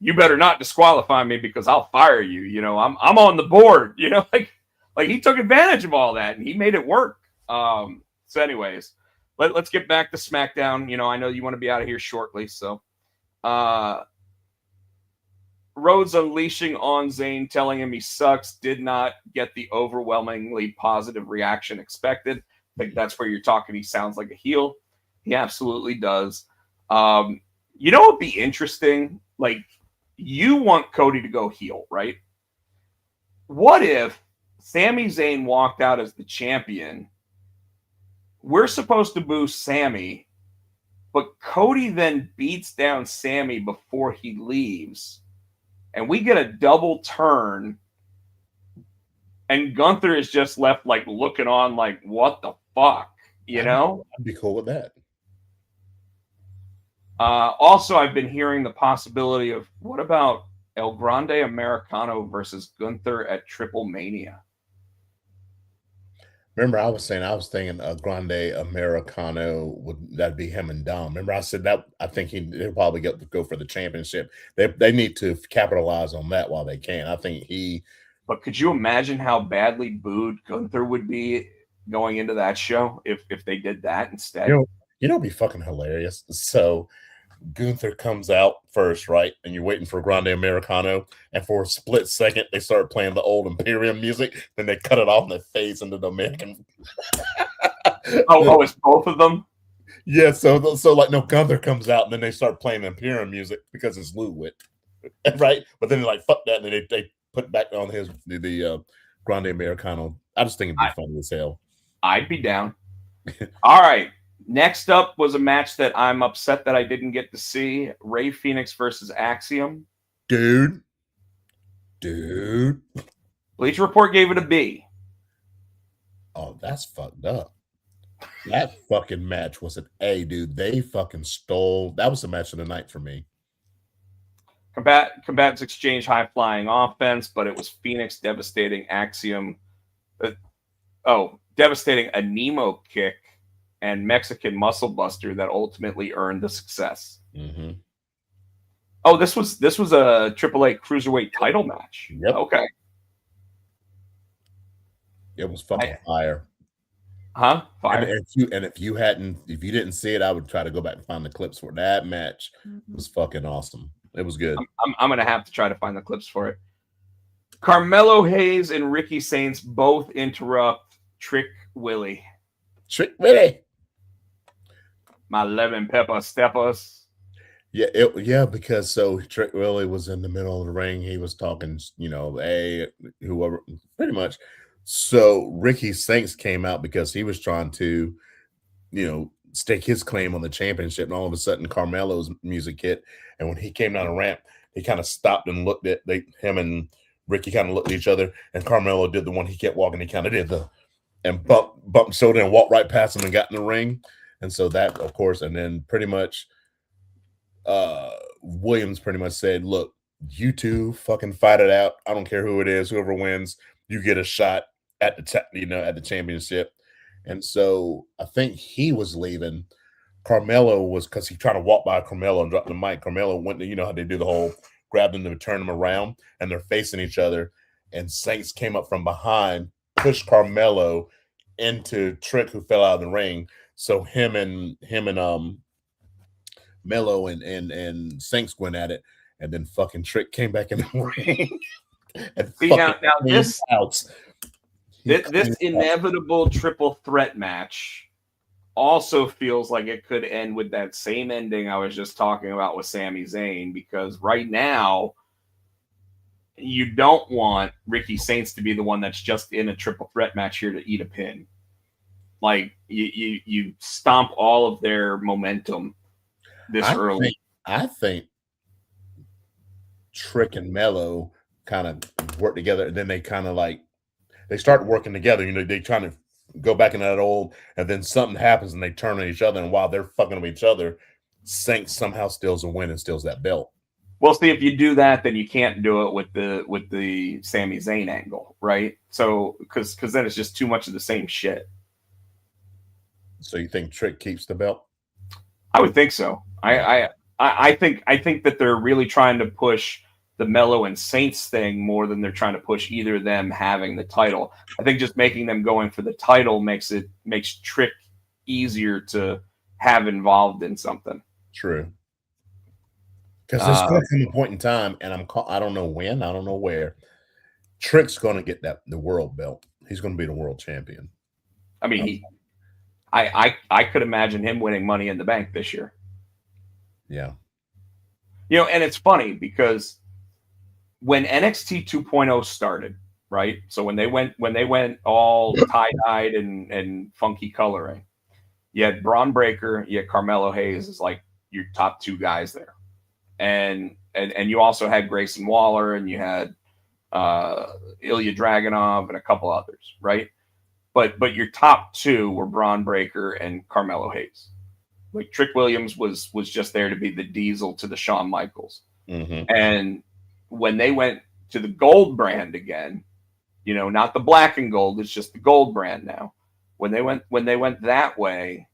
you better not disqualify me because I'll fire you. You know, I'm on the board. You know, like he took advantage of all that and he made it work. So anyways, let's get back to SmackDown. You know, I know you want to be out of here shortly. So Rhodes unleashing on Zayn, telling him he sucks, did not get the overwhelmingly positive reaction expected. I think that's where you're talking. He sounds like a heel. He absolutely does. You know what would be interesting? Like, you want Cody to go heel, right? What if Sami Zayn walked out as the champion? We're supposed to boo Sami, but Cody then beats down Sami before he leaves. And we get a double turn. And Gunther is just left like looking on like, what the fuck? You know? I'd be cool with that. Also, I've been hearing the possibility of what about El Grande Americano versus Gunther at Triple Mania? Remember, I was thinking a Grande Americano that'd be him and Dom. Remember, I said that I think he'll probably go for the championship. They need to capitalize on that while they can. I think But could you imagine how badly booed Gunther would be going into that show if they did that instead? You know, it'd be fucking hilarious. So Gunther comes out first, right? And you're waiting for Grande Americano, and for a split second, they start playing the old Imperium music. Then they cut it off and it fades into the American. oh, it's both of them. Yeah, so like no, Gunther comes out and then they start playing the Imperium music because it's Ludwig, right? But then they're like fuck that, and then they put back on the Grande Americano. I just think it'd be funny as hell. I'd be down. All right. Next up was a match that I'm upset that I didn't get to see. Rey Fenix versus Axiom. Dude. Bleacher Report gave it a B. Oh, that's fucked up. That fucking match was an A, dude. They fucking stole. That was the match of the night for me. Combatants exchange high-flying offense, but it was Phoenix devastating Axiom. Devastating a Nemo kick and Mexican muscle buster that ultimately earned the success. Mm-hmm. Oh, this was a AAA Cruiserweight title match. Yep. Okay. It was fucking fire. Huh? Fire. And if you didn't see it, I would try to go back and find the clips for that match. It was fucking awesome. It was good. I'm gonna have to try to find the clips for it. Carmelo Hayes and Ricky Saints both interrupt Trick Willie. My lemon pepper steppers. Yeah, because so Trick Willie was in the middle of the ring. He was talking, hey, whoever, pretty much. So Ricky Saints came out because he was trying to, stake his claim on the championship. And all of a sudden, Carmelo's music hit. And when he came down the ramp, he kind of stopped and looked at him and Ricky kind of looked at each other. And Carmelo did the one he kept walking. He kind of did and bumped shoulder and walked right past him and got in the ring. And so that, of course, and then pretty much Williams pretty much said, look, you two fucking fight it out. I don't care who it is. Whoever wins, you get a shot at the championship. And so I think he was leaving. Carmelo was, because he tried to walk by Carmelo and drop the mic. Carmelo went to, how they do the whole grab them to turn them around, and they're facing each other. And Saints came up from behind, pushed Carmelo into Trick, who fell out of the ring. So him and Melo and Saints went at it, and then fucking Trick came back in the ring. And see, now this inevitable triple threat match also feels like it could end with that same ending I was just talking about with Sami Zayn, because right now you don't want Ricky Saints to be the one that's just in a triple threat match here to eat a pin. Like you stomp all of their momentum this early. I think Trick and Mello kind of work together, and then they kind of like they start working together. You know, they trying to go back into that old, and then something happens and they turn on each other, and while they're fucking with each other, Saints somehow steals a win and steals that belt. Well, see, if you do that, then you can't do it with the Sami Zayn angle, right? So because then it's just too much of the same shit. So you think Trick keeps the belt? I would think so. I think that they're really trying to push the Mello and Saints thing more than they're trying to push either of them having the title. I think just making them going for the title makes Trick easier to have involved in something. True. Because there's going to come a point in time, and I don't know when, I don't know where, Trick's going to get the world belt. He's going to be the world champion. I mean, I could imagine him winning Money in the Bank this year. Yeah. You know, and it's funny because when NXT 2.0 started, right? So when they went all tie-dyed and funky coloring, you had Braun Breaker, you had Carmelo Hayes as like your top two guys there. And you also had Grayson Waller, and you had Ilya Dragunov and a couple others, right? But your top two were Braun Breaker and Carmelo Hayes. Like Trick Williams was just there to be the Diesel to the Shawn Michaels. Mm-hmm. And when they went to the gold brand again, you know, not the black and gold, it's just the gold brand now. When they went that way,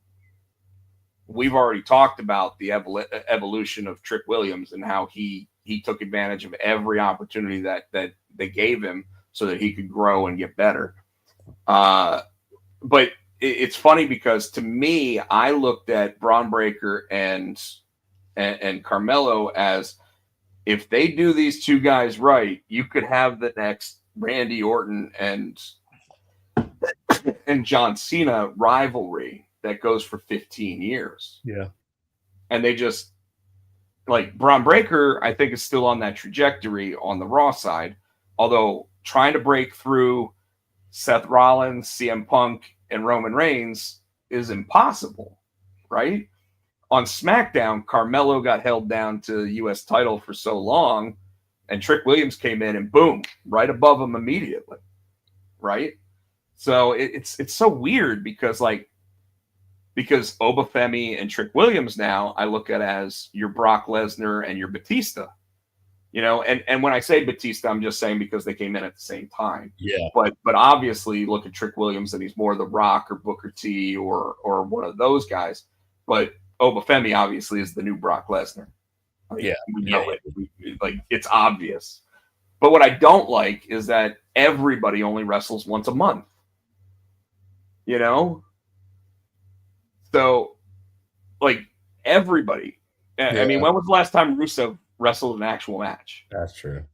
we've already talked about the evolution of Trick Williams and how he took advantage of every opportunity that they gave him so that he could grow and get better. But it's funny because to me, I looked at Braun Breaker and Carmelo as, if they do these two guys right, you could have the next Randy Orton and John Cena rivalry that goes for 15 years. Yeah. And they just, like, Braun Breaker, I think, is still on that trajectory on the Raw side, although trying to break through Seth Rollins, CM Punk, and Roman Reigns is impossible, right? On SmackDown, Carmelo got held down to the U.S. title for so long, and Trick Williams came in and boom, right above him immediately, right? So it's so weird because Obafemi and Trick Williams now I look at as your Brock Lesnar and your Batista. You know, and when I say Batista, I'm just saying because they came in at the same time. Yeah. But obviously, look at Trick Williams, and he's more The Rock or Booker T or one of those guys. But Obafemi obviously is the new Brock Lesnar. Like, Yeah. we know it. Like, it's obvious. But what I don't like is that everybody only wrestles once a month. You know? So, like, everybody. I mean, when was the last time Rusev wrestled an actual match? That's true.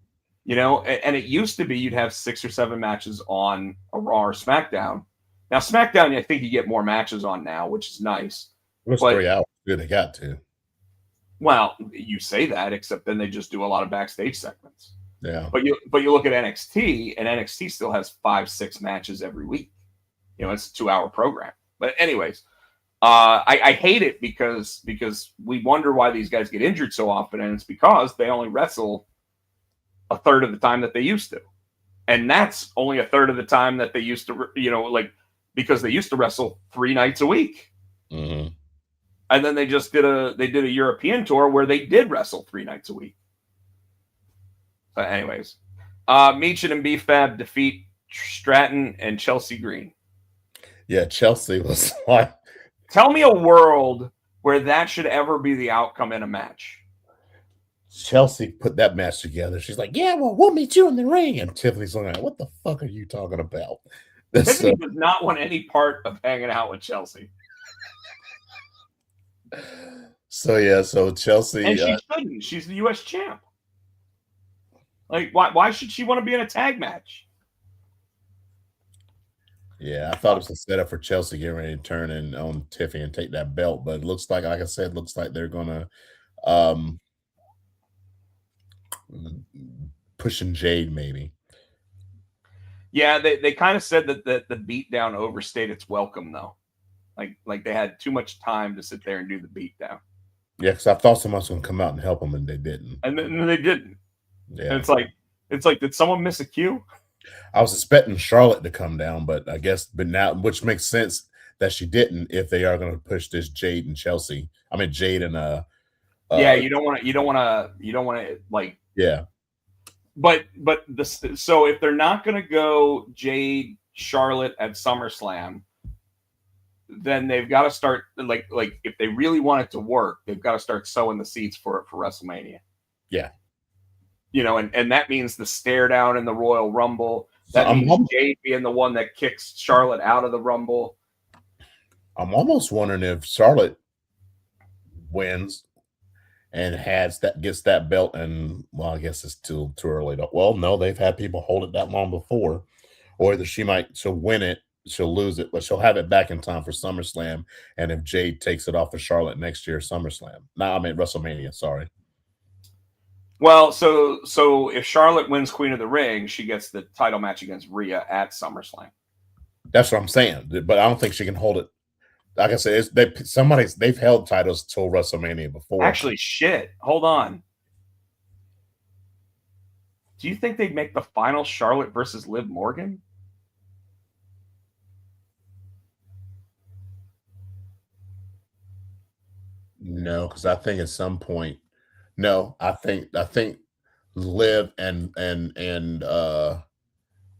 You know, and it used to be you'd have 6 or 7 matches on a Raw or SmackDown. Now, SmackDown, I think you get more matches on now, which is nice. It was 3 hours. Good, they got to. Well, you say that, except then they just do a lot of backstage segments. Yeah. But you look at NXT, and NXT still has 5-6 matches every week. You know, it's a 2-hour program. But anyways, I hate it because we wonder why these guys get injured so often, and it's because they only wrestle a third of the time that they used to. And that's only a third of the time that they used to, you know, like, because they used to wrestle 3 nights a week. Mm-hmm. And then they just did a European tour where they did wrestle 3 nights a week. But anyways, Meechin and B-Fab defeat Stratton and Chelsea Green. Yeah, Chelsea was like, tell me a world where that should ever be the outcome in a match. Chelsea put that match together. She's like, yeah, well, we'll meet you in the ring. And Tiffany's looking at, what the fuck are you talking about? Tiffany does not want any part of hanging out with Chelsea. So Chelsea. And she shouldn't. She's the U.S. champ. Like, why should she want to be in a tag match? Yeah, I thought it was a setup for Chelsea getting ready to turn in on Tiffany and take that belt. But it looks like I said, looks like they're going to put pushing Jade, maybe. Yeah, they kind of said that the beatdown overstayed its welcome, though. Like they had too much time to sit there and do the beatdown. Yeah, because I thought someone was going to come out and help them, and they didn't. And then they didn't. Yeah. And it's like, did someone miss a cue? I was expecting Charlotte to come down, but I guess, but now, which makes sense that she didn't if they are going to push this Jade and Chelsea. I mean, Jade and Yeah, you don't want to like. Yeah. But so if they're not going to go Jade Charlotte at SummerSlam, then they've got to start like if they really want it to work, they've got to start sowing the seeds for it for WrestleMania. Yeah. You know, and that means the stare down in the Royal Rumble. That means Jade being the one that kicks Charlotte out of the Rumble. I'm almost wondering if Charlotte wins and gets that belt, and well, I guess it's too early. Well, no, they've had people hold it that long before, or either she'll win it, she'll lose it, but she'll have it back in time for SummerSlam. And if Jade takes it off of Charlotte next year, SummerSlam. No, I mean WrestleMania. Sorry. Well, so if Charlotte wins Queen of the Ring, she gets the title match against Rhea at SummerSlam. That's what I'm saying, but I don't think she can hold it. Like I said, they've held titles till WrestleMania before. Actually, shit. Hold on. Do you think they'd make the final Charlotte versus Liv Morgan? No, because I think at some point, no, I think Liv and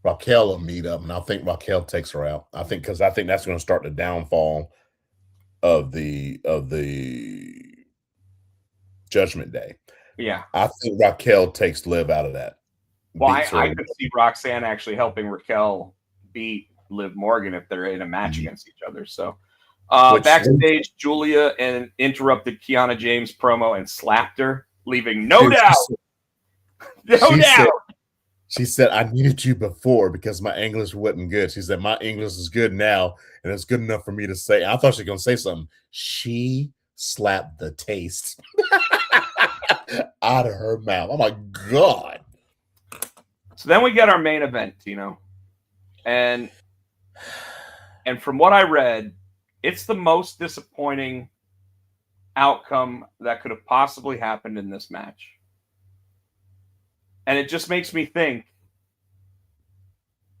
Raquel will meet up, and I think Raquel takes her out. I think that's going to start the downfall of the Judgment Day. Yeah, I think Raquel takes Liv out of that. Well, I could see Roxanne actually helping Raquel beat Liv Morgan if they're in a match against each other. So backstage, Julia interrupted Kiana James' promo and slapped her, leaving no doubt. She said, I needed you before because my English wasn't good. She said, my English is good now, and it's good enough for me to say. I thought she was going to say something. She slapped the taste out of her mouth. Oh, my God. So then we get our main event, Tino. And from what I read, it's the most disappointing outcome that could have possibly happened in this match. And it just makes me think,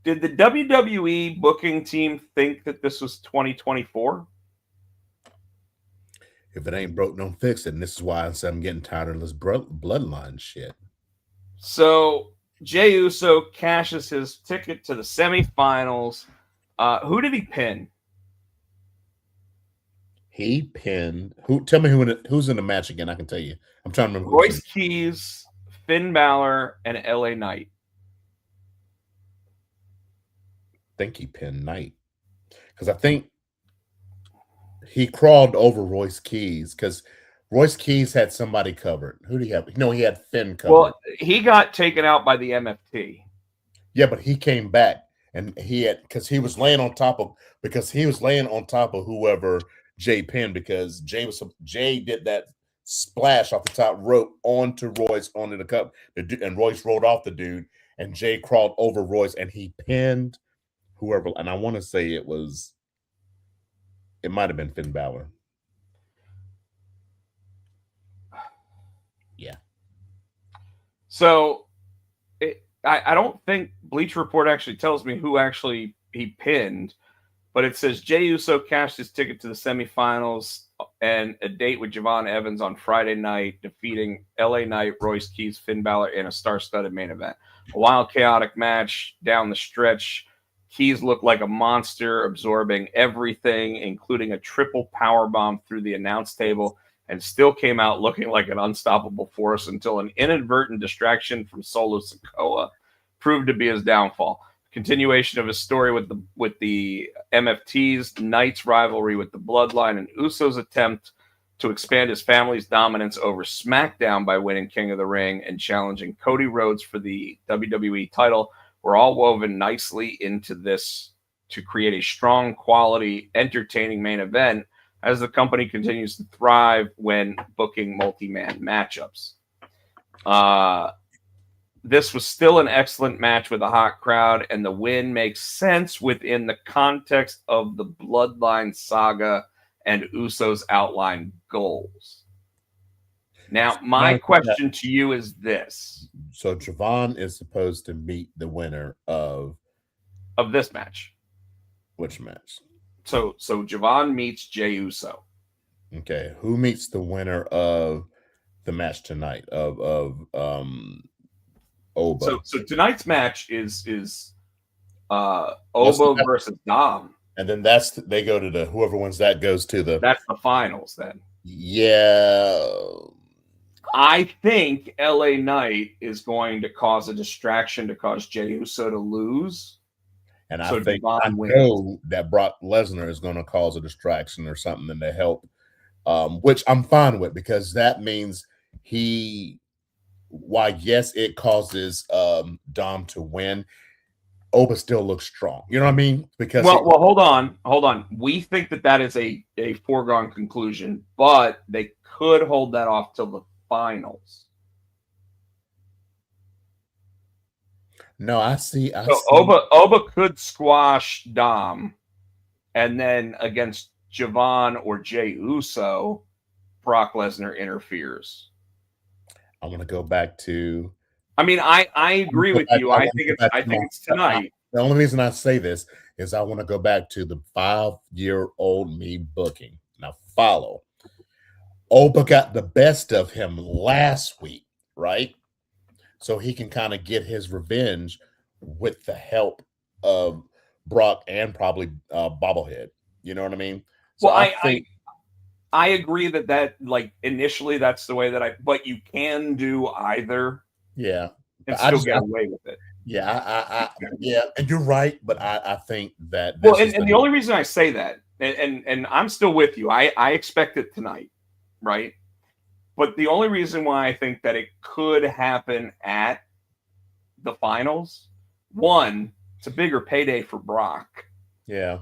did the WWE booking team think that this was 2024? If it ain't broke, don't fix it. And this is why I said I'm getting tired of this bloodline shit. So Jey Uso cashes his ticket to the semifinals. Who did he pin? He pinned who? Tell me who's in the match again. I can tell you. I'm trying to remember. Royce Keys, Finn Balor, and LA Knight. I think he pinned Knight because I think he crawled over Royce Keys because Royce Keys had somebody covered. Who do he have? No, he had Finn covered. Well, he got taken out by the MFT. Yeah, but he came back and because he was laying on top of whoever Jay pinned because Jay did that splash off the top rope onto Royce onto the cup, and Royce rolled off the dude, and Jay crawled over Royce and he pinned whoever. And I want to say it might have been Finn Balor. Yeah. So I don't think Bleacher Report actually tells me who actually he pinned, but it says Jey Uso cashed his ticket to the semifinals and a date with Javon Evans on Friday night, defeating LA Knight, Royce Keys, Finn Balor in a star-studded main event. A wild, chaotic match down the stretch. Keys looked like a monster, absorbing everything, including a triple powerbomb through the announce table, and still came out looking like an unstoppable force until an inadvertent distraction from Solo Sikoa proved to be his downfall. Continuation of his story with the MFTs, Knight's rivalry with the Bloodline, and Uso's attempt to expand his family's dominance over SmackDown by winning King of the Ring and challenging Cody Rhodes for the WWE title were all woven nicely into this to create a strong, quality, entertaining main event as the company continues to thrive when booking multi-man matchups. this was still an excellent match with a hot crowd, and the win makes sense within the context of the Bloodline saga and Usos outlined goals. Now, my question to you is this. So Javon is supposed to meet the winner of this match. Which match? So Javon meets Jey Uso. Okay. Who meets the winner of the match tonight of Oba? So tonight's match is Oba versus Dom. And then they go to whoever wins that goes to that's the finals then. Yeah. I think LA Knight is going to cause a distraction to cause Jey Uso to lose. And I know that Brock Lesnar is going to cause a distraction or something to help, which I'm fine with, because that means yes, it causes Dom to win. Oba still looks strong. You know what I mean? Because hold on. We think that is a foregone conclusion, but they could hold that off till the finals. No, I see. Oba could squash Dom, and then against Javon or Jey Uso, Brock Lesnar interferes. I want to go back to. I mean, I agree with you. I think it's tonight. The only reason I say this is I want to go back to the 5-year-old me booking. Now follow. Oba got the best of him last week, right? So he can kind of get his revenge with the help of Brock and probably Bobblehead. You know what I mean? So well, I agree that like initially that's the way but you can do either. Yeah. And still get away with it. Yeah, yeah, and you're right, but I think that and the only reason I say that, and I'm still with you, I expect it tonight, right? But the only reason why I think that it could happen at the finals, one, it's a bigger payday for Brock. Yeah.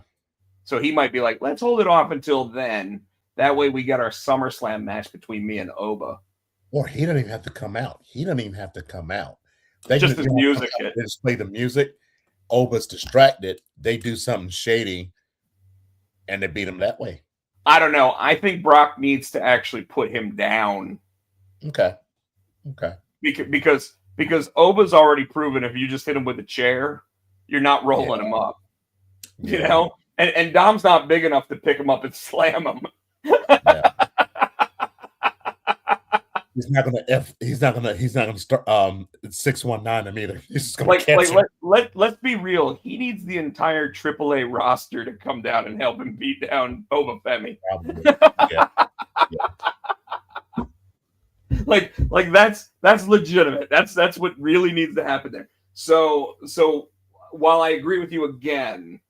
So he might be like, let's hold it off until then. That way we get our SummerSlam match between me and Oba. Or he doesn't even have to come out. They just his music. They just play the music. Oba's distracted. They do something shady, and they beat him that way. I don't know. I think Brock needs to actually put him down. Okay. Because Oba's already proven if you just hit him with a chair, you're not rolling him up. You know? And Dom's not big enough to pick him up and slam him. Yeah. He's not gonna start 619 him either. He's just gonna catch him. Let's be real. He needs the entire AAA roster to come down and help him beat down Oba Femi. Yeah. Like that's legitimate. That's what really needs to happen there. So while I agree with you again,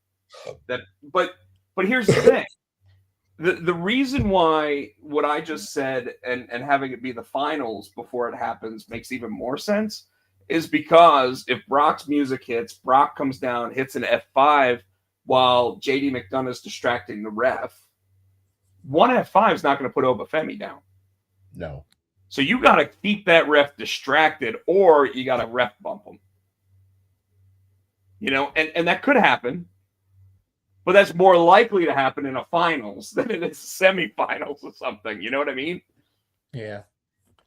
but here's the thing. The reason why what I just said and having it be the finals before it happens makes even more sense is because if Brock's music hits, Brock comes down, hits an F5 while JD McDonough is distracting the ref. One F5 is not going to put Oba Femi down. No. So you got to keep that ref distracted or you got to ref bump him. You know, and that could happen. But that's more likely to happen in a finals than in a semifinals or something. You know what I mean? Yeah.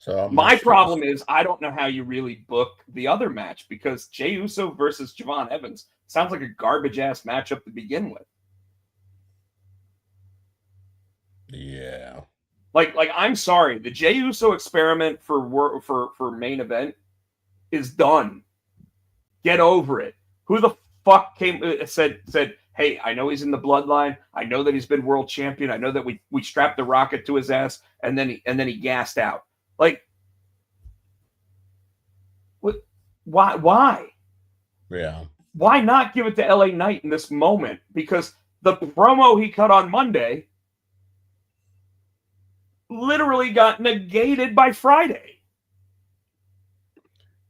So my problem is I don't know how you really book the other match because Jey Uso versus Javon Evans sounds like a garbage ass matchup to begin with. Yeah. Like I'm sorry, the Jey Uso experiment for main event is done. Get over it. Who the fuck said? Hey, I know he's in the bloodline. I know that he's been world champion. I know that we strapped the rocket to his ass and then he gassed out. Like, what? Why? Yeah. Why not give it to LA Knight in this moment? Because the promo he cut on Monday literally got negated by Friday.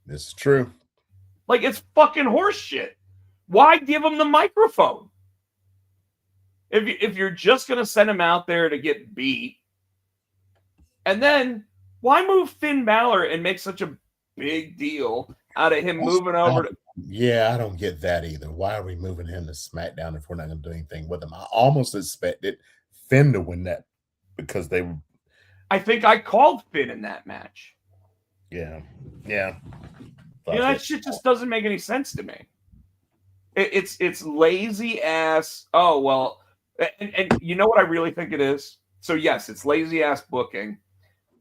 This is true. Like, it's fucking horseshit. Why give him the microphone? If you're just going to send him out there to get beat, and then why move Finn Balor and make such a big deal out of him moving over to. Yeah, I don't get that either. Why are we moving him to SmackDown if we're not going to do anything with him? I almost expected Finn to win that because they were. I think I called Finn in that match. Yeah. That shit just doesn't make any sense to me. It's lazy ass. Oh well, and you know what I really think it is. So yes, it's lazy ass booking,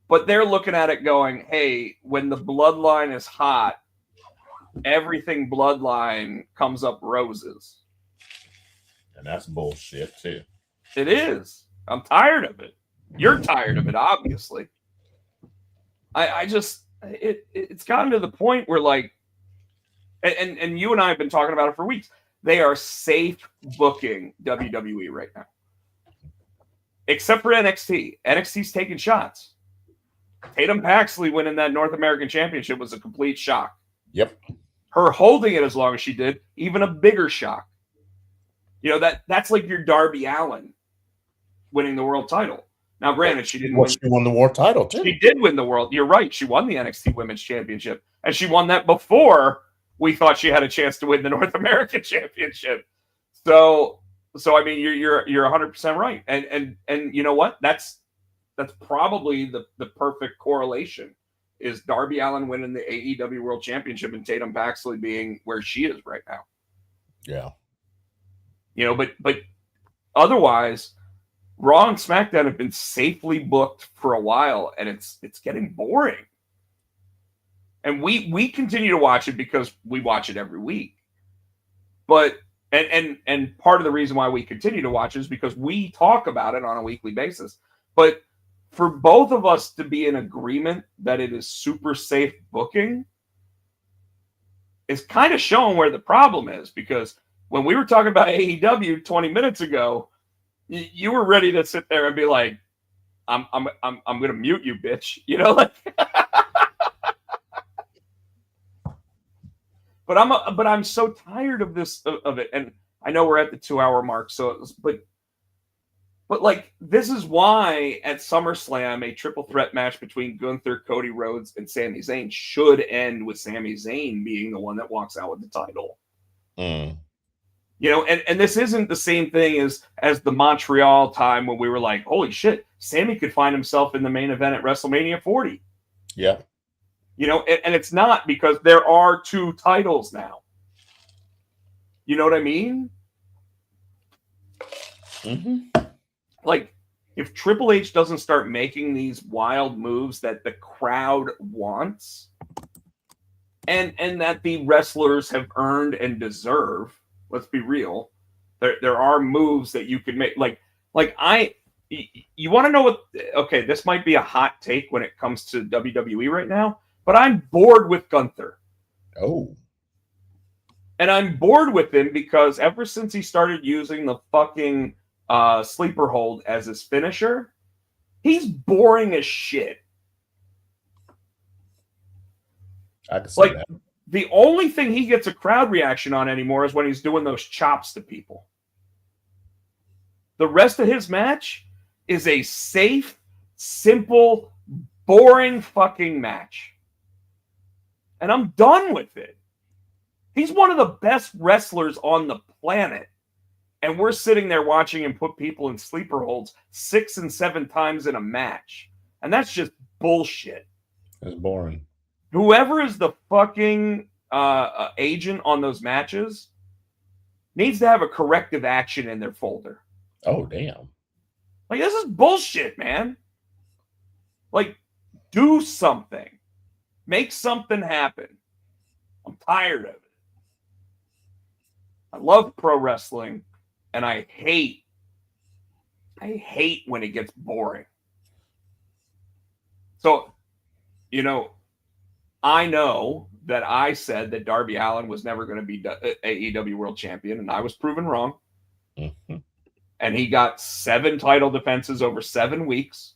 but they're looking at it going, "Hey, when the bloodline is hot, everything bloodline comes up roses." And that's bullshit too. It is. I'm tired of it. You're tired of it, obviously. It's gotten to the point where like, and you and I have been talking about it for weeks. They are safe booking WWE right now, except for NXT. NXT's taking shots. Tatum Paxley winning that North American Championship was a complete shock. Yep. Her holding it as long as she did, even a bigger shock. That's like your Darby Allin winning the world title. Now, granted, she didn't win. She won the world title too. She did win the world. You're right. She won the NXT Women's Championship, and she won that before we thought she had a chance to win the North American Championship. So I mean, you're 100% right. And you know what? That's probably the perfect correlation is Darby Allin winning the AEW World Championship and Tatum Paxley being where she is right now. Yeah. But otherwise, Raw and SmackDown have been safely booked for a while, and it's getting boring. And we continue to watch it because we watch it every week. But and part of the reason why we continue to watch it is because we talk about it on a weekly basis. But for both of us to be in agreement that it is super safe booking is kind of showing where the problem is, because when we were talking about AEW 20 minutes ago, you were ready to sit there and be like, I'm going to mute you, bitch. Like but I'm so tired of this of it, and I know we're at the 2-hour mark. But like, this is why at SummerSlam a triple threat match between Gunther, Cody Rhodes, and Sami Zayn should end with Sami Zayn being the one that walks out with the title. Mm. And this isn't the same thing as the Montreal time when we were like, holy shit, Sami could find himself in the main event at WrestleMania 40. Yeah. And it's not, because there are 2 titles now. You know what I mean? Mm-hmm. Like, if Triple H doesn't start making these wild moves that the crowd wants and that the wrestlers have earned and deserve, let's be real, there are moves that you can make. You want to know what? Okay, this might be a hot take when it comes to WWE right now, but I'm bored with Gunther. Oh. And I'm bored with him because ever since he started using the fucking sleeper hold as his finisher, he's boring as shit. I can see that. The only thing he gets a crowd reaction on anymore is when he's doing those chops to people. The rest of his match is a safe, simple, boring fucking match. And I'm done with it. He's one of the best wrestlers on the planet. And we're sitting there watching him put people in sleeper holds 6 and 7 times in a match. And that's just bullshit. It's boring. Whoever is the fucking agent on those matches needs to have a corrective action in their folder. Oh, damn. Like, this is bullshit, man. Like, do something. Make something happen. I'm tired of it. I love pro wrestling, and I hate when it gets boring. So, I know that I said that Darby Allin was never going to be AEW World Champion, and I was proven wrong. Mm-hmm. And he got 7 title defenses over 7 weeks.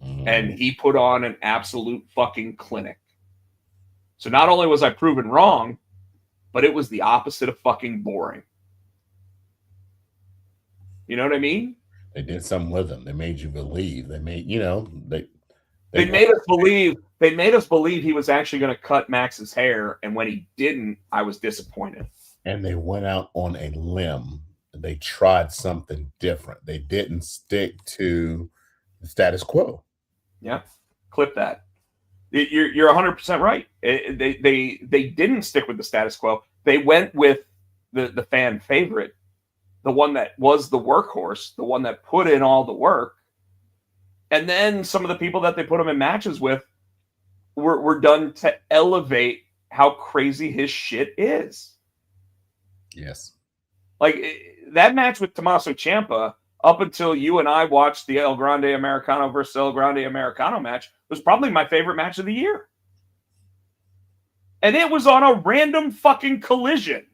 Mm-hmm. And he put on an absolute fucking clinic. So not only was I proven wrong, but it was the opposite of fucking boring. You know what I mean? They did something with him. They made you believe. They made, They made us believe he was actually going to cut Max's hair, and when he didn't, I was disappointed. And they went out on a limb. They tried something different. They didn't stick to the status quo. Yeah, clip that. You're 100% right. They didn't stick with the status quo. They went with the fan favorite, the one that was the workhorse, the one that put in all the work. And then some of the people that they put him in matches with were done to elevate how crazy his shit is. Yes. Like that match with Tommaso Ciampa, up until you and I watched the El Grande Americano versus El Grande Americano match, was probably my favorite match of the year. And it was on a random fucking collision.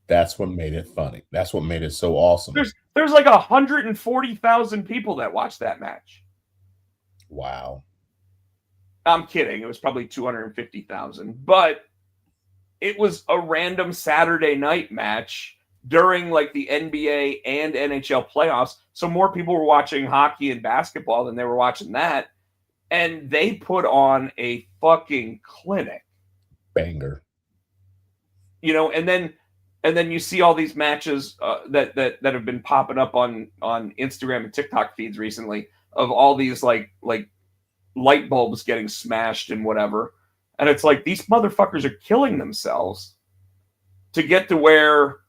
That's what made it funny. That's what made it so awesome. There's like 140,000 people that watched that match. Wow. I'm kidding. It was probably 250,000. But it was a random Saturday night match during like the NBA and NHL playoffs. So more people were watching hockey and basketball than they were watching that. And they put on a fucking clinic. Banger. You know, and then you see all these matches that have been popping up on Instagram and TikTok feeds recently of all these like light bulbs getting smashed and whatever. And it's like these motherfuckers are killing themselves to get to where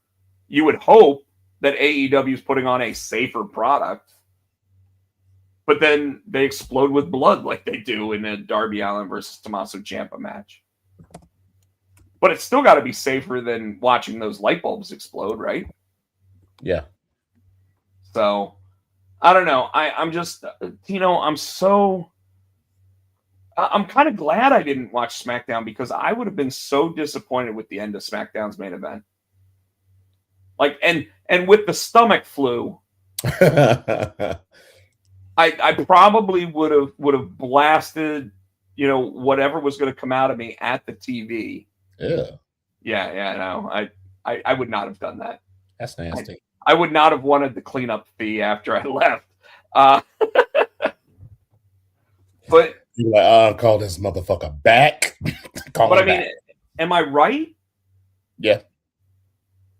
you would hope that AEW is putting on a safer product. But then they explode with blood like they do in a Darby Allin versus Tommaso Ciampa match. But it's still got to be safer than watching those light bulbs explode, right? Yeah. So, I don't know. I'm just, Tino, I'm kind of glad I didn't watch SmackDown because I would have been so disappointed with the end of SmackDown's main event. Like, and with the stomach flu, I probably would have blasted, you know, whatever was going to come out of me at the TV. Yeah, no, I would not have done that. That's nasty. I would not have wanted the cleanup fee after I left. But you're like, call this motherfucker back. I mean, am I right? Yeah.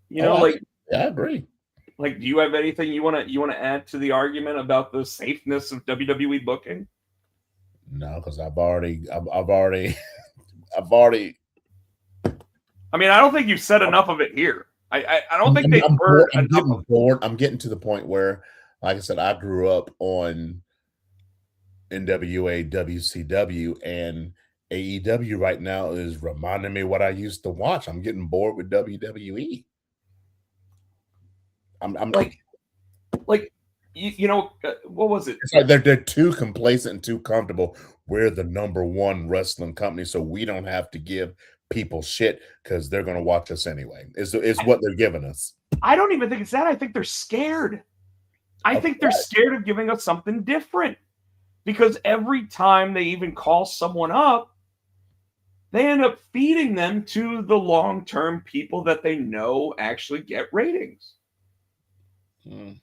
You know, I agree. Like, do you have anything you want to add to the argument about the safeness of WWE booking? No, because I've already. I mean, I don't think you've said enough of it here. I don't think they've heard enough of it. I'm getting to the point where, like I said, I grew up on NWA, WCW, and AEW right now is reminding me what I used to watch. I'm getting bored with WWE. I'm like you know, what was it? It's like they're too complacent and too comfortable. We're the number one wrestling company, so we don't have to give people shit because they're going to watch us anyway. Is what they're giving us. I don't even think it's that. I think they're scared. I think they're scared of giving us something different because every time they even call someone up, they end up feeding them to the long-term people that they know actually get ratings.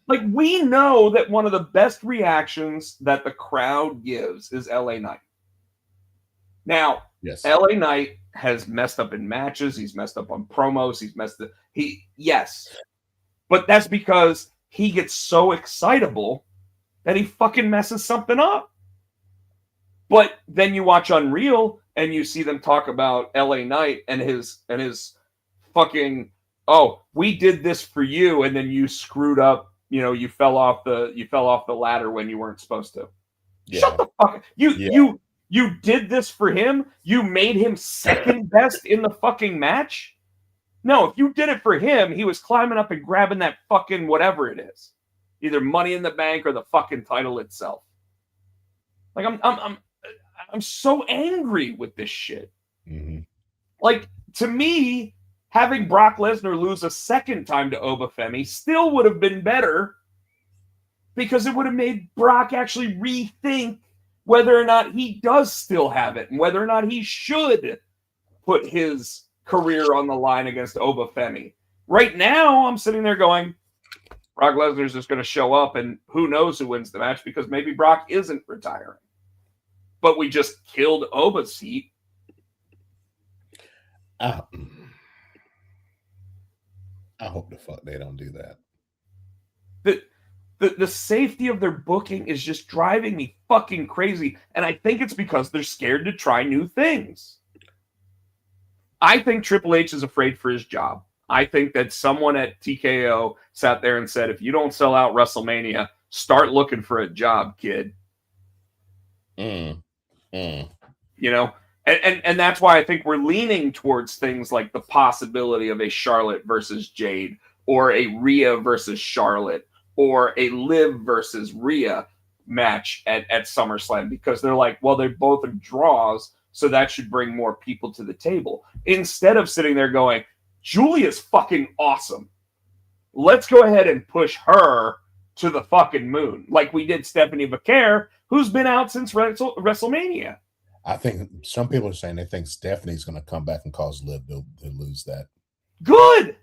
Like, we know that one of the best reactions that the crowd gives is LA Knight. Now, yes, LA Knight has messed up in matches. He's messed up on promos. Yes. But that's because he gets so excitable that he fucking messes something up. But then you watch Unreal and you see them talk about LA Knight and his fucking, oh, we did this for you, and then you screwed up. You know, you fell off the ladder when you weren't supposed to. Yeah. Shut the fuck up. You did this for him? You made him second best in the fucking match? No, if you did it for him, he was climbing up and grabbing that fucking whatever it is. Either Money in the Bank or the fucking title itself. Like, I'm so angry with this shit. Mm-hmm. Like, to me, having Brock Lesnar lose a second time to Obafemi still would have been better because it would have made Brock actually rethink whether or not he does still have it and whether or not he should put his career on the line against Obafemi. Right now, I'm sitting there going, Brock Lesnar's just going to show up and who knows who wins the match because maybe Brock isn't retiring. but we just killed Oba's heat. I hope the fuck they don't do that. The safety of their booking is just driving me fucking crazy. And I think it's because they're scared to try new things. I think Triple H is afraid for his job. I think that someone at TKO sat there and said, if you don't sell out WrestleMania, start looking for a job, kid. You know? And that's why I think we're leaning towards things like the possibility of a Charlotte versus Jade, or a Rhea versus Charlotte, or a Liv versus Rhea match at SummerSlam, because they're like, well, they're both draws, so that should bring more people to the table. Instead of sitting there going, Julia's fucking awesome. Let's go ahead and push her to the fucking moon, like we did Stephanie Becker, who's been out since WrestleMania. I think some people are saying they think Stephanie's going to come back and cause Liv to lose that. Good.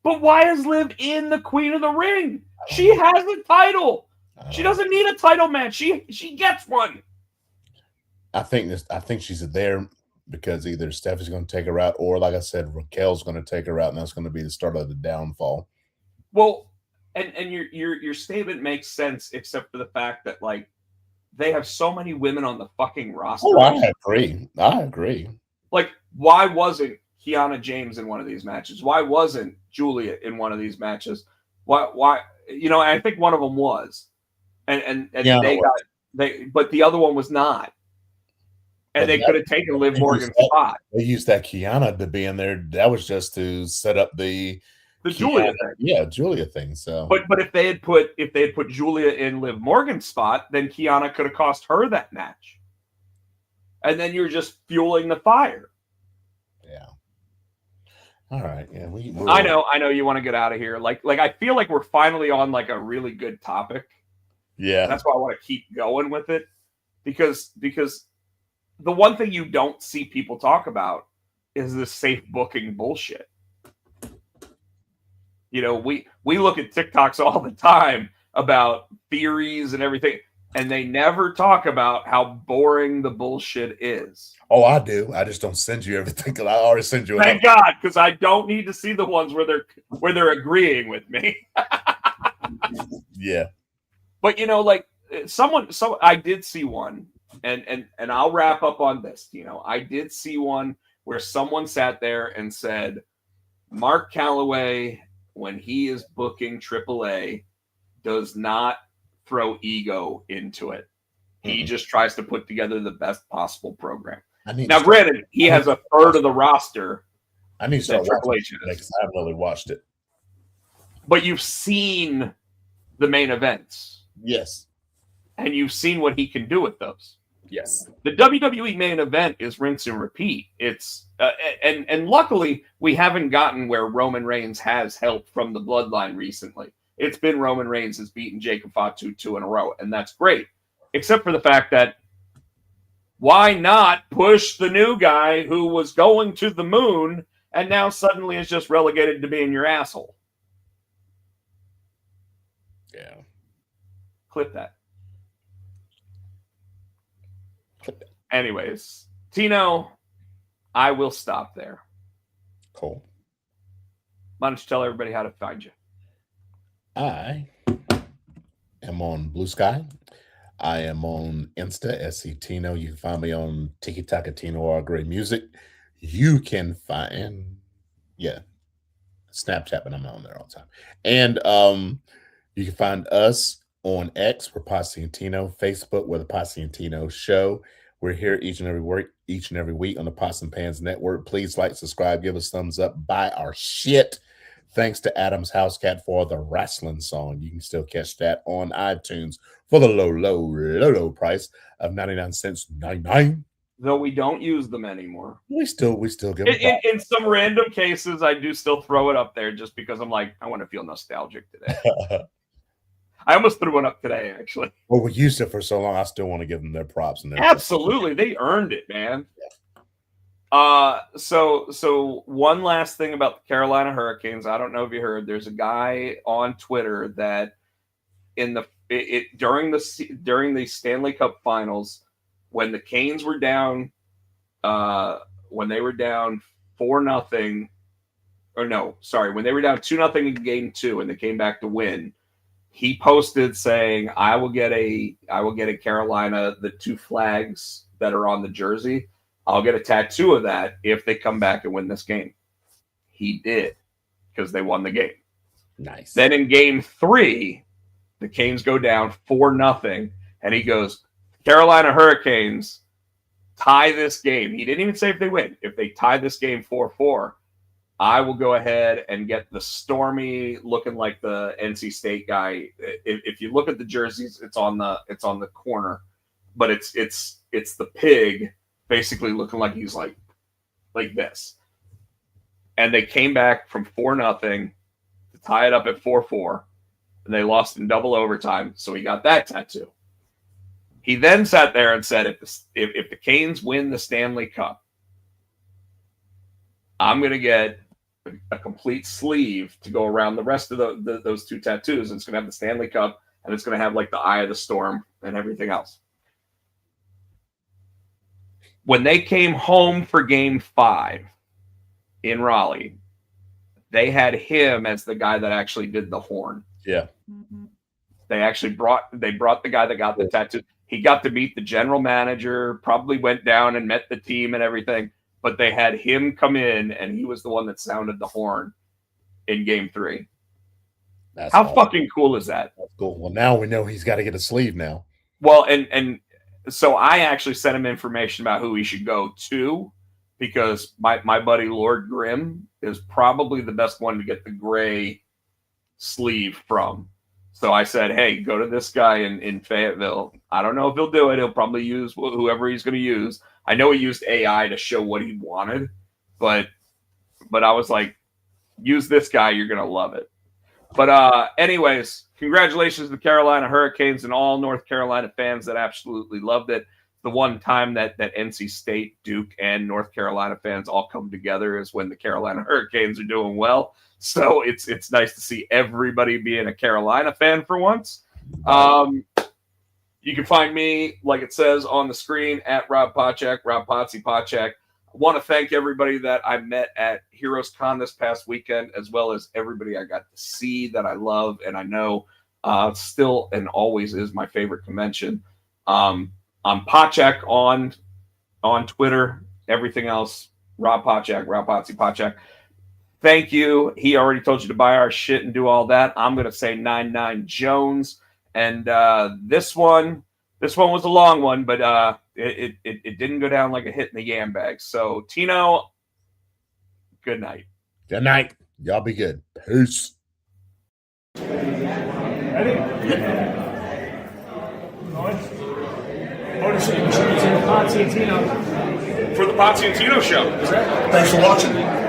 But why is Liv in the Queen of the Ring? She has a title. She doesn't need a title match. She gets one. I think she's there because either Stephanie's going to take her out, or, like I said, Raquel's going to take her out, and that's going to be the start of the downfall. Well, and your statement makes sense, except for the fact that, like, they have so many women on the fucking roster. Oh, I agree. Like, why wasn't Kiana James in one of these matches? Why wasn't Julia in one of these matches? Why? You know, I think one of them was, and yeah, but the other one was not. And they could have taken Liv Morgan's spot. They used that Kiana to be in there. That was just to set up the Julia thing. Yeah, Julia thing. So, but if they had put Julia in Liv Morgan's spot, then Kiana could have cost her that match. And then you're just fueling the fire. Yeah. All right. Yeah. I know you want to get out of here. Like I feel like we're finally on like a really good topic. Yeah. And that's why I want to keep going with it, because the one thing you don't see people talk about is the safe booking bullshit. You know, we look at TikToks all the time about theories and everything, and they never talk about how boring the bullshit is. Oh, I do. I just don't send you everything because I already send you. Thank God, because I don't need to see the ones where they're agreeing with me. Yeah. But you know, like I did see one, and I'll wrap up on this. You know, I did see one where someone sat there and said, Mark Calloway, when he is booking AAA, does not throw ego into it. He just tries to put together the best possible program. Now, granted, he has a third of the roster. I need to start watching it because I haven't really watched it. But you've seen the main events. Yes. And you've seen what he can do with those. Yes. The WWE main event is rinse and repeat. It's and luckily we haven't gotten where Roman Reigns has help from the bloodline recently. It's been Roman Reigns has beaten Jacob Fatu 2 in a row, and that's great. Except for the fact that why not push the new guy who was going to the moon and now suddenly is just relegated to being your asshole? Yeah. Clip that. Anyways, Tino, I will stop there. Cool. Why don't you tell everybody how to find you? I am on Blue Sky. I am on Insta, SC Tino. You can find me on Tiki Taka Tino or Great Music. You can find, Snapchat, but I'm not on there all the time. And you can find us on X, we're Potsy and Tino. Facebook, we're the Potsy and Tino Show. We're here each and every week on the Pots and Pans Network. Please like, subscribe, give us thumbs up, buy our shit. Thanks to Adam's House Cat for the wrestling song. You can still catch that on iTunes for the low price of 99 cents 99. Though we don't use them anymore. We still give them in some random cases, I do still throw it up there just because I'm like, I want to feel nostalgic today. I almost threw one up today, actually. Well, we used it for so long. I still want to give them their props. And absolutely, they earned it, man. So one last thing about the Carolina Hurricanes. I don't know if you heard. There's a guy on Twitter that in during the Stanley Cup Finals, when the Canes were down, when they were down 4-0, or no, sorry, when they were down 2-0 in Game 2 and they came back to win, he posted saying, "I will get a Carolina, the 2 flags that are on the jersey. I'll get a tattoo of that if they come back and win this game." He did, because they won the game. Nice. Then in Game 3, the Canes go down 4-0, and he goes, "Carolina Hurricanes tie this game." He didn't even say if they win. If they tie this game 4-4, I will go ahead and get the Stormy looking like the NC State guy. If you look at the jerseys, it's on the corner, but it's the pig basically looking like he's like this. And they came back from 4-0 to tie it up at 4-4, and they lost in double overtime. So he got that tattoo. He then sat there and said, if the Canes win the Stanley Cup, I'm going to get a complete sleeve to go around the rest of those 2 tattoos. And it's going to have the Stanley Cup, and it's going to have like the Eye of the Storm and everything else. When they came home for Game 5 in Raleigh, they had him as the guy that actually did the horn. Yeah. They brought the guy that got the tattoo. He got to meet the general manager, probably went down and met the team and everything, but they had him come in, and he was the one that sounded the horn in Game 3. That's How awesome. fucking cool is that? That's cool. Well, now we know he's got to get a sleeve now. Well, and so I actually sent him information about who he should go to, because my buddy Lord Grimm is probably the best one to get the gray sleeve from. So I said, hey, go to this guy in Fayetteville. I don't know if he'll do it. He'll probably use whoever he's going to use. I know he used AI to show what he wanted, but I was like, use this guy. You're going to love it. But anyways, congratulations to the Carolina Hurricanes and all North Carolina fans that absolutely loved it. The one time that NC State, Duke, and North Carolina fans all come together is when the Carolina Hurricanes are doing well. So it's nice to see everybody being a Carolina fan for once. You can find me, like it says on the screen, at Rob Pochak, Rob Potsy Pochak. I want to thank everybody that I met at Heroes Con this past weekend, as well as everybody I got to see that I love and I know still and always is my favorite convention. I'm Pochak on Twitter. Everything else, Rob Pochak, Rob Potsy Pochak. Thank you. He already told you to buy our shit and do all that. I'm going to say 99 Jones. And this one was a long one, but it didn't go down like a hit in the yam bag. So, Tino, good night. Good night. Y'all be good. Peace. Ownership contributing to Potsy and Tino. For the Potsy and Tino show. Thanks for watching.